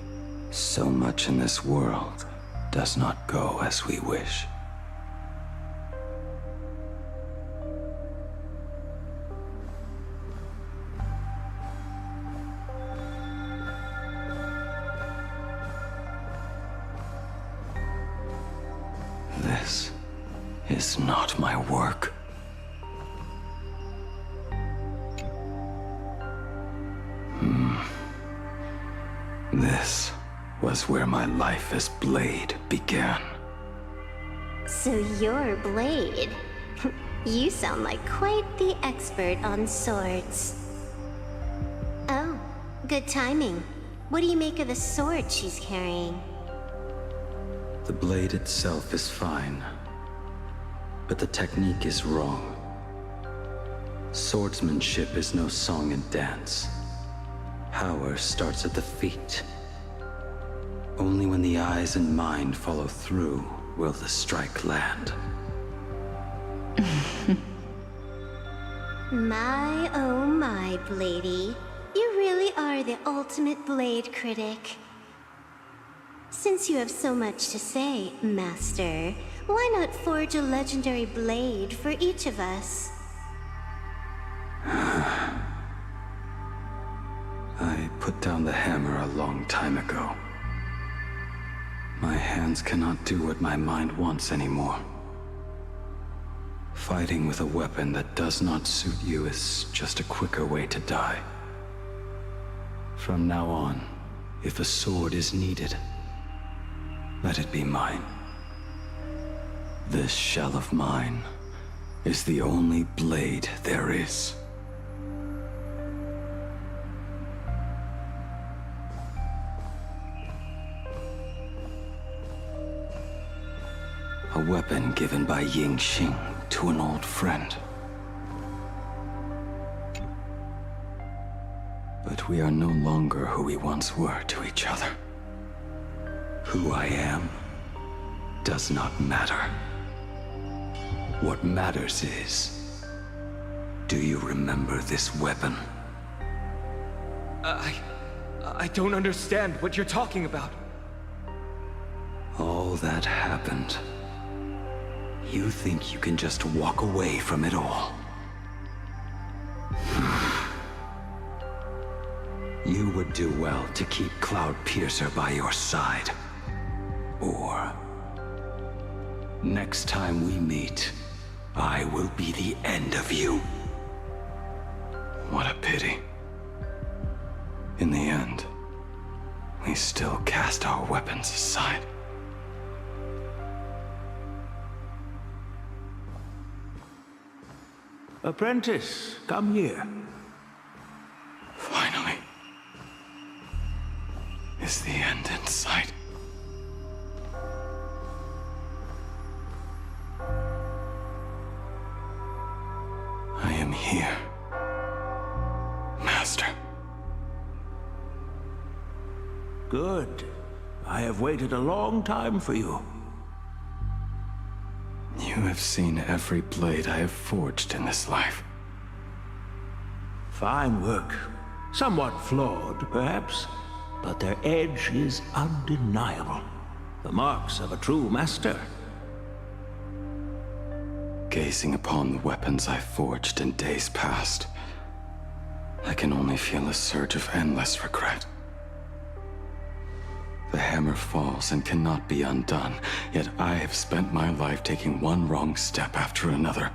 So much in this world does not go as we wish. This is not my work. This was where my life as Blade began. So you're Blade. You sound like quite the expert on swords. Oh, good timing. What do you make of the sword she's carrying? The blade itself is fine, but the technique is wrong. Swordsmanship is no song and dance. Power starts at the feet. Only when the eyes and mind follow through will the strike land. My, oh my, Bladey. You really are the ultimate blade critic. Since you have so much to say, Master, why not forge a legendary blade for each of us? I put down the hammer a long time ago. My hands cannot do what my mind wants anymore. Fighting with a weapon that does not suit you is just a quicker way to die. From now on, if a sword is needed, let it be mine. This shell of mine is the only blade there is. A weapon given by Ying Xing to an old friend. But we are no longer who we once were to each other. Who I am does not matter. What matters is, do you remember this weapon? I don't understand what you're talking about. All that happened. You think you can just walk away from it all? You would do well to keep Cloud Piercer by your side. Or, next time we meet, I will be the end of you. What a pity. In the end, we still cast our weapons aside. Apprentice, come here. Finally. Is the end in sight? I am here, Master. Good. I have waited a long time for you. You have seen every blade I have forged in this life. Fine work. Somewhat flawed, perhaps, but their edge is undeniable. The marks of a true master. Gazing upon the weapons I forged in days past, I can only feel a surge of endless regret. The hammer falls and cannot be undone, yet I have spent my life taking one wrong step after another.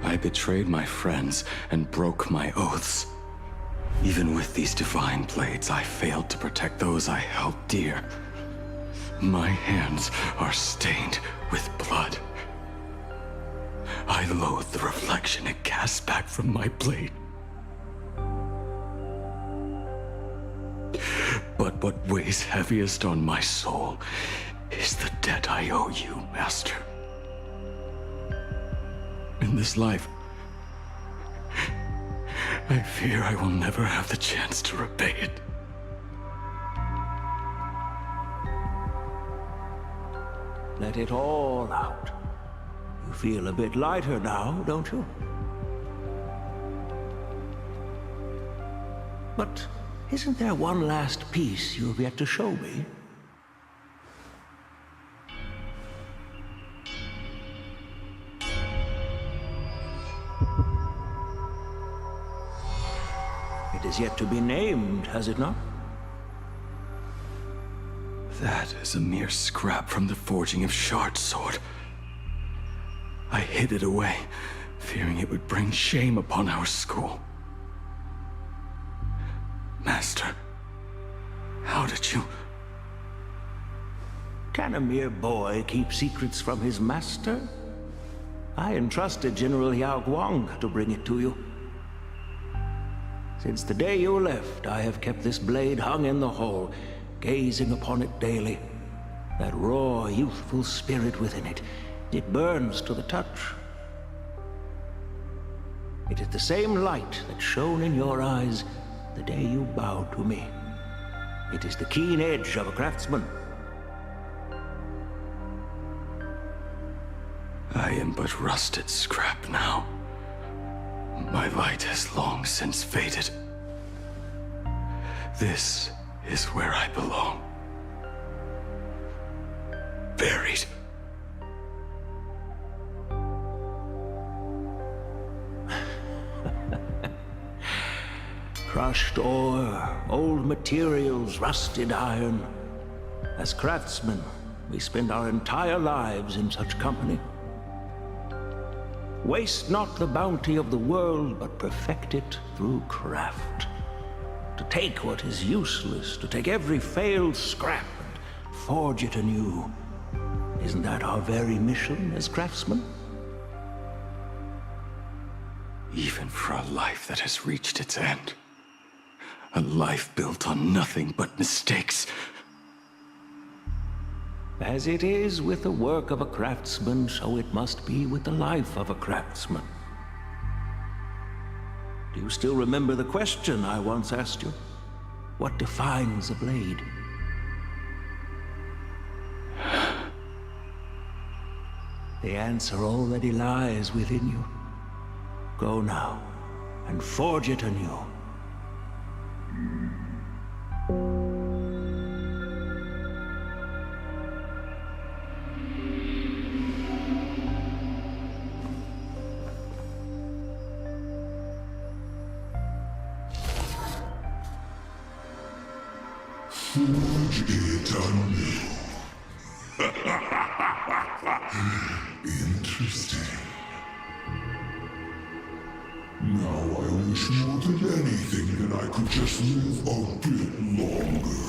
I betrayed my friends and broke my oaths. Even with these divine blades, I failed to protect those I held dear. My hands are stained with blood. I loathe the reflection it casts back from my blade. But what weighs heaviest on my soul is the debt I owe you, Master. In this life, I fear I will never have the chance to repay it. Let it all out. You feel a bit lighter now, don't you? But Isn't there one last piece you have yet to show me? It is yet to be named, has it not? That is a mere scrap from the forging of Shard Sword. I hid it away, fearing it would bring shame upon our school. Master, how did you... Can a mere boy keep secrets from his master? I entrusted General Yao Guang to bring it to you. Since the day you left, I have kept this blade hung in the hall, gazing upon it daily. That raw, youthful spirit within it, it burns to the touch. It is the same light that shone in your eyes the day you bowed to me. It is the keen edge of a craftsman. I am but rusted scrap now. My light has long since faded. This is where I belong. Buried. Crushed ore, old materials, rusted iron. As craftsmen, we spend our entire lives in such company. Waste not the bounty of the world, but perfect it through craft. To take what is useless, to take every failed scrap and forge it anew. Isn't that our very mission as craftsmen? Even for a life that has reached its end. A life built on nothing but mistakes. As it is with the work of a craftsman, so it must be with the life of a craftsman. Do you still remember the question I once asked you? What defines a blade? The answer already lies within you. Go now, and forge it anew. Forge it anew. Interesting. Now I wish more than anything that I could just live a bit longer.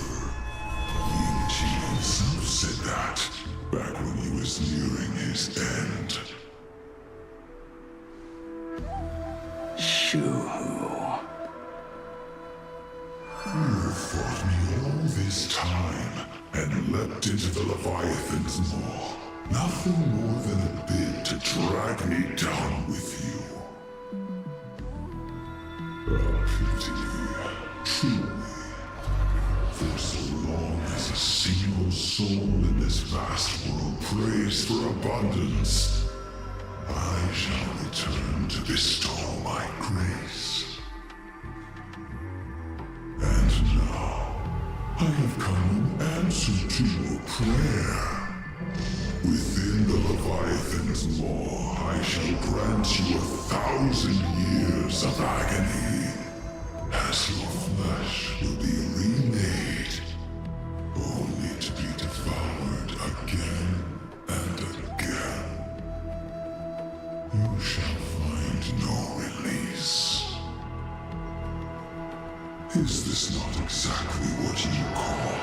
Ying Qi himself said that back when he was nearing his end. Shoo. You fought me all this time and leapt into the Leviathan's maw. Nothing more than a bit to drag me down with you. Pity me, truly. For so long as a single soul in this vast world prays for abundance, I shall return to bestow my grace. And now, I have come in answer to your prayer. Within the Leviathan's maw, I shall grant you 1,000 years of agony, as your flesh will be remade, only to be devoured again and again. You shall find no release. Is this not exactly what you call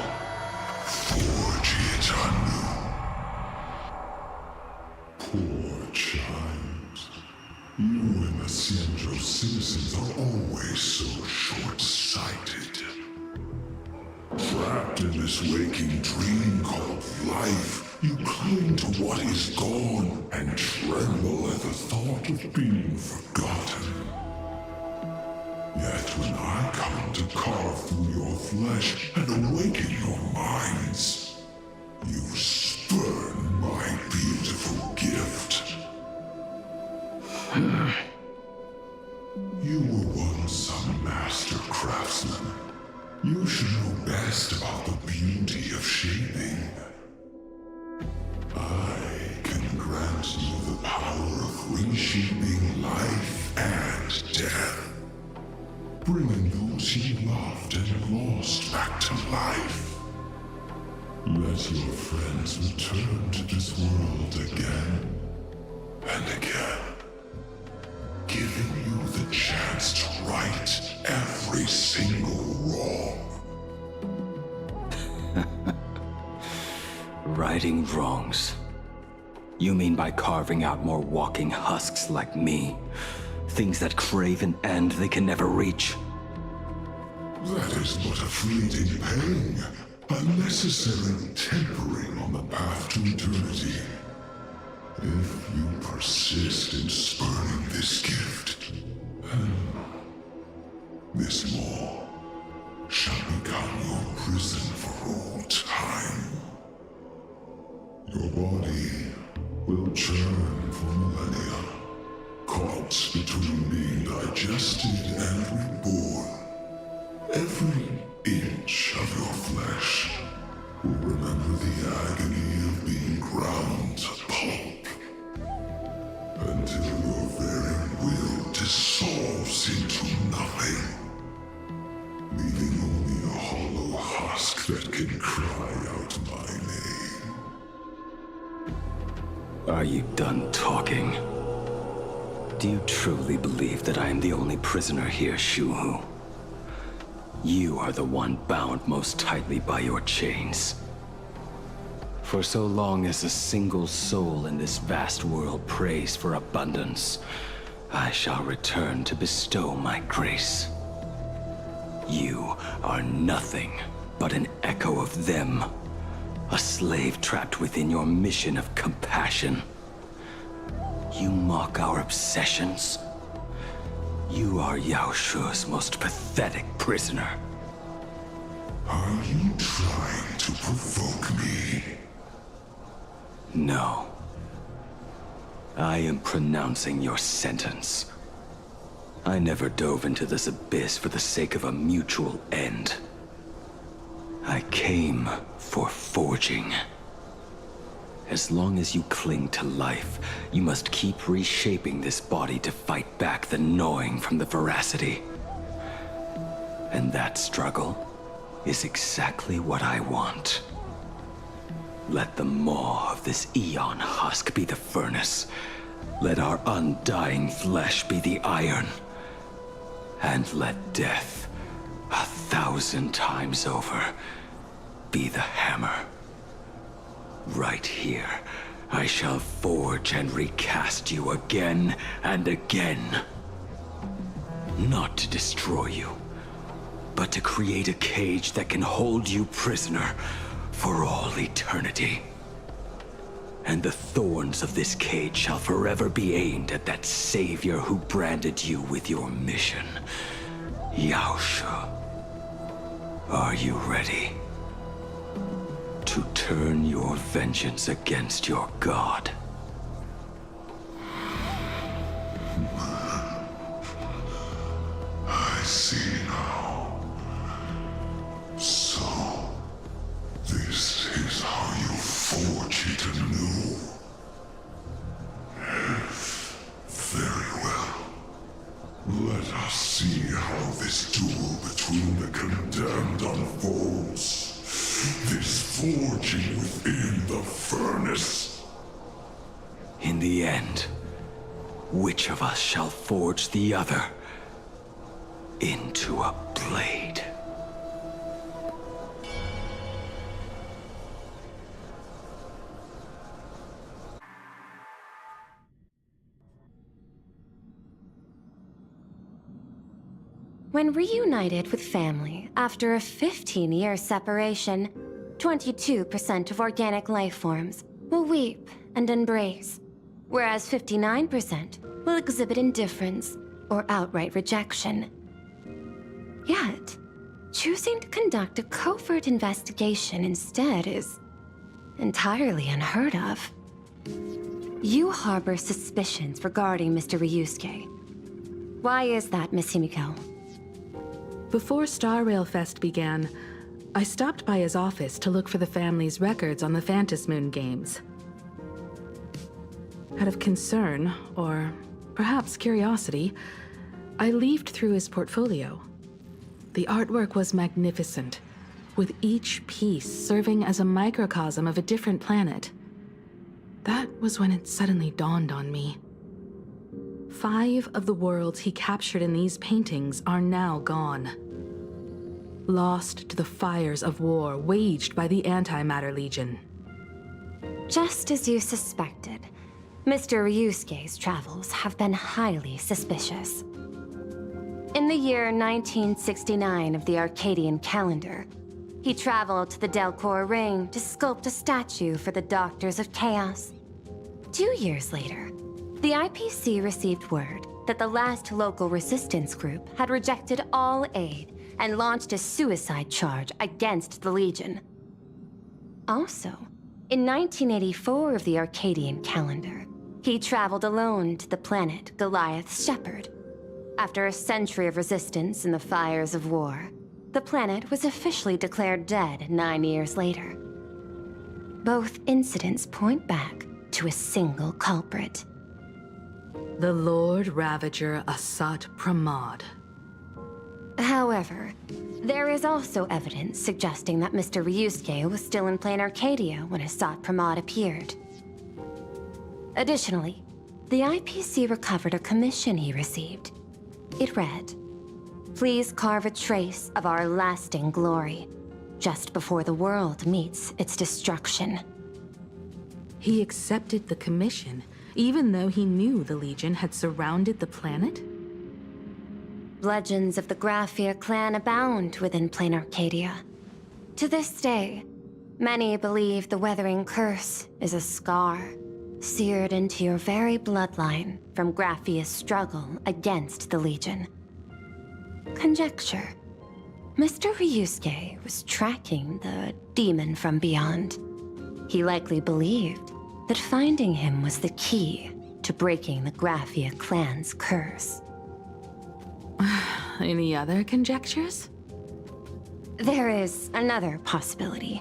forge it anew? Poor child. You and the Xianzhou citizens are always so short-sighted. Trapped in this waking dream called life, you cling to what is gone and tremble at the thought of being forgotten. Yet when I come to carve through your flesh and awaken your minds, you spurn my beautiful gift. You were once a master craftsman, reshaping life and death, bringing those he loved and lost back to life. Let your friends return to this world again and again, giving you the chance to right every single wrong. Righting wrongs. You mean by carving out more walking husks like me? Things that crave an end they can never reach? That is but a fleeting pang, a necessary tempering on the path to eternity. If you persist in spurning this gift, this law shall become your prison for all time. Your body will churn for millennia, caught between being digested and reborn. Every inch of your flesh will remember the agony of being ground to pulp, until your very will dissolves into nothing, leaving only a hollow husk that can cry out my name. Are you done talking? Do you truly believe that I am the only prisoner here, Shuhu? You are the one bound most tightly by your chains. For so long as a single soul in this vast world prays for abundance, I shall return to bestow my grace. You are nothing but an echo of them. A slave trapped within your mission of compassion. You mock our obsessions. You are Yao Shu's most pathetic prisoner. Are you trying to provoke me? No. I am pronouncing your sentence. I never dove into this abyss for the sake of a mutual end. I came for forging. As long as you cling to life, you must keep reshaping this body to fight back the gnawing from the veracity. And that struggle is exactly what I want. Let the maw of this Eon husk be the furnace. Let our undying flesh be the iron. And let death, 1,000 times over, be the hammer. Right here, I shall forge and recast you again and again. Not to destroy you, but to create a cage that can hold you prisoner for all eternity. And the thorns of this cage shall forever be aimed at that savior who branded you with your mission. Yao Shu. Are you ready? To turn your vengeance against your god. I see now. So, this is how you forge it anew. Very well. Let us see how this duel between the condemned unfolds. This forging within the furnace. In the end, which of us shall forge the other into a blade? When reunited with family after a 15-year separation, 22% of organic life forms will weep and embrace, whereas 59% will exhibit indifference or outright rejection. Yet, choosing to conduct a covert investigation instead is entirely unheard of. You harbor suspicions regarding Mr. Ryusuke. Why is that, Miss Himiko? Before Star Rail Fest began, I stopped by his office to look for the family's records on the Phantasmoon games. Out of concern, or perhaps curiosity, I leafed through his portfolio. The artwork was magnificent, with each piece serving as a microcosm of a different planet. That was when it suddenly dawned on me. 5 of the worlds he captured in these paintings are now gone. Lost to the fires of war waged by the Antimatter Legion. Just as you suspected, Mr. Ryusuke's travels have been highly suspicious. In the year 1969 of the Arcadian calendar, he traveled to the Delcor Ring to sculpt a statue for the Doctors of Chaos. 2 years later, the IPC received word that the last local resistance group had rejected all aid and launched a suicide charge against the Legion. Also, in 1984 of the Arcadian calendar, he traveled alone to the planet Goliath's Shepherd. After a century of resistance in the fires of war, the planet was officially declared dead 9 years later. Both incidents point back to a single culprit. The Lord Ravager Asat Pramod. However, there is also evidence suggesting that Mr. Ryusuke was still in plain Arcadia when Asat Pramod appeared. Additionally, the IPC recovered a commission he received. It read, "Please carve a trace of our lasting glory, just before the world meets its destruction." He accepted the commission, even though he knew the Legion had surrounded the planet? Legends of the Graphia clan abound within plain Arcadia. To this day, many believe the Weathering Curse is a scar seared into your very bloodline from Graphia's struggle against the Legion. Conjecture. Mr. Ryusuke was tracking the demon from beyond. He likely believed that finding him was the key to breaking the Graphia clan's curse. Any other conjectures? There is another possibility.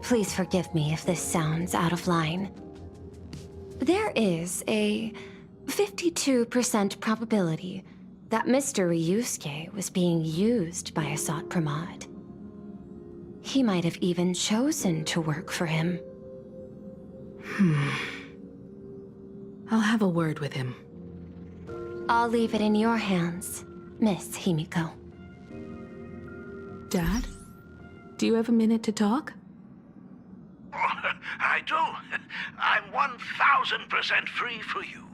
Please forgive me if this sounds out of line. There is a 52% probability that Mr. Ryusuke was being used by Asat Pramod. He might have even chosen to work for him. I'll have a word with him. I'll leave it in your hands, Miss Himiko. Dad? Do you have a minute to talk? I do. I'm 1000% free for you.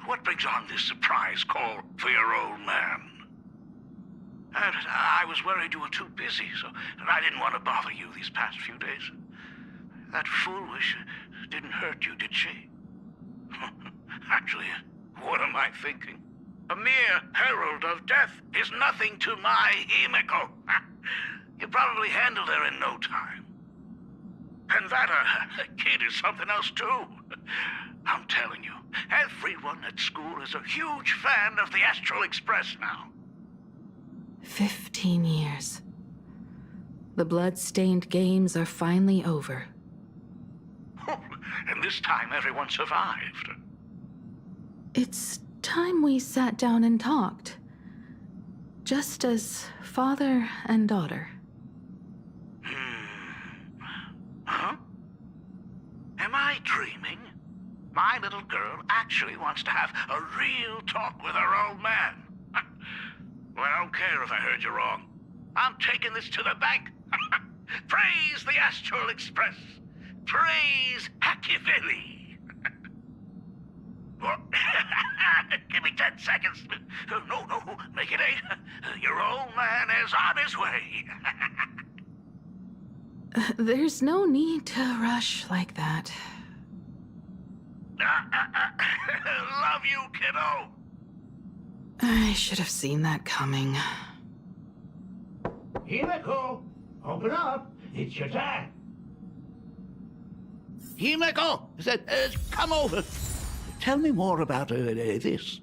What brings on this surprise call for your old man? I was worried you were too busy, so I didn't want to bother you these past few days. That foolish didn't hurt you, did she? Actually, what am I thinking? A mere herald of death is nothing to my Himiko. You probably handled her in no time. And that kid is something else too. I'm telling you, everyone at school is a huge fan of the Astral Express now. 15 years. The blood-stained games are finally over. And this time everyone survived. It's time we sat down and talked. Just as father and daughter. Huh? Am I dreaming? My little girl actually wants to have a real talk with her old man. Well, I don't care if I heard you wrong. I'm taking this to the bank. Praise the Astral Express. Praise Hackiveli. Give me 10 seconds. No, make it 8. Your old man is on his way. There's no need to rush like that. Love you, kiddo. I should have seen that coming. Himiko, open up. It's your time. Himiko, come over. Tell me more about this.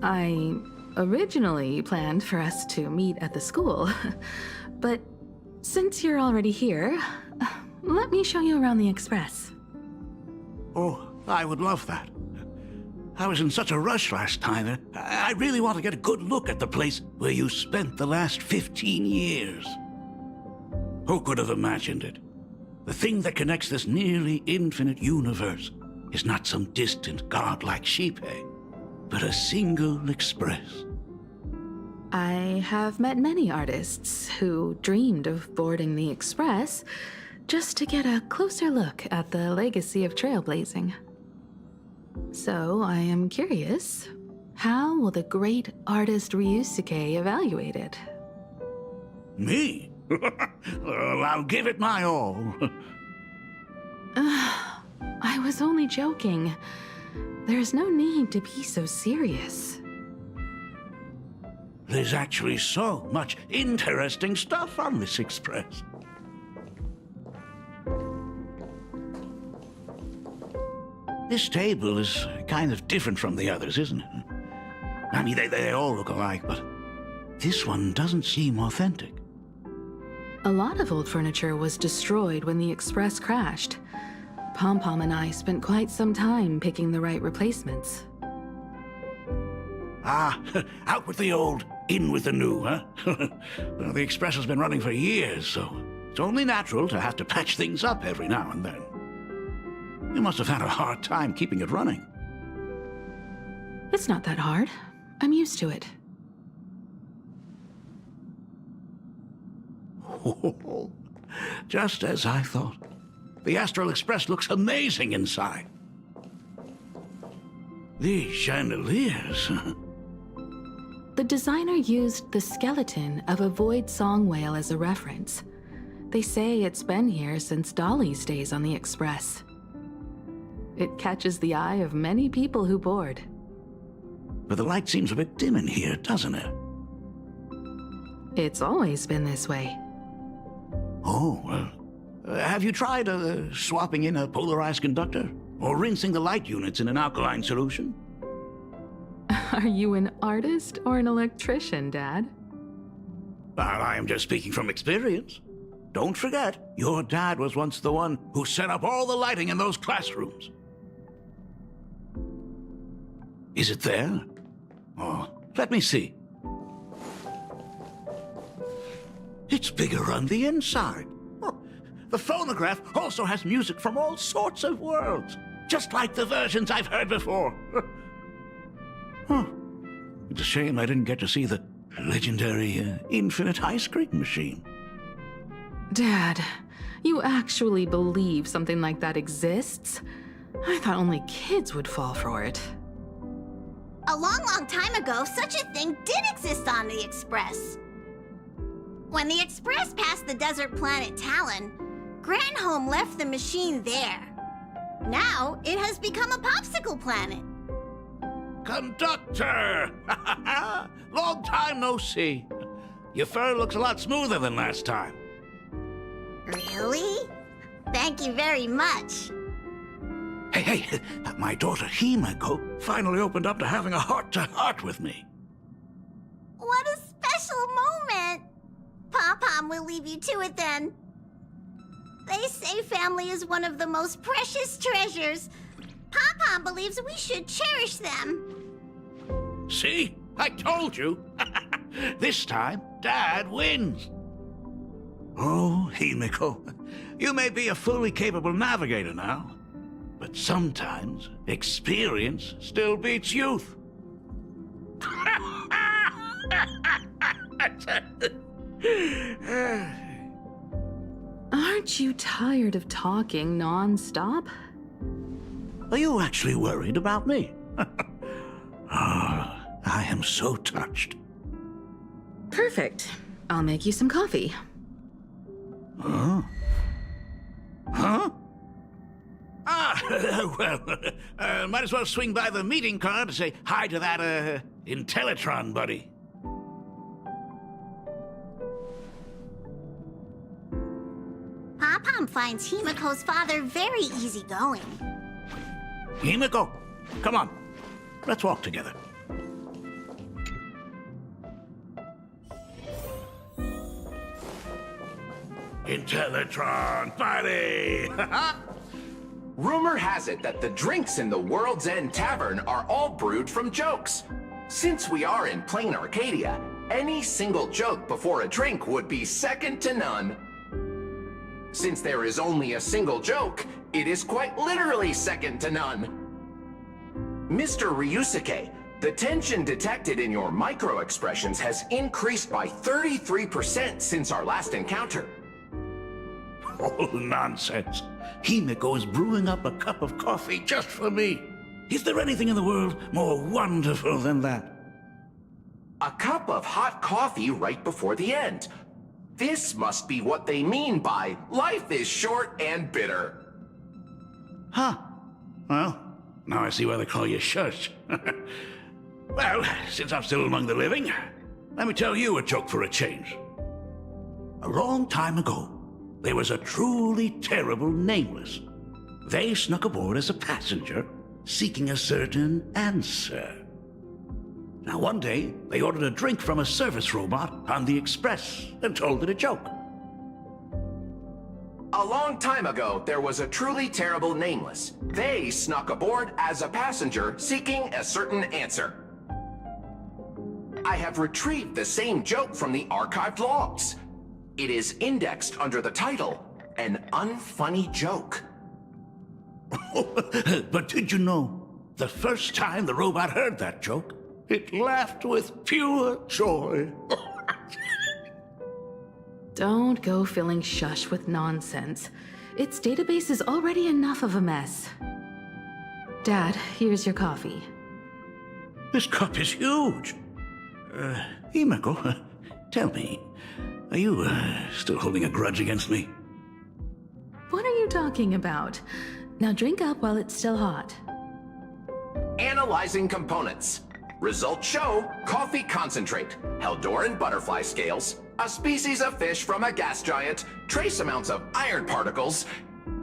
I originally planned for us to meet at the school. But since you're already here, let me show you around the Express. Oh, I would love that. I was in such a rush last time. I really want to get a good look at the place where you spent the last 15 years. Who could have imagined it? The thing that connects this nearly infinite universe is not some distant godlike sheephead, but a single express. I have met many artists who dreamed of boarding the Express just to get a closer look at the legacy of trailblazing. So I am curious, how will the great artist Ryusuke evaluate it? Me? Well, I'll give it my all. I was only joking. There's no need to be so serious. There's actually so much interesting stuff on this express. This table is kind of different from the others, isn't it? I mean, they all look alike, but this one doesn't seem authentic. A lot of old furniture was destroyed when the Express crashed. Pom-Pom and I spent quite some time picking the right replacements. Ah, out with the old, in with the new, huh? Well, the Express has been running for years, so it's only natural to have to patch things up every now and then. You must have had a hard time keeping it running. It's not that hard. I'm used to it. Just as I thought. The Astral Express looks amazing inside. These chandeliers. The designer used the skeleton of a void song whale as a reference. They say it's been here since Dolly's days on the Express. It catches the eye of many people who board. But the light seems a bit dim in here, doesn't it? It's always been this way. Oh, well. Have you tried swapping in a polarized conductor? Or rinsing the light units in an alkaline solution? Are you an artist or an electrician, Dad? Well, I am just speaking from experience. Don't forget, your dad was once the one who set up all the lighting in those classrooms. Is it there? Oh, let me see. It's bigger on the inside. Oh, the phonograph also has music from all sorts of worlds, just like the versions I've heard before. Huh. It's a shame I didn't get to see the legendary infinite ice cream machine. Dad, you actually believe something like that exists? I thought only kids would fall for it. A long, long time ago, such a thing did exist on the Express. When the Express passed the desert planet Talon, Granholm left the machine there. Now, it has become a popsicle planet. Conductor! Long time no see. Your fur looks a lot smoother than last time. Really? Thank you very much. Hey, my daughter Himeko finally opened up to having a heart-to-heart with me. What a special moment! Pom-Pom will leave you to it then. They say family is one of the most precious treasures. Pom-Pom believes we should cherish them. See? I told you. This time, Dad wins. Oh, Himeko, you may be a fully capable navigator now, but sometimes experience still beats youth. Aren't you tired of talking non-stop? Are you actually worried about me? I am so touched. Perfect. I'll make you some coffee. Huh? Huh? Well, might as well swing by the meeting car to say hi to that, Intellitron buddy. Pom-Pom finds Himeko's father very easygoing. Himeko, come on. Let's walk together. Intellitron, buddy! Rumor has it that the drinks in the World's End Tavern are all brewed from jokes. Since we are in plain Arcadia, any single joke before a drink would be second to none. Since there is only a single joke, it is quite literally second to none. Mr. Ryusuke, the tension detected in your micro-expressions has increased by 33% since our last encounter. Oh, nonsense. Himiko is brewing up a cup of coffee just for me. Is there anything in the world more wonderful than that? A cup of hot coffee right before the end. This must be what they mean by life is short and bitter. Huh. Well, now I see why they call you Shush. Well, since I'm still among the living, let me tell you a joke for a change. A long time ago, there was a truly terrible nameless. They snuck aboard as a passenger, seeking a certain answer. Now one day, they ordered a drink from a service robot on the express and told it a joke. A long time ago, there was a truly terrible nameless. They snuck aboard as a passenger, seeking a certain answer. I have retrieved the same joke from the archived logs. It is indexed under the title, An Unfunny Joke. But did you know, the first time the robot heard that joke, it laughed with pure joy. Don't go filling Shush with nonsense. Its database is already enough of a mess. Dad, here's your coffee. This cup is huge. Himiko, tell me, are you still holding a grudge against me? What are you talking about? Now drink up while it's still hot. Analyzing components. Results show coffee concentrate, Heldoran butterfly scales, a species of fish from a gas giant, trace amounts of iron particles,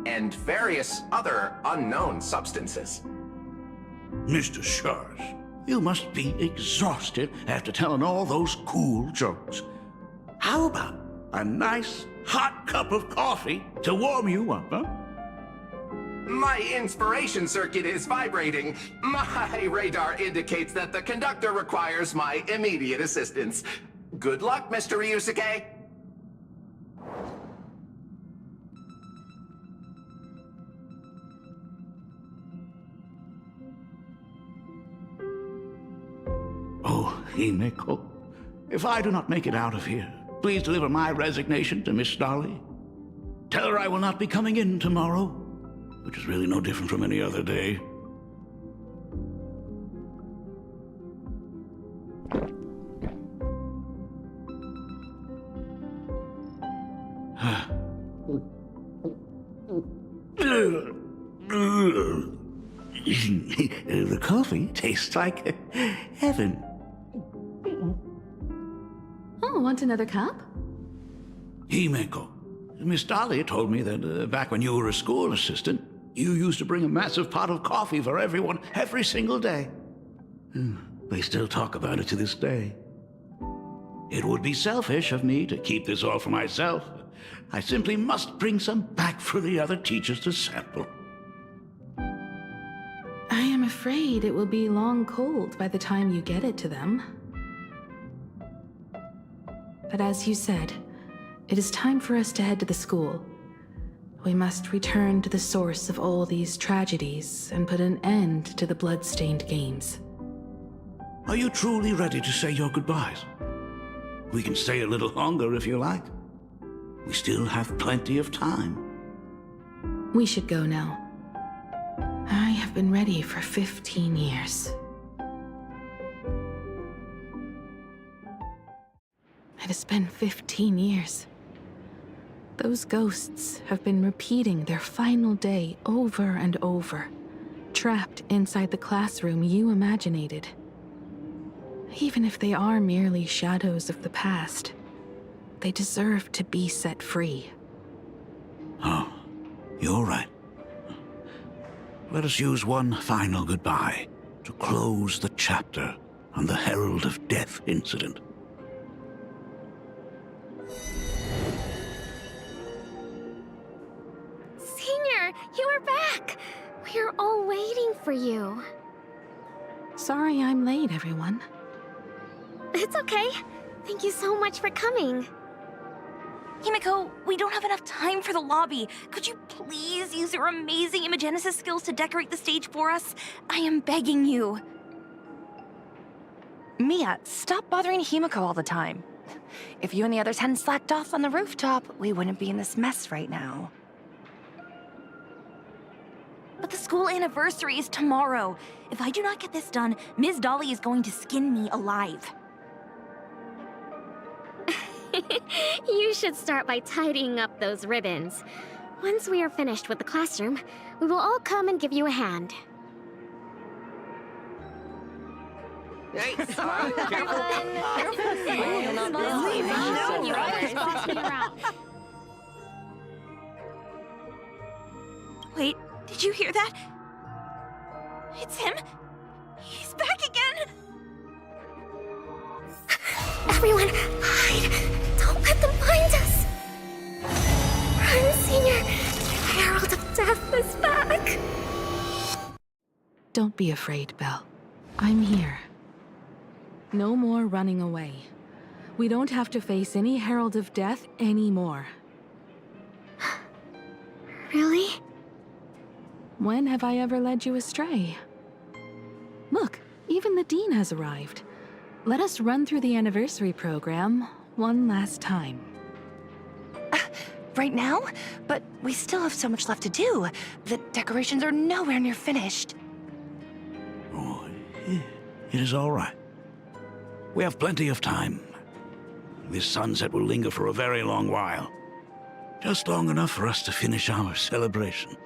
and various other unknown substances. Mr. Shush, you must be exhausted after telling all those cool jokes. How about a nice hot cup of coffee to warm you up, huh? My inspiration circuit is vibrating. My radar indicates that the conductor requires my immediate assistance. Good luck, Mr. Ryusuke. Oh, Himiko, if I do not make it out of here, please deliver my resignation to Miss Dolly. Tell her I will not be coming in tomorrow, which is really no different from any other day. The coffee tastes like heaven. Oh, want another cup? Himiko, Miss Dolly told me that back when you were a school assistant, you used to bring a massive pot of coffee for everyone every single day. They still talk about it to this day. It would be selfish of me to keep this all for myself. I simply must bring some back for the other teachers to sample. I am afraid it will be long cold by the time you get it to them. But as you said, it is time for us to head to the school. We must return to the source of all these tragedies and put an end to the blood-stained games. Are you truly ready to say your goodbyes? We can stay a little longer if you like. We still have plenty of time. We should go now. I have been ready for 15 years. It has been 15 years. Those ghosts have been repeating their final day over and over, trapped inside the classroom you imaginated. Even if they are merely shadows of the past, they deserve to be set free. Oh, you're right. Let us use one final goodbye to close the chapter on the Herald of Death incident. for you. Sorry I'm late, everyone. It's okay. Thank you so much for coming. Himiko, we don't have enough time for the lobby. Could you please use your amazing Imagenesis skills to decorate the stage for us? I am begging you. Mia, stop bothering Himiko all the time. If you and the others hadn't slacked off on the rooftop, we wouldn't be in this mess right now. But the school anniversary is tomorrow. If I do not get this done, Ms. Dolly is going to skin me alive. You should start by tidying up those ribbons. Once we are finished with the classroom, we will all come and give you a hand. Hey, Wait, did you hear that? It's him. He's back again. Everyone, hide! Don't let them find us! Run, Senior! The Herald of Death is back! Don't be afraid, Belle. I'm here. No more running away. We don't have to face any Herald of Death anymore. Really? When have I ever led you astray? Look, even the Dean has arrived. Let us run through the anniversary program one last time. Right now? But we still have so much left to do. The decorations are nowhere near finished. Oh, it is all right. We have plenty of time. This sunset will linger for a very long while. Just long enough for us to finish our celebration.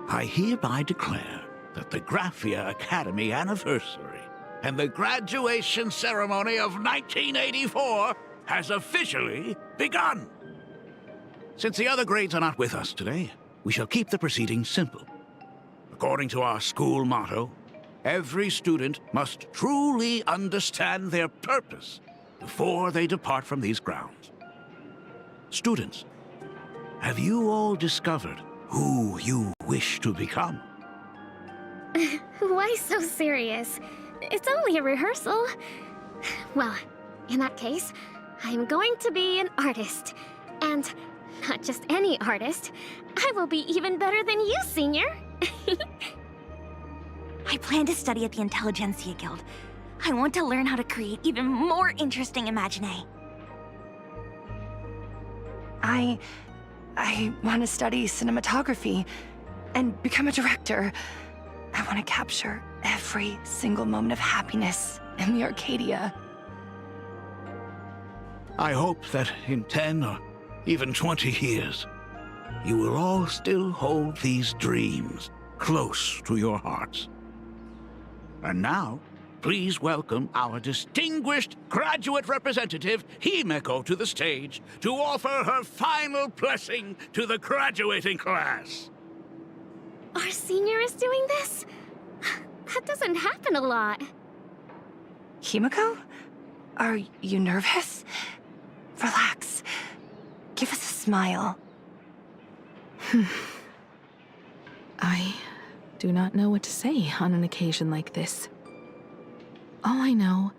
I hereby declare that the Graphia Academy anniversary and the graduation ceremony of 1984 has officially begun. Since the other grades are not with us today, we shall keep the proceedings simple. According to our school motto, every student must truly understand their purpose before they depart from these grounds. Students, have you all discovered who you wish to become? Why so serious? It's only a rehearsal. Well, in that case, I'm going to be an artist. And not just any artist. I will be even better than you, Senior. I plan to study at the Intelligentsia Guild. I want to learn how to create even more interesting imaginae. I want to study cinematography and become a director. I want to capture every single moment of happiness in the Arcadia. I hope that in 10 or even 20 years, you will all still hold these dreams close to your hearts. And now, please welcome our distinguished graduate representative, Himiko, to the stage to offer her final blessing to the graduating class. Our Senior is doing this? That doesn't happen a lot. Himiko? Are you nervous? Relax. Give us a smile. I do not know what to say on an occasion like this. All I know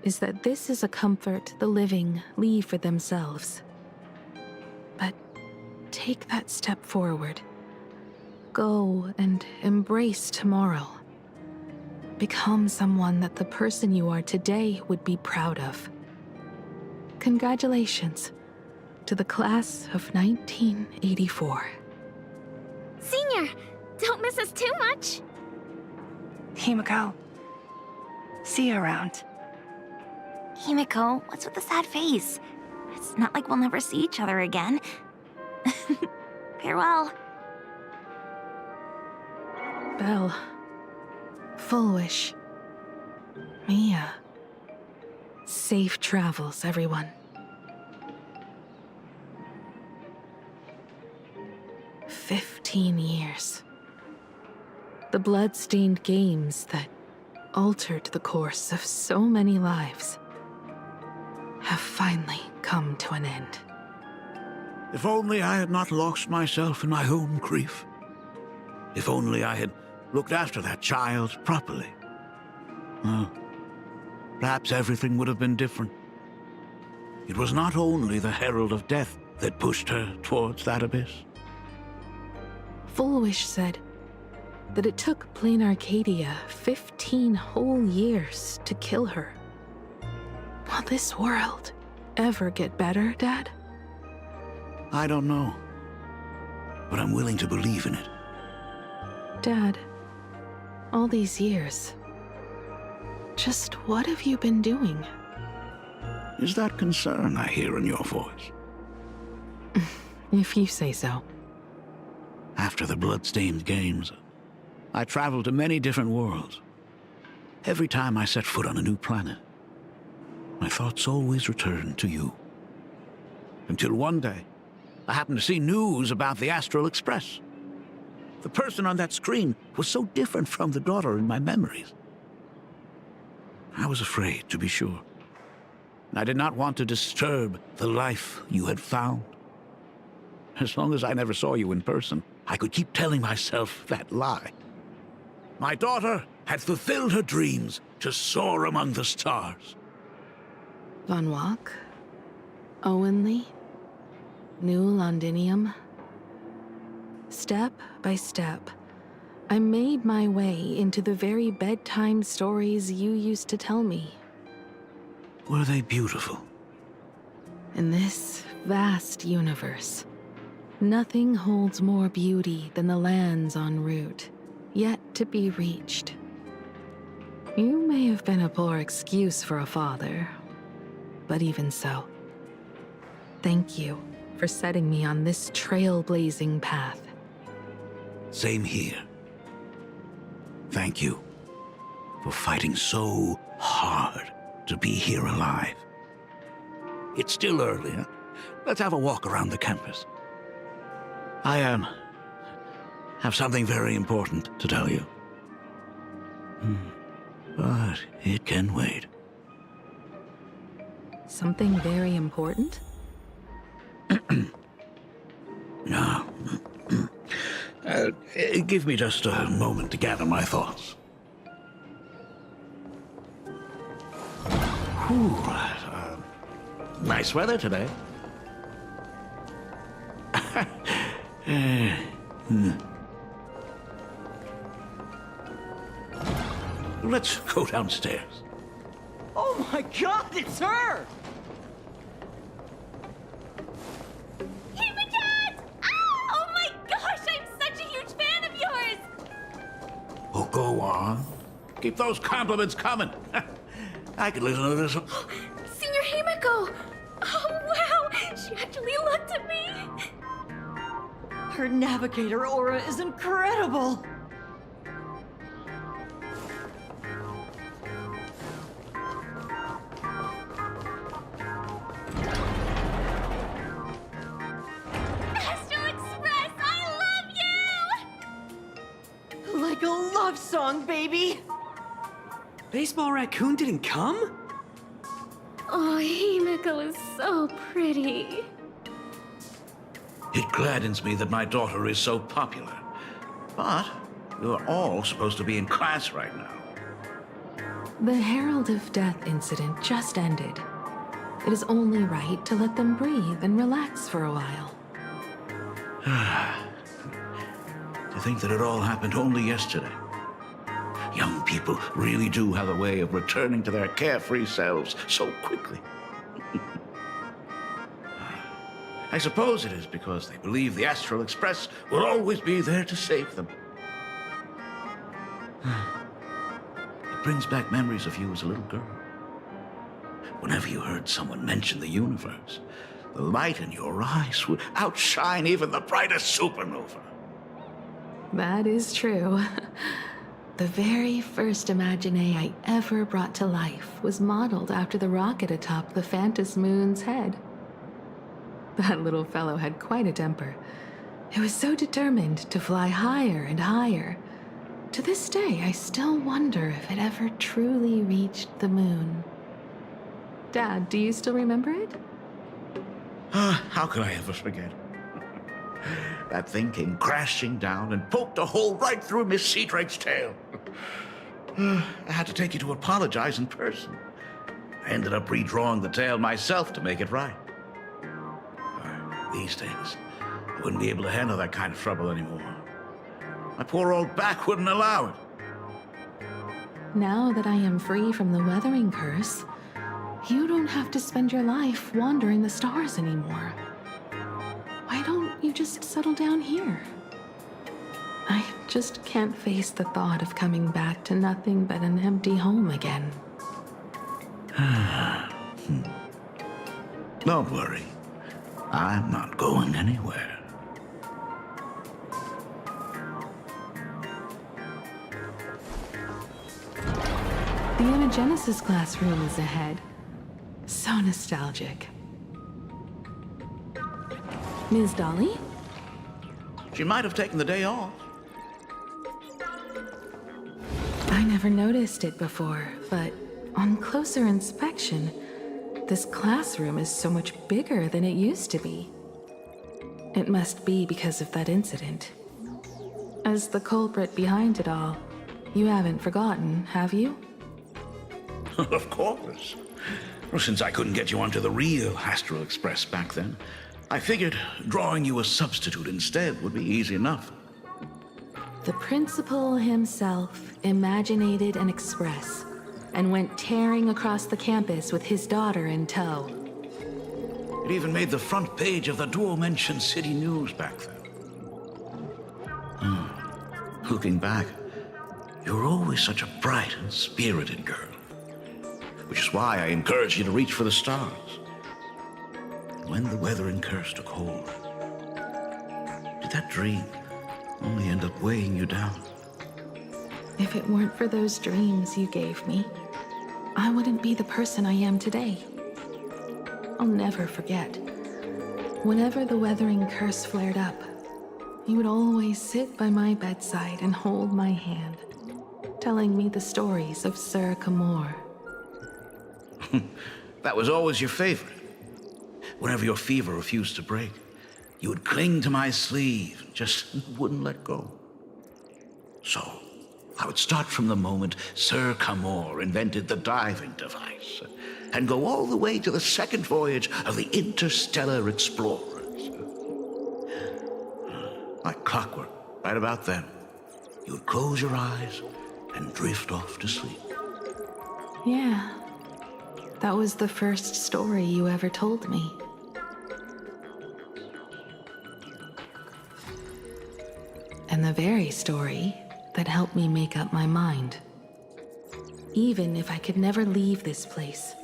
is that this is a comfort the living leave for themselves. But take that step forward. Go and embrace tomorrow. Become someone that the person you are today would be proud of. Congratulations to the class of 1984. Senior, don't miss us too much. Himiko, see you around. Himiko, what's with the sad face? It's not like we'll never see each other again. Farewell. Belle, Fullwish, Mia. Safe travels, everyone. 15 years. The blood-stained games that altered the course of so many lives have finally come to an end. If only I had not lost myself in my own grief. If only I had looked after that child properly, well, perhaps everything would have been different. It was not only the Herald of Death that pushed her towards that abyss. Fullwish said that it took Plain Arcadia 15 whole years to kill her. Will this world ever get better, Dad? I don't know, but I'm willing to believe in it. Dad, all these years, just what have you been doing? Is that concern I hear in your voice? If you say so. After the blood-stained games, I traveled to many different worlds. Every time I set foot on a new planet, my thoughts always returned to you. Until one day, I happened to see news about the Astral Express. The person on that screen was so different from the daughter in my memories. I was afraid, to be sure. I did not want to disturb the life you had found. As long as I never saw you in person, I could keep telling myself that lie. My daughter had fulfilled her dreams to soar among the stars. Von Walk, Owenly, New Londinium. Step by step, I made my way into the very bedtime stories you used to tell me. Were they beautiful? In this vast universe, nothing holds more beauty than the lands en route, yet to be reached. You may have been a poor excuse for a father, but even so, thank you for setting me on this trailblazing path. Same here. Thank you for fighting so hard to be here alive. It's still early, huh? Let's have a walk around the campus. I have something very important to tell you. But it can wait. Something very important? No. Give me just a moment to gather my thoughts. Whew, nice weather today. Let's go downstairs. Oh my God, it's her! Hey, my dad! Oh my gosh, I'm such a huge fan of yours! Oh, go on. Keep those compliments coming. I could listen to this. Senior Himiko! Oh wow, she actually looked at me! Her navigator aura is incredible! Astro Express, I love you! Like a love song, baby! Baseball Raccoon didn't come? Oh, Himiko is so pretty. It gladdens me that my daughter is so popular. But you're all supposed to be in class right now. The Herald of Death incident just ended. It is only right to let them breathe and relax for a while. To think that it all happened only yesterday. Young people really do have a way of returning to their carefree selves so quickly. I suppose it is because they believe the Astral Express will always be there to save them. It brings back memories of you as a little girl. Whenever you heard someone mention the universe, the light in your eyes would outshine even the brightest supernova. That is true. The very first Imagine I ever brought to life was modeled after the rocket atop the Phantom Moon's head. That little fellow had quite a temper. It was so determined to fly higher and higher. To this day, I still wonder if it ever truly reached the moon. Dad, do you still remember it? How could I ever forget? That thing came crashing down and poked a hole right through Miss Seadrake's tail. I had to take you to apologize in person. I ended up redrawing the tail myself to make it right. These days, I wouldn't be able to handle that kind of trouble anymore. My poor old back wouldn't allow it. Now that I am free from the weathering curse, you don't have to spend your life wandering the stars anymore. Why don't you just settle down here? I just can't face the thought of coming back to nothing but an empty home again. Don't worry. I'm not going anywhere. The Imagenesis classroom is ahead. So nostalgic. Ms. Dolly? She might have taken the day off. I never noticed it before, but on closer inspection, this classroom is so much bigger than it used to be. It must be because of that incident. As the culprit behind it all, you haven't forgotten, have you? Of course. Well, since I couldn't get you onto the real Astral Express back then, I figured drawing you a substitute instead would be easy enough. The principal himself imaginated an express and went tearing across the campus with his daughter in tow. It even made the front page of the Dual-Mention City News back then. Looking back, you were always such a bright and spirited girl. Which is why I encouraged you to reach for the stars. When the weathering curse took hold, did that dream only end up weighing you down? If it weren't for those dreams you gave me, I wouldn't be the person I am today. I'll never forget. Whenever the weathering curse flared up, you would always sit by my bedside and hold my hand, telling me the stories of Sir Camor. That was always your favorite. Whenever your fever refused to break, you would cling to my sleeve, just wouldn't let go. So, I would start from the moment Sir Camor invented the diving device, and go all the way to the second voyage of the Interstellar Explorers. Like clockwork, right about then, you would close your eyes and drift off to sleep. Yeah. That was the first story you ever told me. And the very story that helped me make up my mind. Even if I could never leave this place,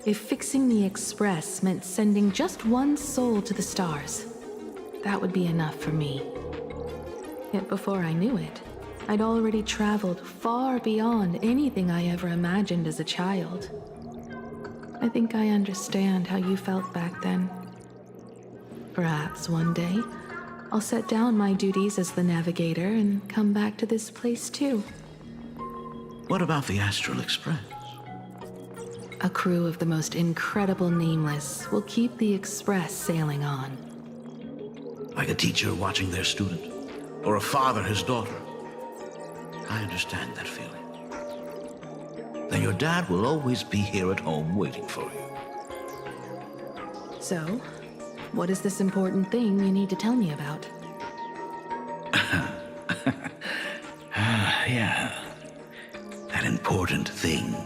if fixing the Express meant sending just one soul to the stars, that would be enough for me. Yet before I knew it, I'd already traveled far beyond anything I ever imagined as a child. I think I understand how you felt back then. Perhaps one day, I'll set down my duties as the navigator and come back to this place too. What about the Astral Express? A crew of the most incredible nameless will keep the Express sailing on. Like a teacher watching their student, or a father his daughter. I understand that feeling. Then your dad will always be here at home waiting for you. So, what is this important thing you need to tell me about? Yeah. That important thing.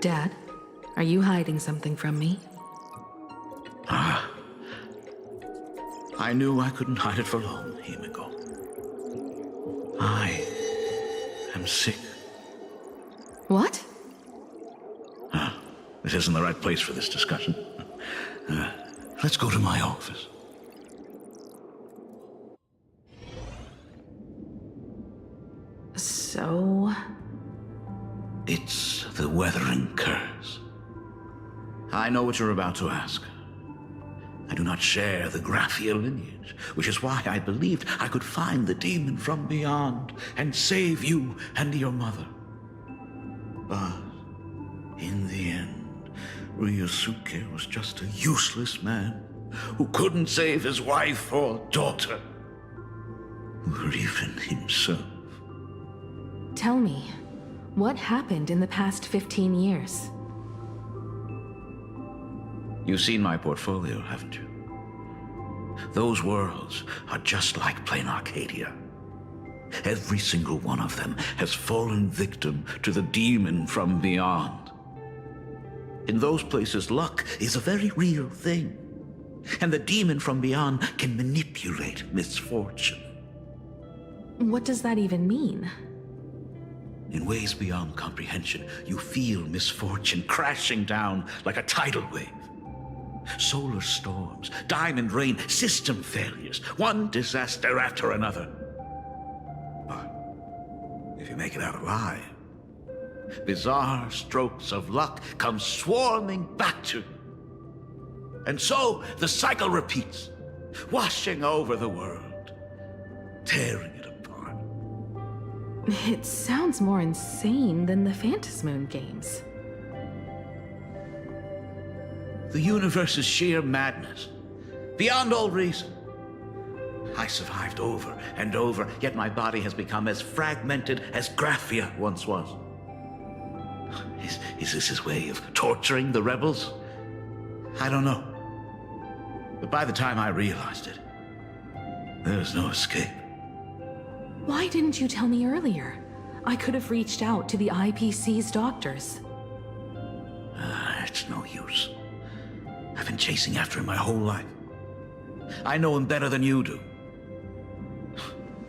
Dad, are you hiding something from me? I knew I couldn't hide it for long, Himiko. I am sick. What? This isn't the right place for this discussion. Let's go to my office. So? It's the weathering curse. I know what you're about to ask. I do not share the Graphia lineage, which is why I believed I could find the demon from beyond and save you and your mother. But in the end, Ryosuke was just a useless man. who couldn't save his wife or daughter, or even himself. Tell me, what happened in the past 15 years? You've seen my portfolio, haven't you? Those worlds are just like plain Arcadia. Every single one of them has fallen victim to the demon from beyond. In those places, luck is a very real thing, and the demon from beyond can manipulate misfortune. What does that even mean? In ways beyond comprehension, you feel misfortune crashing down like a tidal wave. Solar storms, diamond rain, system failures, one disaster after another. But if you make it out alive, bizarre strokes of luck come swarming back to you. And so the cycle repeats, washing over the world, tearing it apart. It sounds more insane than the Phantasmoon games. The universe is sheer madness, beyond all reason. I survived over and over, yet my body has become as fragmented as Graphia once was. Is this his way of torturing the rebels? I don't know. But by the time I realized it, there was no escape. Why didn't you tell me earlier? I could have reached out to the IPC's doctors. It's no use. I've been chasing after him my whole life. I know him better than you do.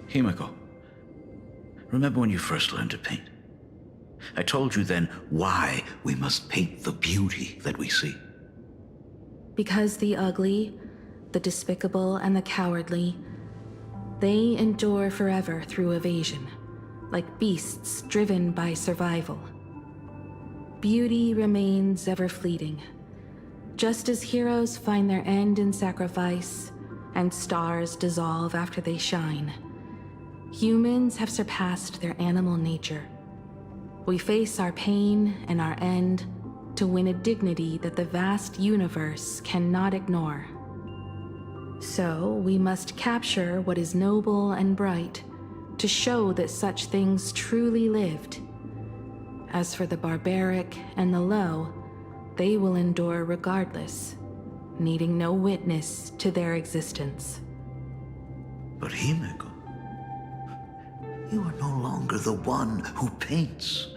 Himiko, remember when you first learned to paint? I told you then why we must paint the beauty that we see. Because the ugly, the despicable, and the cowardly, they endure forever through evasion, like beasts driven by survival. Beauty remains ever fleeting. Just as heroes find their end in sacrifice, and stars dissolve after they shine, humans have surpassed their animal nature. We face our pain and our end to win a dignity that the vast universe cannot ignore. So we must capture what is noble and bright to show that such things truly lived. As for the barbaric and the low, they will endure regardless, needing no witness to their existence. But Himiko, you are no longer the one who paints.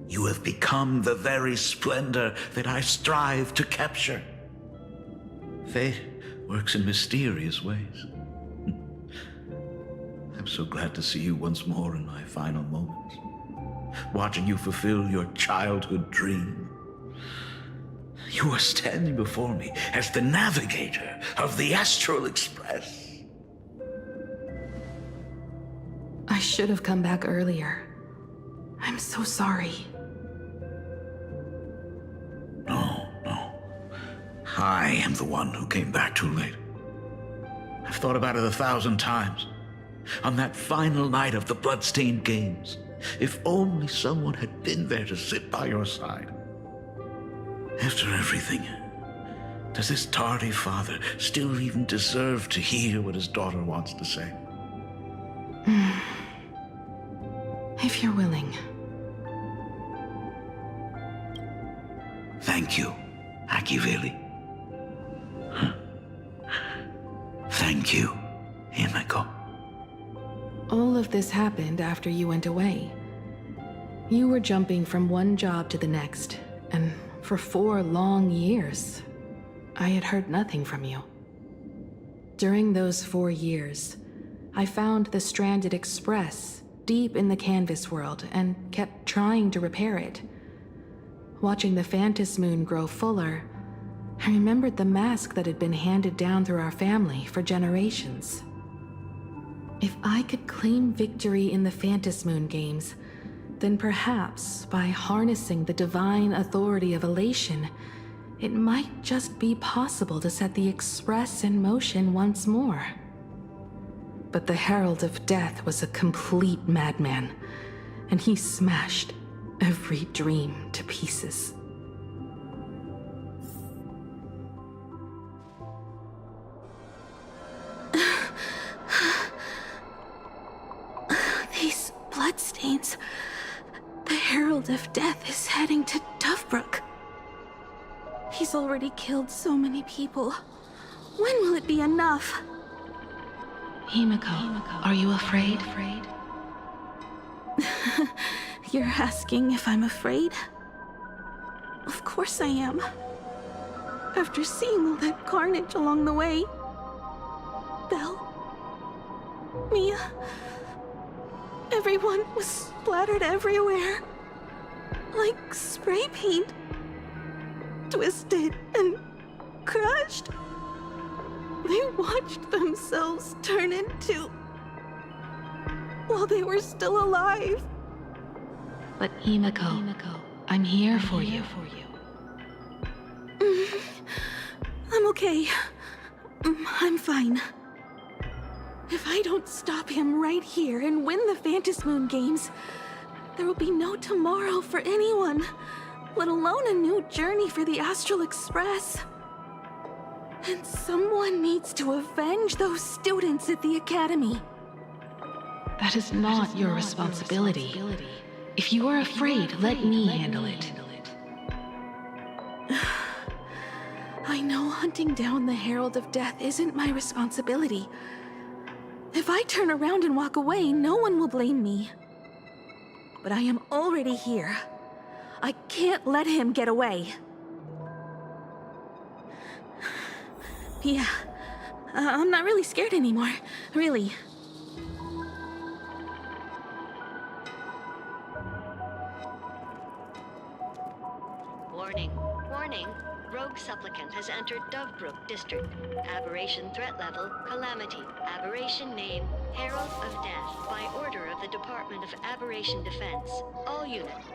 You have become the very splendor that I strive to capture. Fate works in mysterious ways. I'm so glad to see you once more in my final moments, watching you fulfill your childhood dream. You are standing before me as the navigator of the Astral Express. I should have come back earlier. I'm so sorry. No. I am the one who came back too late. I've thought about it 1,000 times. On that final night of the Bloodstained Games, if only someone had been there to sit by your side. After everything, does this tardy father still even deserve to hear what his daughter wants to say? If you're willing. Thank you, Akiveli. Thank you, Himiko. All of this happened after you went away. You were jumping from one job to the next, and for 4 long years, I had heard nothing from you. During those 4 years, I found the stranded Express deep in the canvas world and kept trying to repair it. Watching the Phantasmoon grow fuller, I remembered the mask that had been handed down through our family for generations. If I could claim victory in the Phantasmoon games, then perhaps by harnessing the divine authority of elation, it might just be possible to set the Express in motion once more. But the Herald of Death was a complete madman, and he smashed every dream to pieces. of Death is heading to Dovebrook. He's already killed so many people. When will it be enough? Himiko, are you afraid? You're asking if I'm afraid? Of course I am. After seeing all that carnage along the way. Belle, Mia, everyone was splattered everywhere. Like spray paint. Twisted and crushed. They watched themselves turn into... while they were still alive. But Himiko, I'm here for you. I'm okay. I'm fine. If I don't stop him right here and win the Phantom Moon Games, there will be no tomorrow for anyone, let alone a new journey for the Astral Express. And someone needs to avenge those students at the Academy. That is not your responsibility. If you are afraid, let me handle it. I know hunting down the Herald of Death isn't my responsibility. If I turn around and walk away, no one will blame me. But I am already here. I can't let him get away. Yeah, I'm not really scared anymore, really. Warning, warning. Rogue supplicant has entered Dovebrook District. Aberration threat level, Calamity. Aberration name, Herald of Death. By order of the Department of Aberration Defense. All units.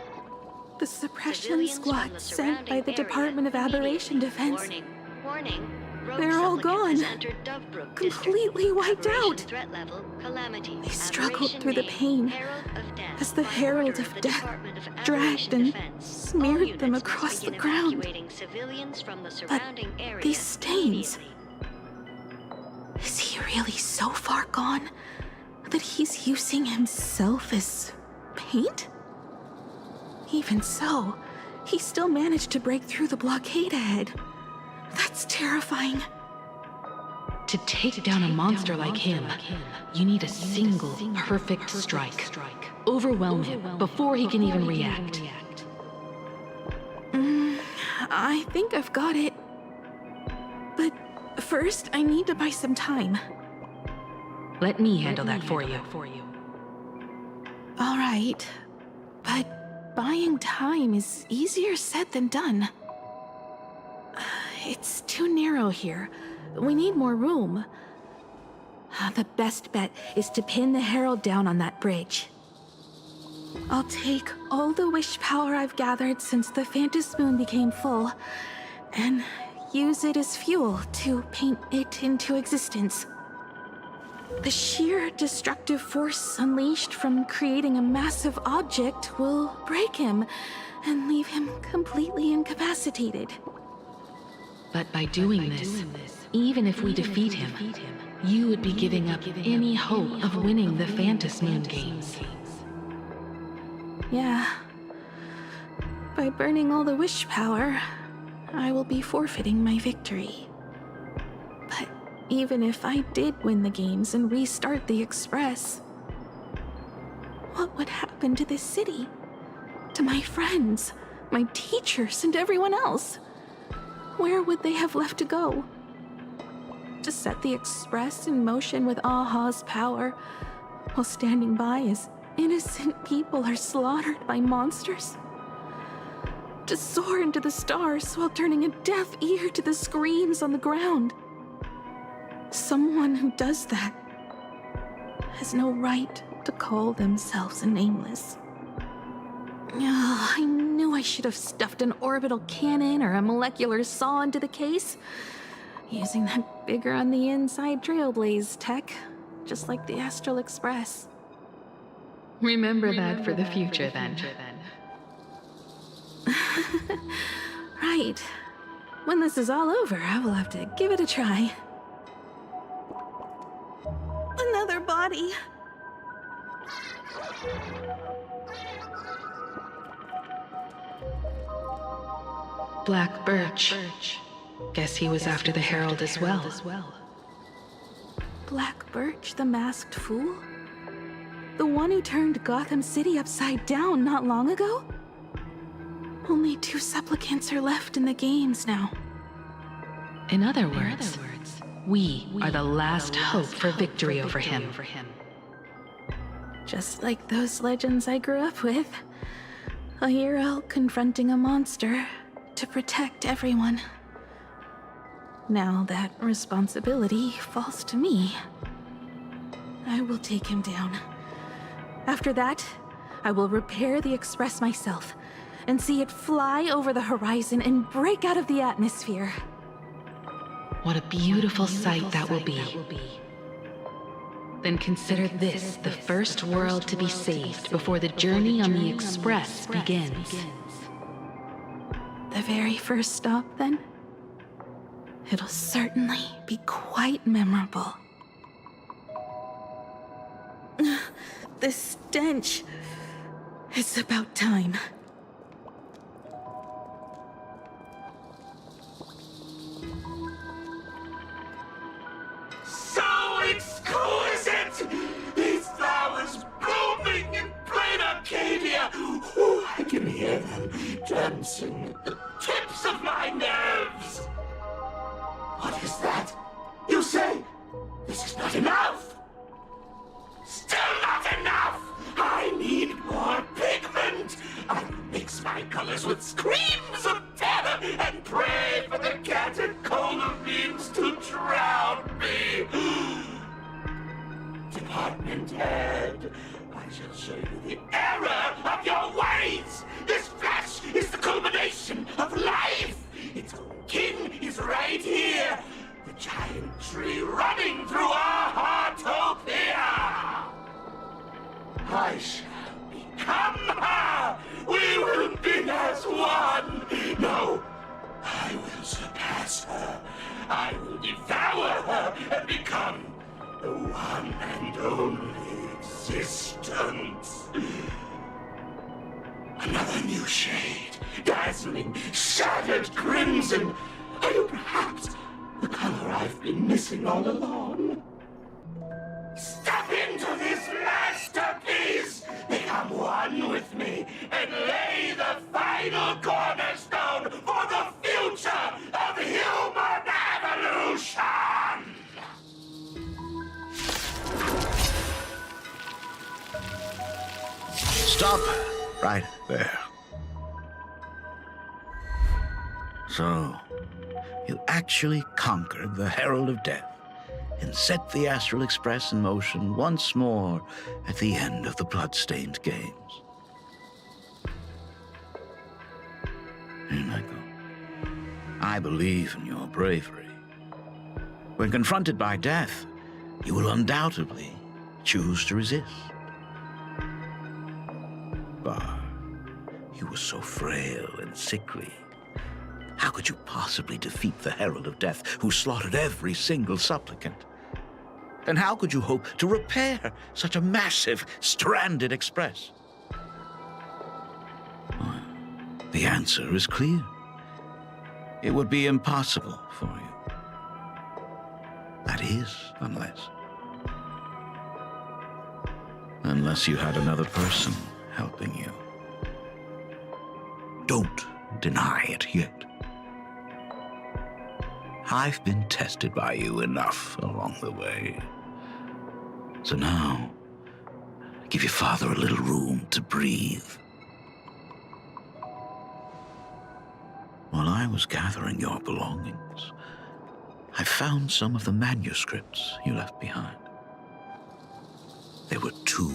The suppression squad sent by the Department of Aberration Defense. Warning, warning. They're all gone. Completely wiped out. Threat level, Calamity. They struggled through the pain as the Herald of Death dragged and smeared them across the ground. But these stains... Is he really so far gone that he's using himself as paint? Even so, he still managed to break through the blockade ahead. That's terrifying. To take down a monster like him, you need a single perfect strike. Overwhelm him before he can even react. I think I've got it. But first, I need to buy some time. Let me handle that for you. All right, but buying time is easier said than done. It's too narrow here. We need more room. The best bet is to pin the Herald down on that bridge. I'll take all the wish power I've gathered since the Phantom Moon became full, and use it as fuel to paint it into existence. The sheer destructive force unleashed from creating a massive object will break him and leave him completely incapacitated. But by doing this, even if we defeat him, you would be giving up any hope of winning the Phantom Moon Games. Yeah. By burning all the wish power, I will be forfeiting my victory. But even if I did win the games and restart the Express, what would happen to this city? To my friends, my teachers, and everyone else? Where would they have left to go? To set the Express in motion with Aha's power, while standing by as innocent people are slaughtered by monsters? To soar into the stars while turning a deaf ear to the screams on the ground? Someone who does that has no right to call themselves a nameless. I knew I should have stuffed an orbital cannon or a molecular saw into the case, using that bigger on the inside Trailblaze tech, just like the Astral Express. Remember that for the future, then. Right. When this is all over, I will have to give it a try. Another body. Black Birch. Guess he was after the Herald as well. Black Birch, the masked fool? The one who turned Gotham City upside down not long ago? Only 2 supplicants are left in the games now. In other words, we are the last hope for victory over him. Just like those legends I grew up with. A hero confronting a monster to protect everyone. Now that responsibility falls to me. I will take him down. After that, I will repair the Express myself and see it fly over the horizon and break out of the atmosphere. What a beautiful sight that will be. Then consider this the first world to be saved before the journey on the Express begins. The very first stop, then? It'll certainly be quite memorable. The stench. It's about time. So exquisite! These flowers blooming in plain Arcadia! Ooh, I can hear them dancing at the tips of my nerves! What is that? You say this is not enough? Still not enough! I need more pigment! I will mix my colors with screams of terror and pray for the catecholamines to drown me! Department head, I shall show you the error of your ways! This flash is the culmination of life! Its own kin is right here! The giant tree running through our heartopia! I shall become her! We will be as one! No, I will surpass her. I will devour her and become the one and only existence. Another new shade, dazzling, shattered crimson. Are you perhaps the color I've been missing all along? Step into this masterpiece! Become one with me and lay the final cornerstone for the future of human evolution! Stop right there. So, you actually conquered the Herald of Death and set the Astral Express in motion once more at the end of the blood-stained games. Here, Michael, I believe in your bravery. When confronted by death, you will undoubtedly choose to resist. But you were so frail and sickly. How could you possibly defeat the Herald of Death, who slaughtered every single supplicant? And how could you hope to repair such a massive, stranded express? Well, the answer is clear. It would be impossible for you. That is, unless you had another person helping you. Don't deny it yet. I've been tested by you enough along the way. So now, give your father a little room to breathe. While I was gathering your belongings, I found some of the manuscripts you left behind. There were 2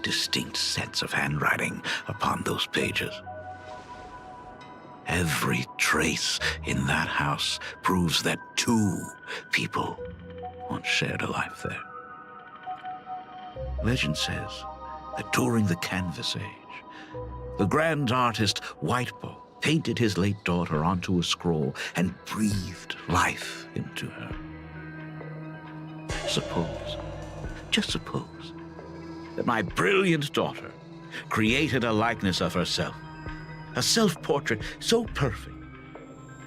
distinct sets of handwriting upon those pages. Every trace in that house proves that 2 people once shared a life there. Legend says that during the Canvas Age, the grand artist Whitebow painted his late daughter onto a scroll and breathed life into her. Suppose, just suppose, that my brilliant daughter created a likeness of herself, a self-portrait so perfect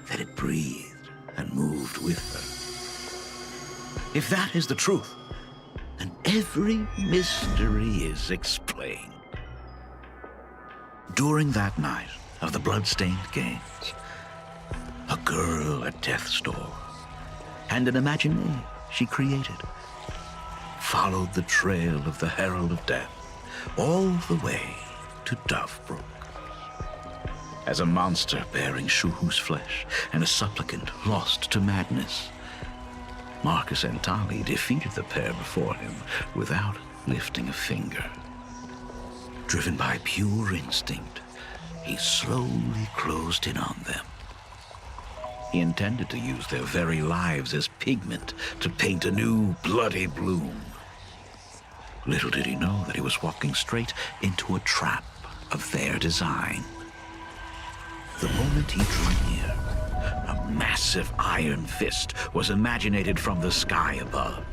that it breathed and moved with her. If that is the truth, then every mystery is explained. During that night of the blood-stained games, a girl at death's door and an imagination she created followed the trail of the Herald of Death all the way to Dovebrook. As a monster bearing Shuhu's flesh and a supplicant lost to madness, Marcus and Tali defeated the pair before him without lifting a finger. Driven by pure instinct, he slowly closed in on them. He intended to use their very lives as pigment to paint a new bloody bloom. Little did he know that he was walking straight into a trap of their design. The moment he drew near, a massive iron fist was imaginated from the sky above.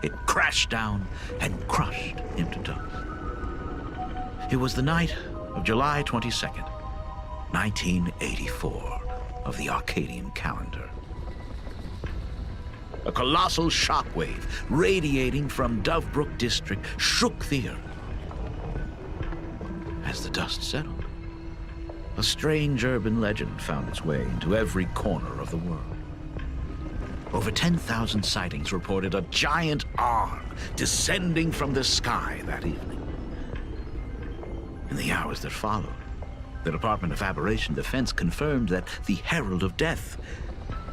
It crashed down and crushed him to dust. It was the night of July 22nd, 1984, of the Arcadian calendar. A colossal shockwave radiating from Dovebrook District shook the earth. As the dust settled, a strange urban legend found its way into every corner of the world. Over 10,000 sightings reported a giant arm descending from the sky that evening. In the hours that followed, the Department of Aberration Defense confirmed that the Herald of Death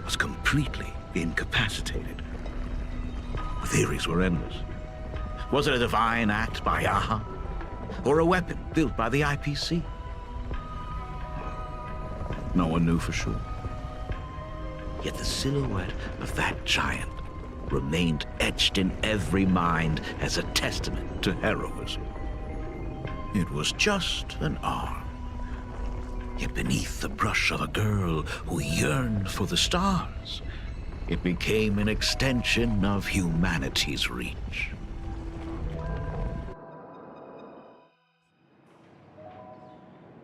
was completely incapacitated. The theories were endless. Was it a divine act by Yaha? Or a weapon built by the IPC? No one knew for sure. Yet the silhouette of that giant remained etched in every mind as a testament to heroism. It was just an arm. Yet beneath the brush of a girl who yearned for the stars, it became an extension of humanity's reach.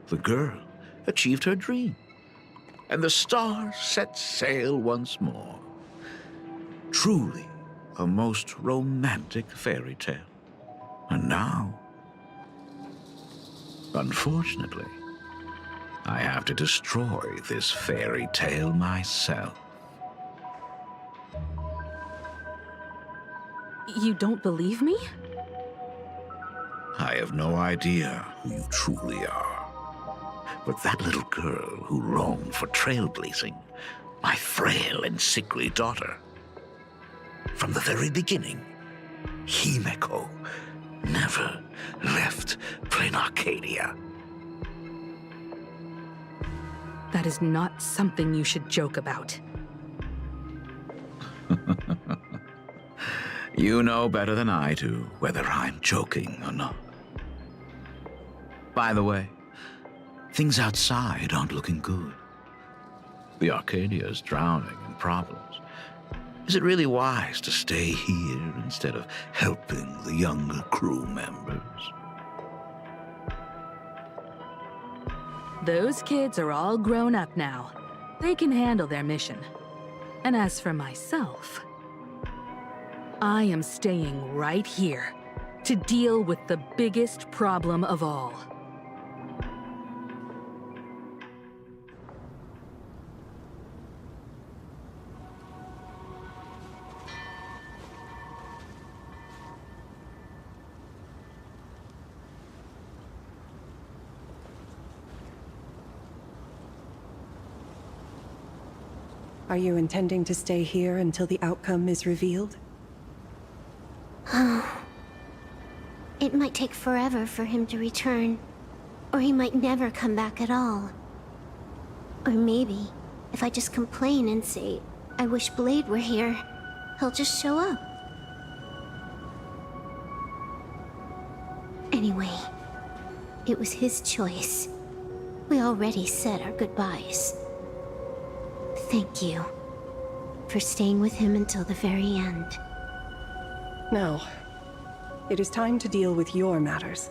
The girl achieved her dream, and the stars set sail once more. Truly a most romantic fairy tale. And now, unfortunately, I have to destroy this fairy tale myself. You don't believe me? I have no idea who you truly are. But that little girl who longed for trailblazing, my frail and sickly daughter. From the very beginning, Himeko never left Plain Arcadia. That is not something you should joke about. You know better than I do whether I'm joking or not. By the way, things outside aren't looking good. The Arcadia is drowning in problems. Is it really wise to stay here instead of helping the younger crew members? Those kids are all grown up now. They can handle their mission. And as for myself, I am staying right here to deal with the biggest problem of all. Are you intending to stay here until the outcome is revealed? It might take forever for him to return, or he might never come back at all. Or maybe, if I just complain and say, I wish Blade were here, he'll just show up. Anyway, it was his choice. We already said our goodbyes. Thank you for staying with him until the very end. Now, it is time to deal with your matters.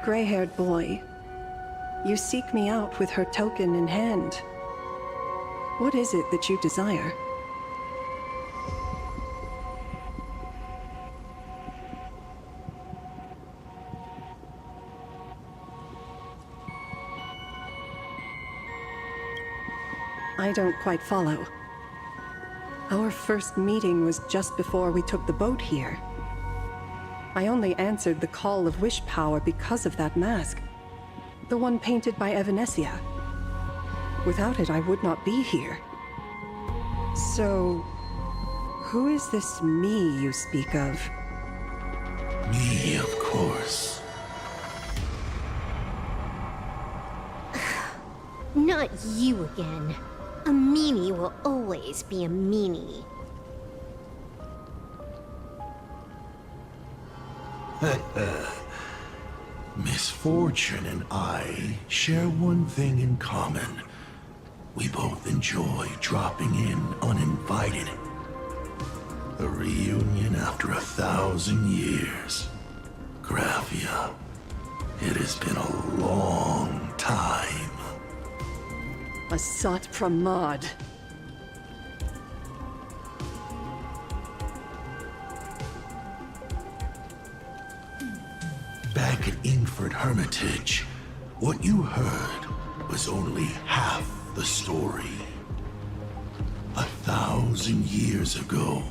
Gray-haired boy, you seek me out with her token in hand. What is it that you desire? I don't quite follow. Our first meeting was just before we took the boat here. I only answered the call of wish power because of that mask. The one painted by Evanescia. Without it, I would not be here. So, who is this me you speak of? Me, of course. Not you again. A meanie will always be a meanie. Misfortune and I share one thing in common. We both enjoy dropping in uninvited. A reunion after 1,000 years. Graphia, it has been a long time. Asat Pramad. Back at Ingford Hermitage, what you heard was only half the story. 1,000 years ago,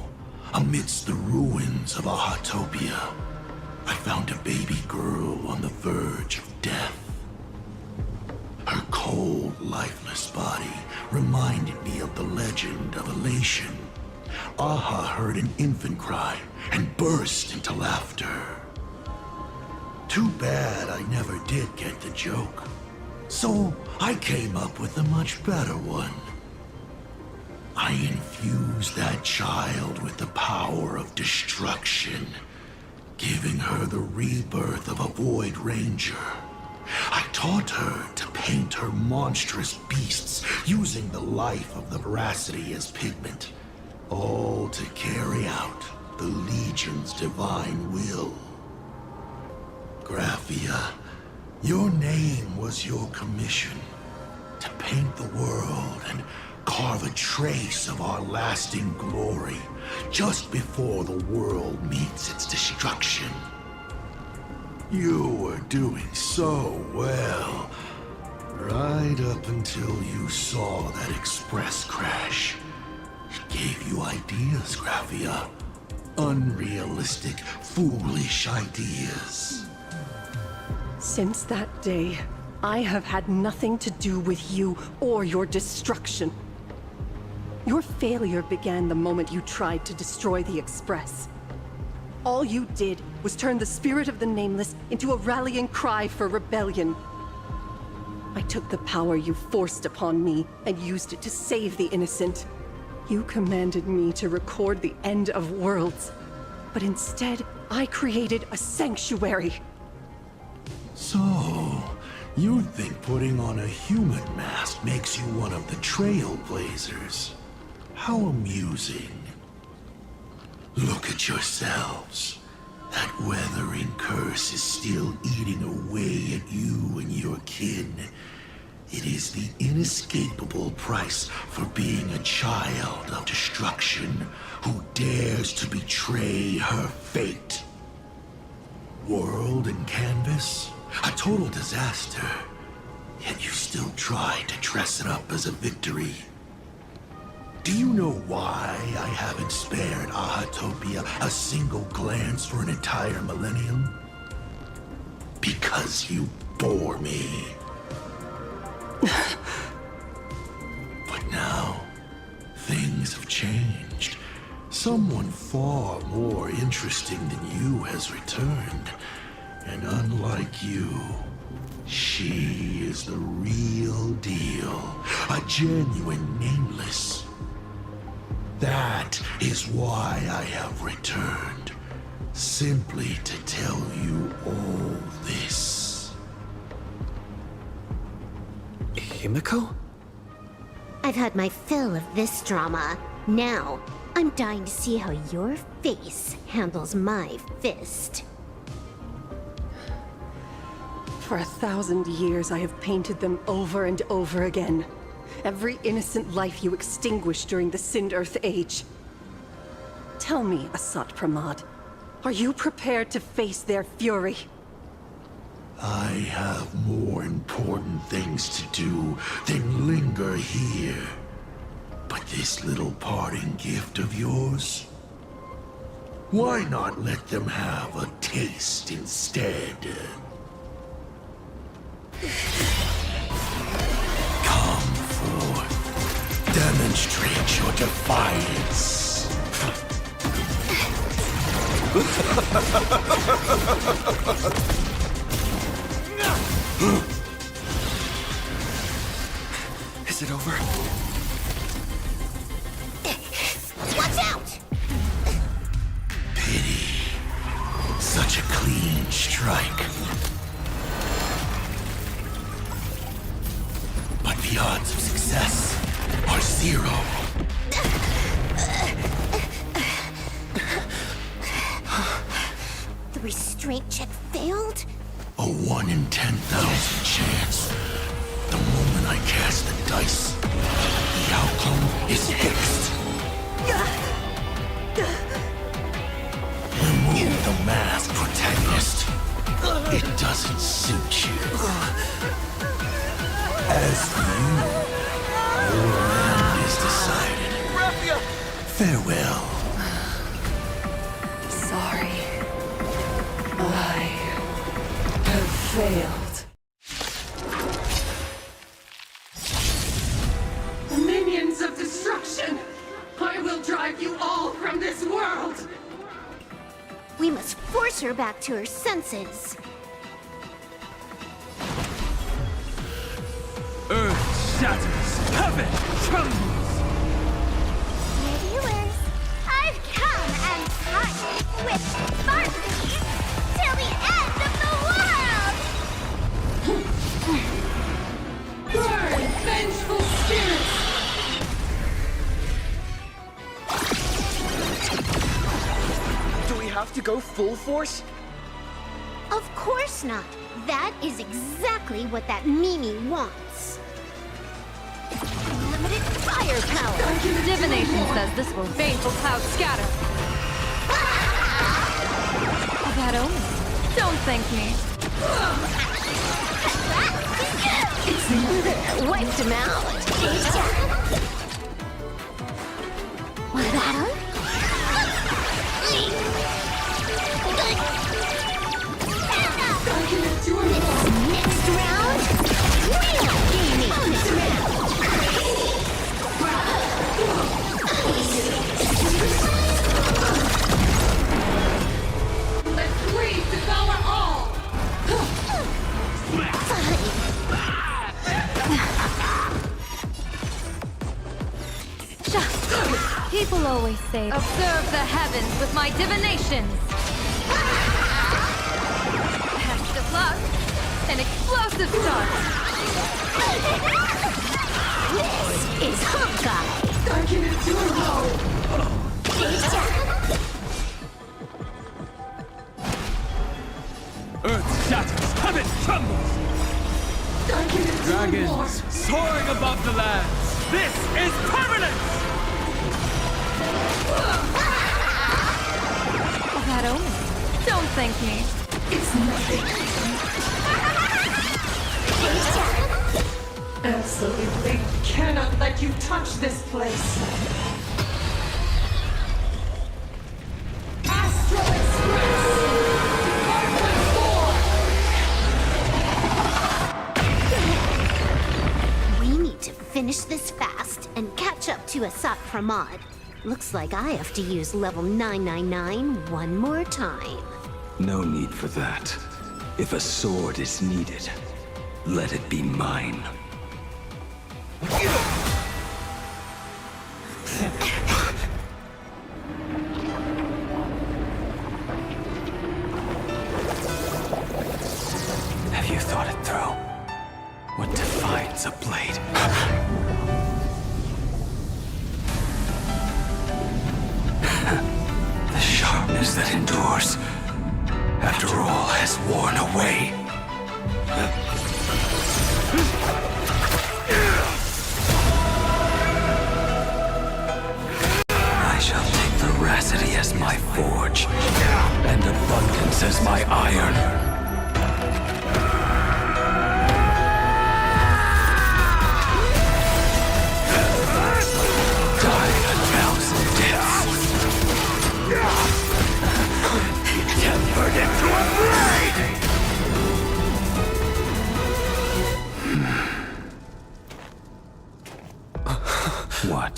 amidst the ruins of Ahatopia, I found a baby girl on the verge of death. Her cold, lifeless body reminded me of the legend of Elation. Aha heard an infant cry and burst into laughter. Too bad I never did get the joke. So I came up with a much better one. I infused that child with the power of destruction, giving her the rebirth of a Void Ranger. I taught her to paint her monstrous beasts using the life of the veracity as pigment, all to carry out the Legion's divine will. Graphia, your name was your commission, to paint the world and carve a trace of our lasting glory just before the world meets its destruction. You were doing so well, right up until you saw that express crash. It gave you ideas, Graphia. Unrealistic, foolish ideas. Since that day, I have had nothing to do with you or your destruction. Your failure began the moment you tried to destroy the Express. All you did was turn the spirit of the Nameless into a rallying cry for rebellion. I took the power you forced upon me and used it to save the innocent. You commanded me to record the end of worlds, but instead, I created a sanctuary. So, you think putting on a human mask makes you one of the Trailblazers? How amusing. Look at yourselves. That weathering curse is still eating away at you and your kin. It is the inescapable price for being a child of destruction who dares to betray her fate. World and canvas, a total disaster. Yet you still try to dress it up as a victory. Do you know why I haven't spared Ahatopia a single glance for an entire millennium? Because you bore me. But now, things have changed. Someone far more interesting than you has returned. And unlike you, she is the real deal. A genuine Nameless. That is why I have returned. Simply to tell you all this. Himiko? I've had my fill of this drama. Now, I'm dying to see how your face handles my fist. For 1,000 years, I have painted them over and over again. every innocent life you extinguished during the Sind Earth Age. Tell me, Asat Pramad, are you prepared to face their fury? I have more important things to do than linger here. But this little parting gift of yours? Why not let them have a taste instead? Come forth. Demonstrate your defiance. Is it over? Watch out! Pity. Such a clean strike. But the odds of success are 0. The restraint check failed? A 1 in 10,000 chance. The moment I cast the dice, the outcome is fixed. Remove the mask, protagonist. It doesn't suit you. As for you, your end is decided. Farewell. Sorry. I have failed. Minions of destruction! I will drive you all from this world! We must force her back to her senses. Earth shatters, heaven trembles! Reviewers, I've come and touched with Sparky till the end of the world! Burn, vengeful spirits! Do we have to go full force? Of course not. That is exactly what that Mimi wants. Unlimited firepower! Divination says this will baneful cloud scatter. That omen. Don't thank me. Wiped him out. Want that Next round, real gaming. Let's greed devour all! People always say, observe the heavens with my divinations. Best of luck. An explosive start. This is Hawkeye. Document Turbo! Earth shatters, heaven trembles! Dragons soaring above the lands! This is permanence! That omen. Don't thank me. It's nothing. Absolutely cannot let you touch this place. Astral Express! Department 4! We need to finish this fast and catch up to Asat Pramad. Looks like I have to use level 999 one more time. No need for that. If a sword is needed, let it be mine. Have you thought it through? What defines a blade? The sharpness that endures, after all has worn away. my forge, and abundance as my iron. Die a thousand deaths. Tempered into a blade! What?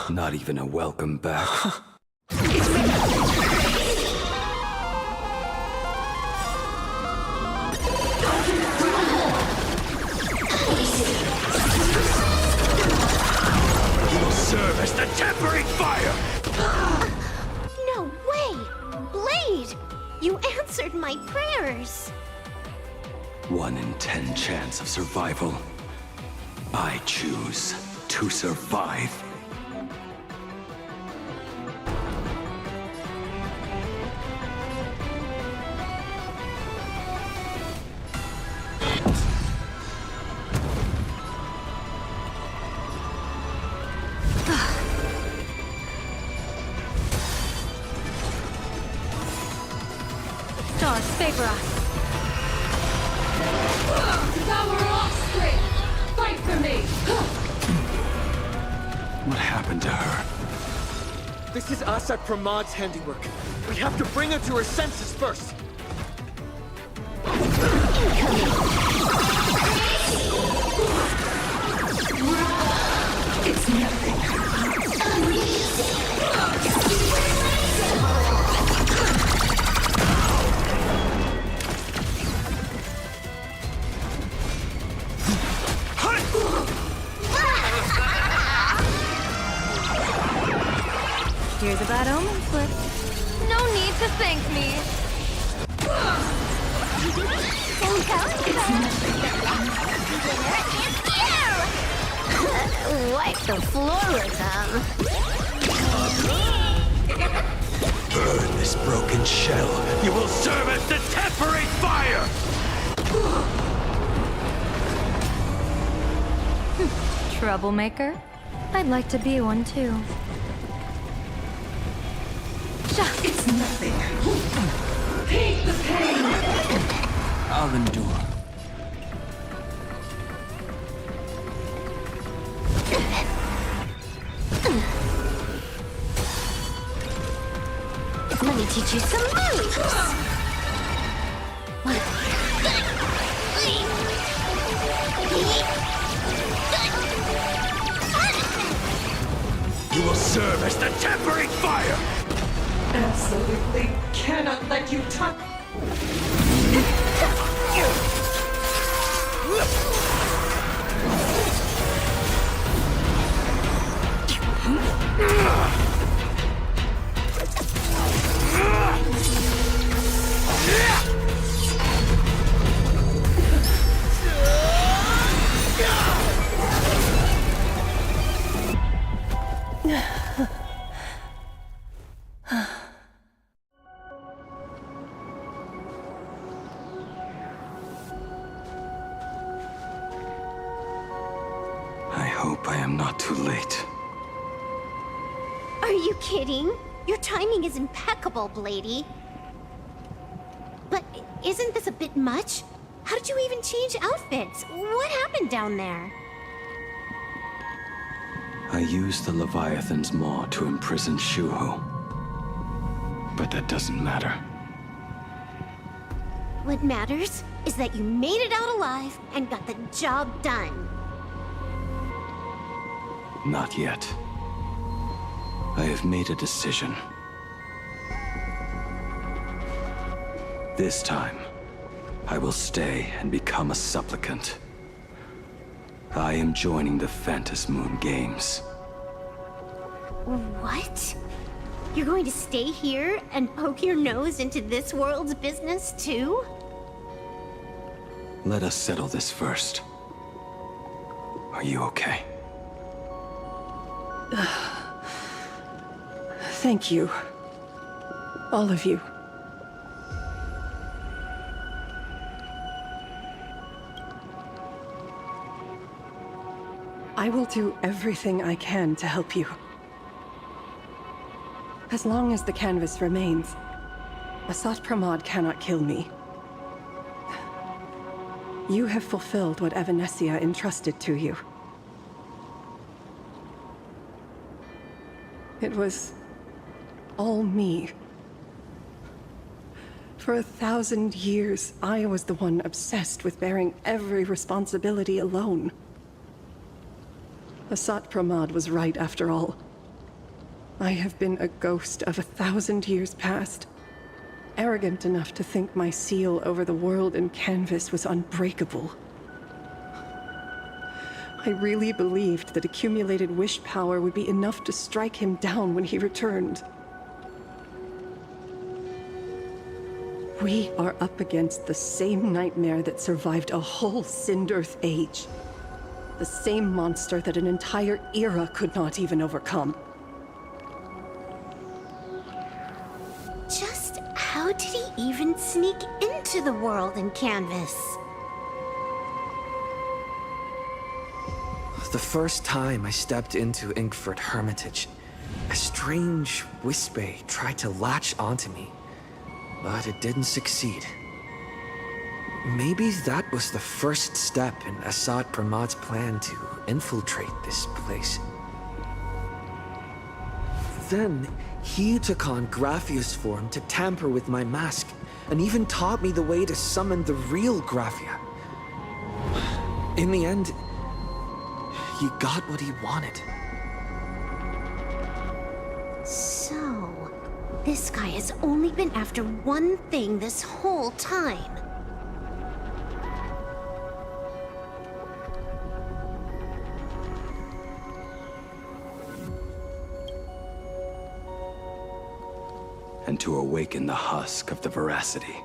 Not even a welcome back? You'll serve as the tempering fire! No way! Blade! You answered my prayers! 1 in 10 chance of survival. I choose to survive. Stars favor us. Devour offspring! Fight for me! What happened to her? This is us at Pramad's handiwork. We have to bring her to her senses first. It's nothing. Here's a bad omen slip. No need to thank me. Wipe the floor with them. Burn this broken shell. You will serve as the tempering fire! Troublemaker? I'd like to be one too. It's nothing. Hate the pain! I'll endure. Let me teach you some moves! You will serve as the tempering fire! Absolutely cannot let you touch. I hope I am not too late. Are you kidding? Your timing is impeccable, Blady. But isn't this a bit much? How did you even change outfits? What happened down there? I used the Leviathan's maw to imprison Shuho. But that doesn't matter. What matters is that you made it out alive and got the job done. Not yet. I have made a decision. This time, I will stay and become a supplicant. I am joining the Phantom Moon Games. What? You're going to stay here and poke your nose into this world's business too? Let us settle this first. Are you okay? Thank you. All of you. I will do everything I can to help you. As long as the canvas remains, Asat Pramod cannot kill me. You have fulfilled what Evanescia entrusted to you. It was all me. For 1,000 years, I was the one obsessed with bearing every responsibility alone. Asat Pramod was right after all. I have been a ghost of 1,000 years past, arrogant enough to think my seal over the world and canvas was unbreakable. I really believed that accumulated wish power would be enough to strike him down when he returned. We are up against the same nightmare that survived a whole Sindearth age. The same monster that an entire era could not even overcome. Just how did he even sneak into the world in canvas? The first time I stepped into Inkford Hermitage, a strange whisper tried to latch onto me, but it didn't succeed. Maybe that was the first step in Asat Pramod's plan to infiltrate this place. Then, he took on Graphia's form to tamper with my mask, and even taught me the way to summon the real Graphia. In the end, he got what he wanted. So, this guy has only been after one thing this whole time. And to awaken the husk of the veracity,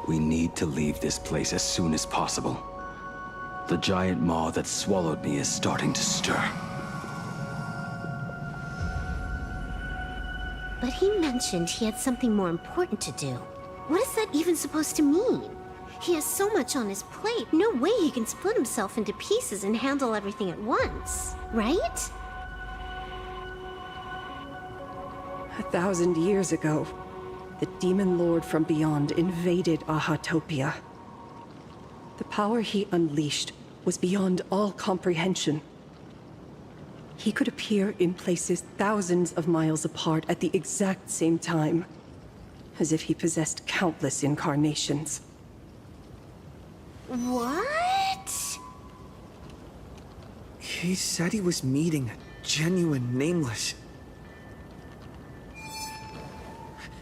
we need to leave this place as soon as possible. The giant maw that swallowed me is starting to stir. But he mentioned he had something more important to do. What is that even supposed to mean? He has so much on his plate, no way he can split himself into pieces and handle everything at once, right? 1,000 years ago, the demon lord from beyond invaded Ahatopia. The power he unleashed was beyond all comprehension. He could appear in places thousands of miles apart at the exact same time, as if he possessed countless incarnations. What? He said he was meeting a genuine nameless.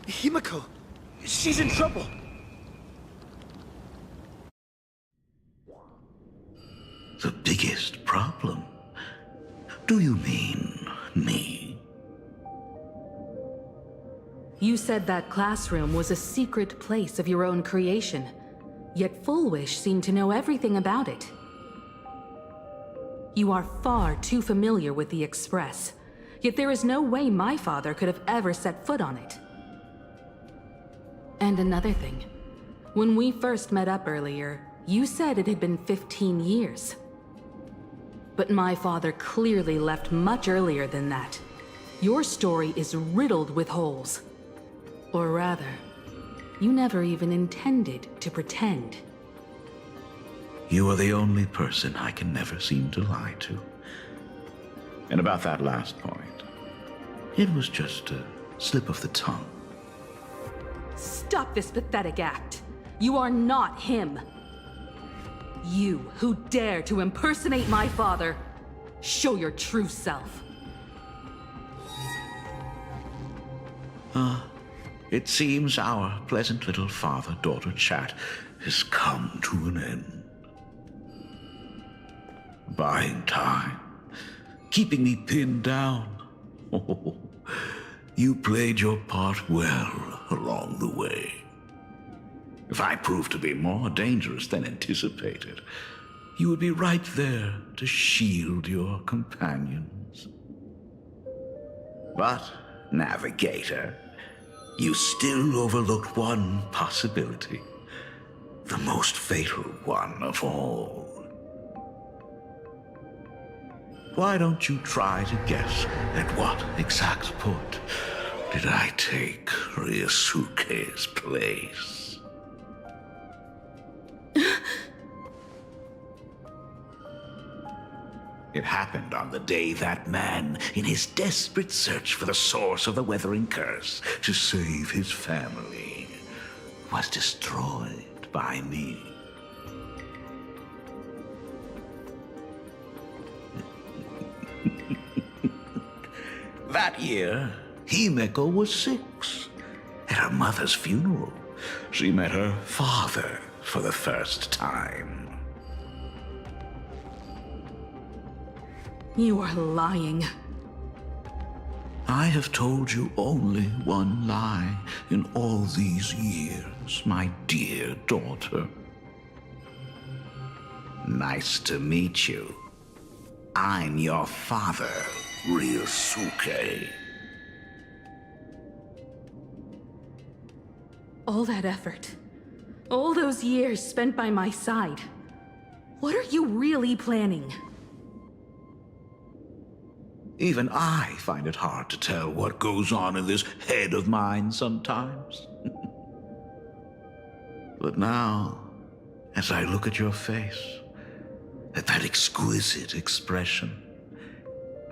Himiko! She's in trouble! The biggest problem? Do you mean me? You said that classroom was a secret place of your own creation, yet Fullwish seemed to know everything about it. You are far too familiar with the Express, yet there is no way my father could have ever set foot on it. And another thing, when we first met up earlier, you said it had been 15 years. But my father clearly left much earlier than that. Your story is riddled with holes. Or rather, you never even intended to pretend. You are the only person I can never seem to lie to. And about that last point, it was just a slip of the tongue. Stop this pathetic act. You are not him. You who dare to impersonate my father, show your true self. It seems our pleasant little father-daughter chat has come to an end. Buying time, keeping me pinned down. Oh, you played your part well along the way. If I proved to be more dangerous than anticipated, you would be right there to shield your companions. But, Navigator, you still overlooked one possibility. The most fatal one of all. Why don't you try to guess at what exact point did I take Ryosuke's place? It happened on the day that man, in his desperate search for the source of the Weathering Curse to save his family, was destroyed by me. That year, Himeko was 6. At her mother's funeral, she met her father for the first time. You are lying. I have told you only one lie in all these years, my dear daughter. Nice to meet you. I'm your father, Ryosuke. All that effort, all those years spent by my side. What are you really planning? Even I find it hard to tell what goes on in this head of mine sometimes. But now, as I look at your face, at that exquisite expression,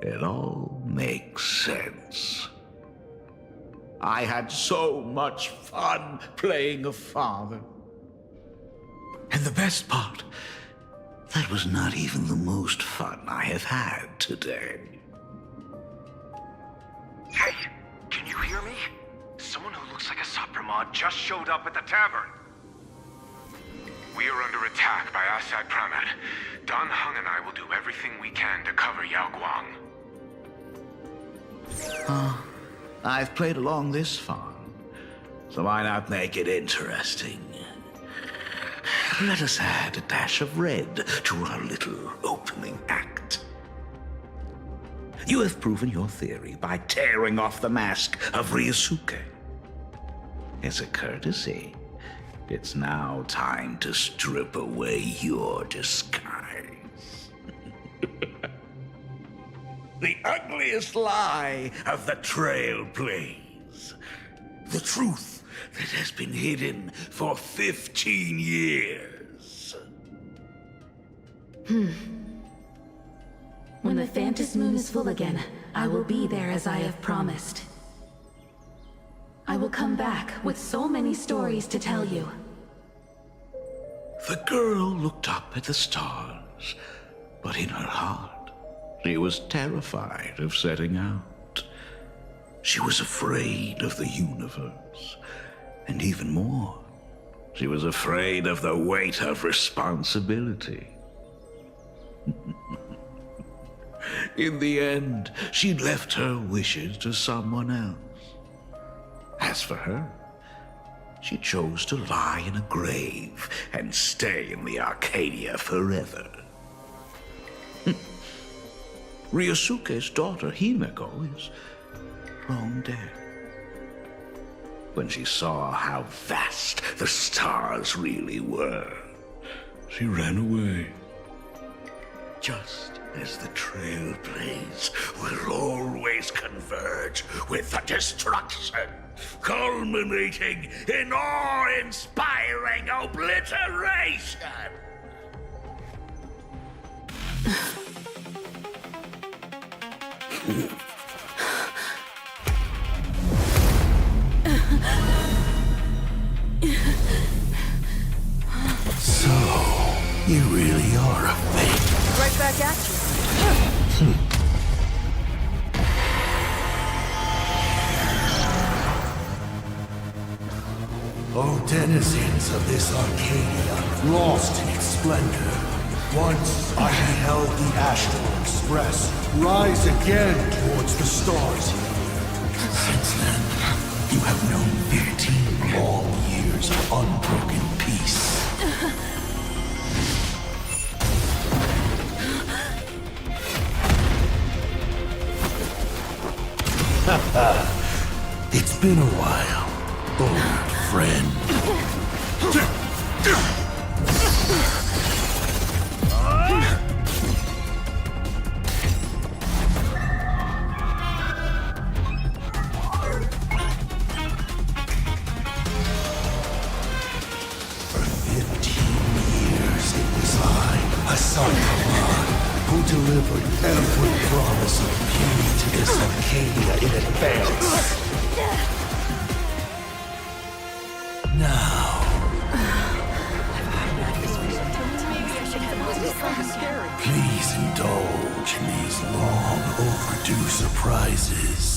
it all makes sense. I had so much fun playing a father. And the best part, that was not even the most fun I have had today. Hey, can you hear me? Someone who looks like a Sapramod just showed up at the tavern. We are under attack by Asad Pramad. Dan Heng and I will do everything we can to cover Yao Guang. I've played along this far, so why not make it interesting? Let us add a dash of red to our little opening act. You have proven your theory by tearing off the mask of Ryosuke. As a courtesy, it's now time to strip away your disguise. The ugliest lie of the Trailblaze. The truth that has been hidden for 15 years. When the Phantom Moon is full again, I will be there as I have promised. I will come back with so many stories to tell you. The girl looked up at the stars, but in her heart, she was terrified of setting out. She was afraid of the universe, and even more, she was afraid of the weight of responsibility. In the end, she'd left her wishes to someone else. As for her, she chose to lie in a grave and stay in the Arcadia forever. Ryosuke's daughter, Himeko, is long dead. When she saw how vast the stars really were, she ran away. Just as the Trailblaze will always converge with the destruction, culminating in awe-inspiring obliteration. So, you really are a fake. Right back at you. O denizens of this Arcadia, lost in its splendor, once I beheld the Astral Express rise again towards the stars here. Since then, you have known 15 long years of unbroken peace. It's been a while, old friend. this Arcadia in advance. Now, please indulge in these long overdue surprises.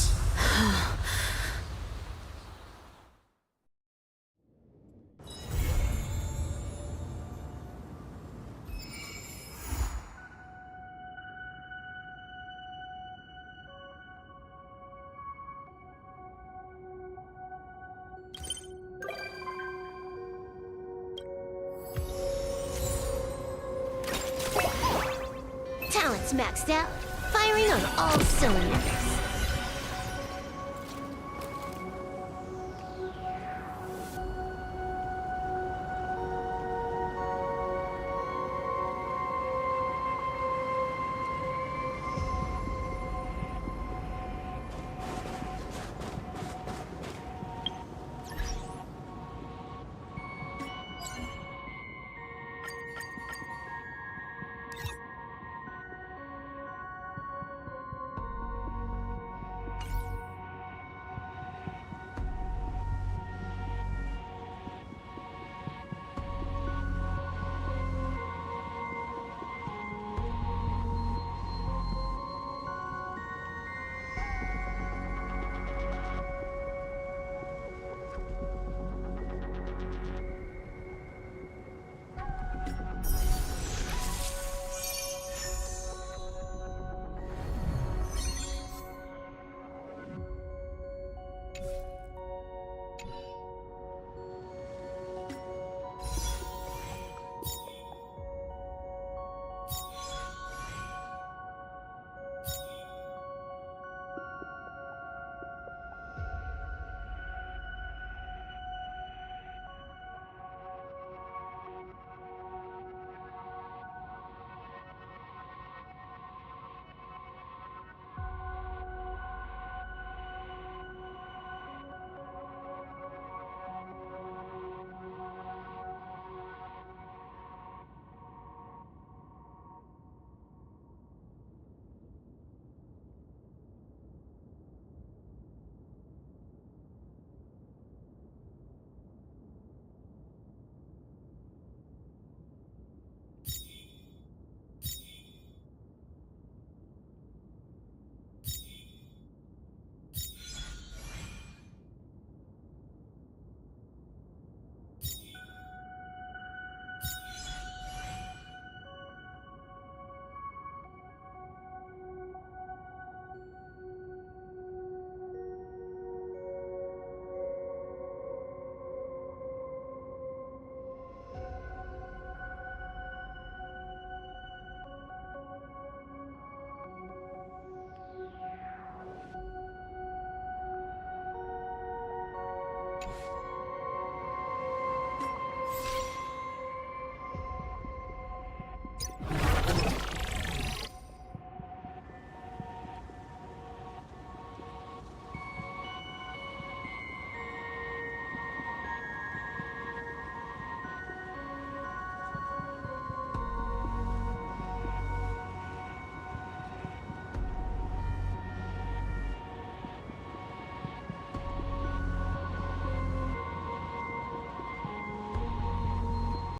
Talent's maxed out, firing on all cylinders.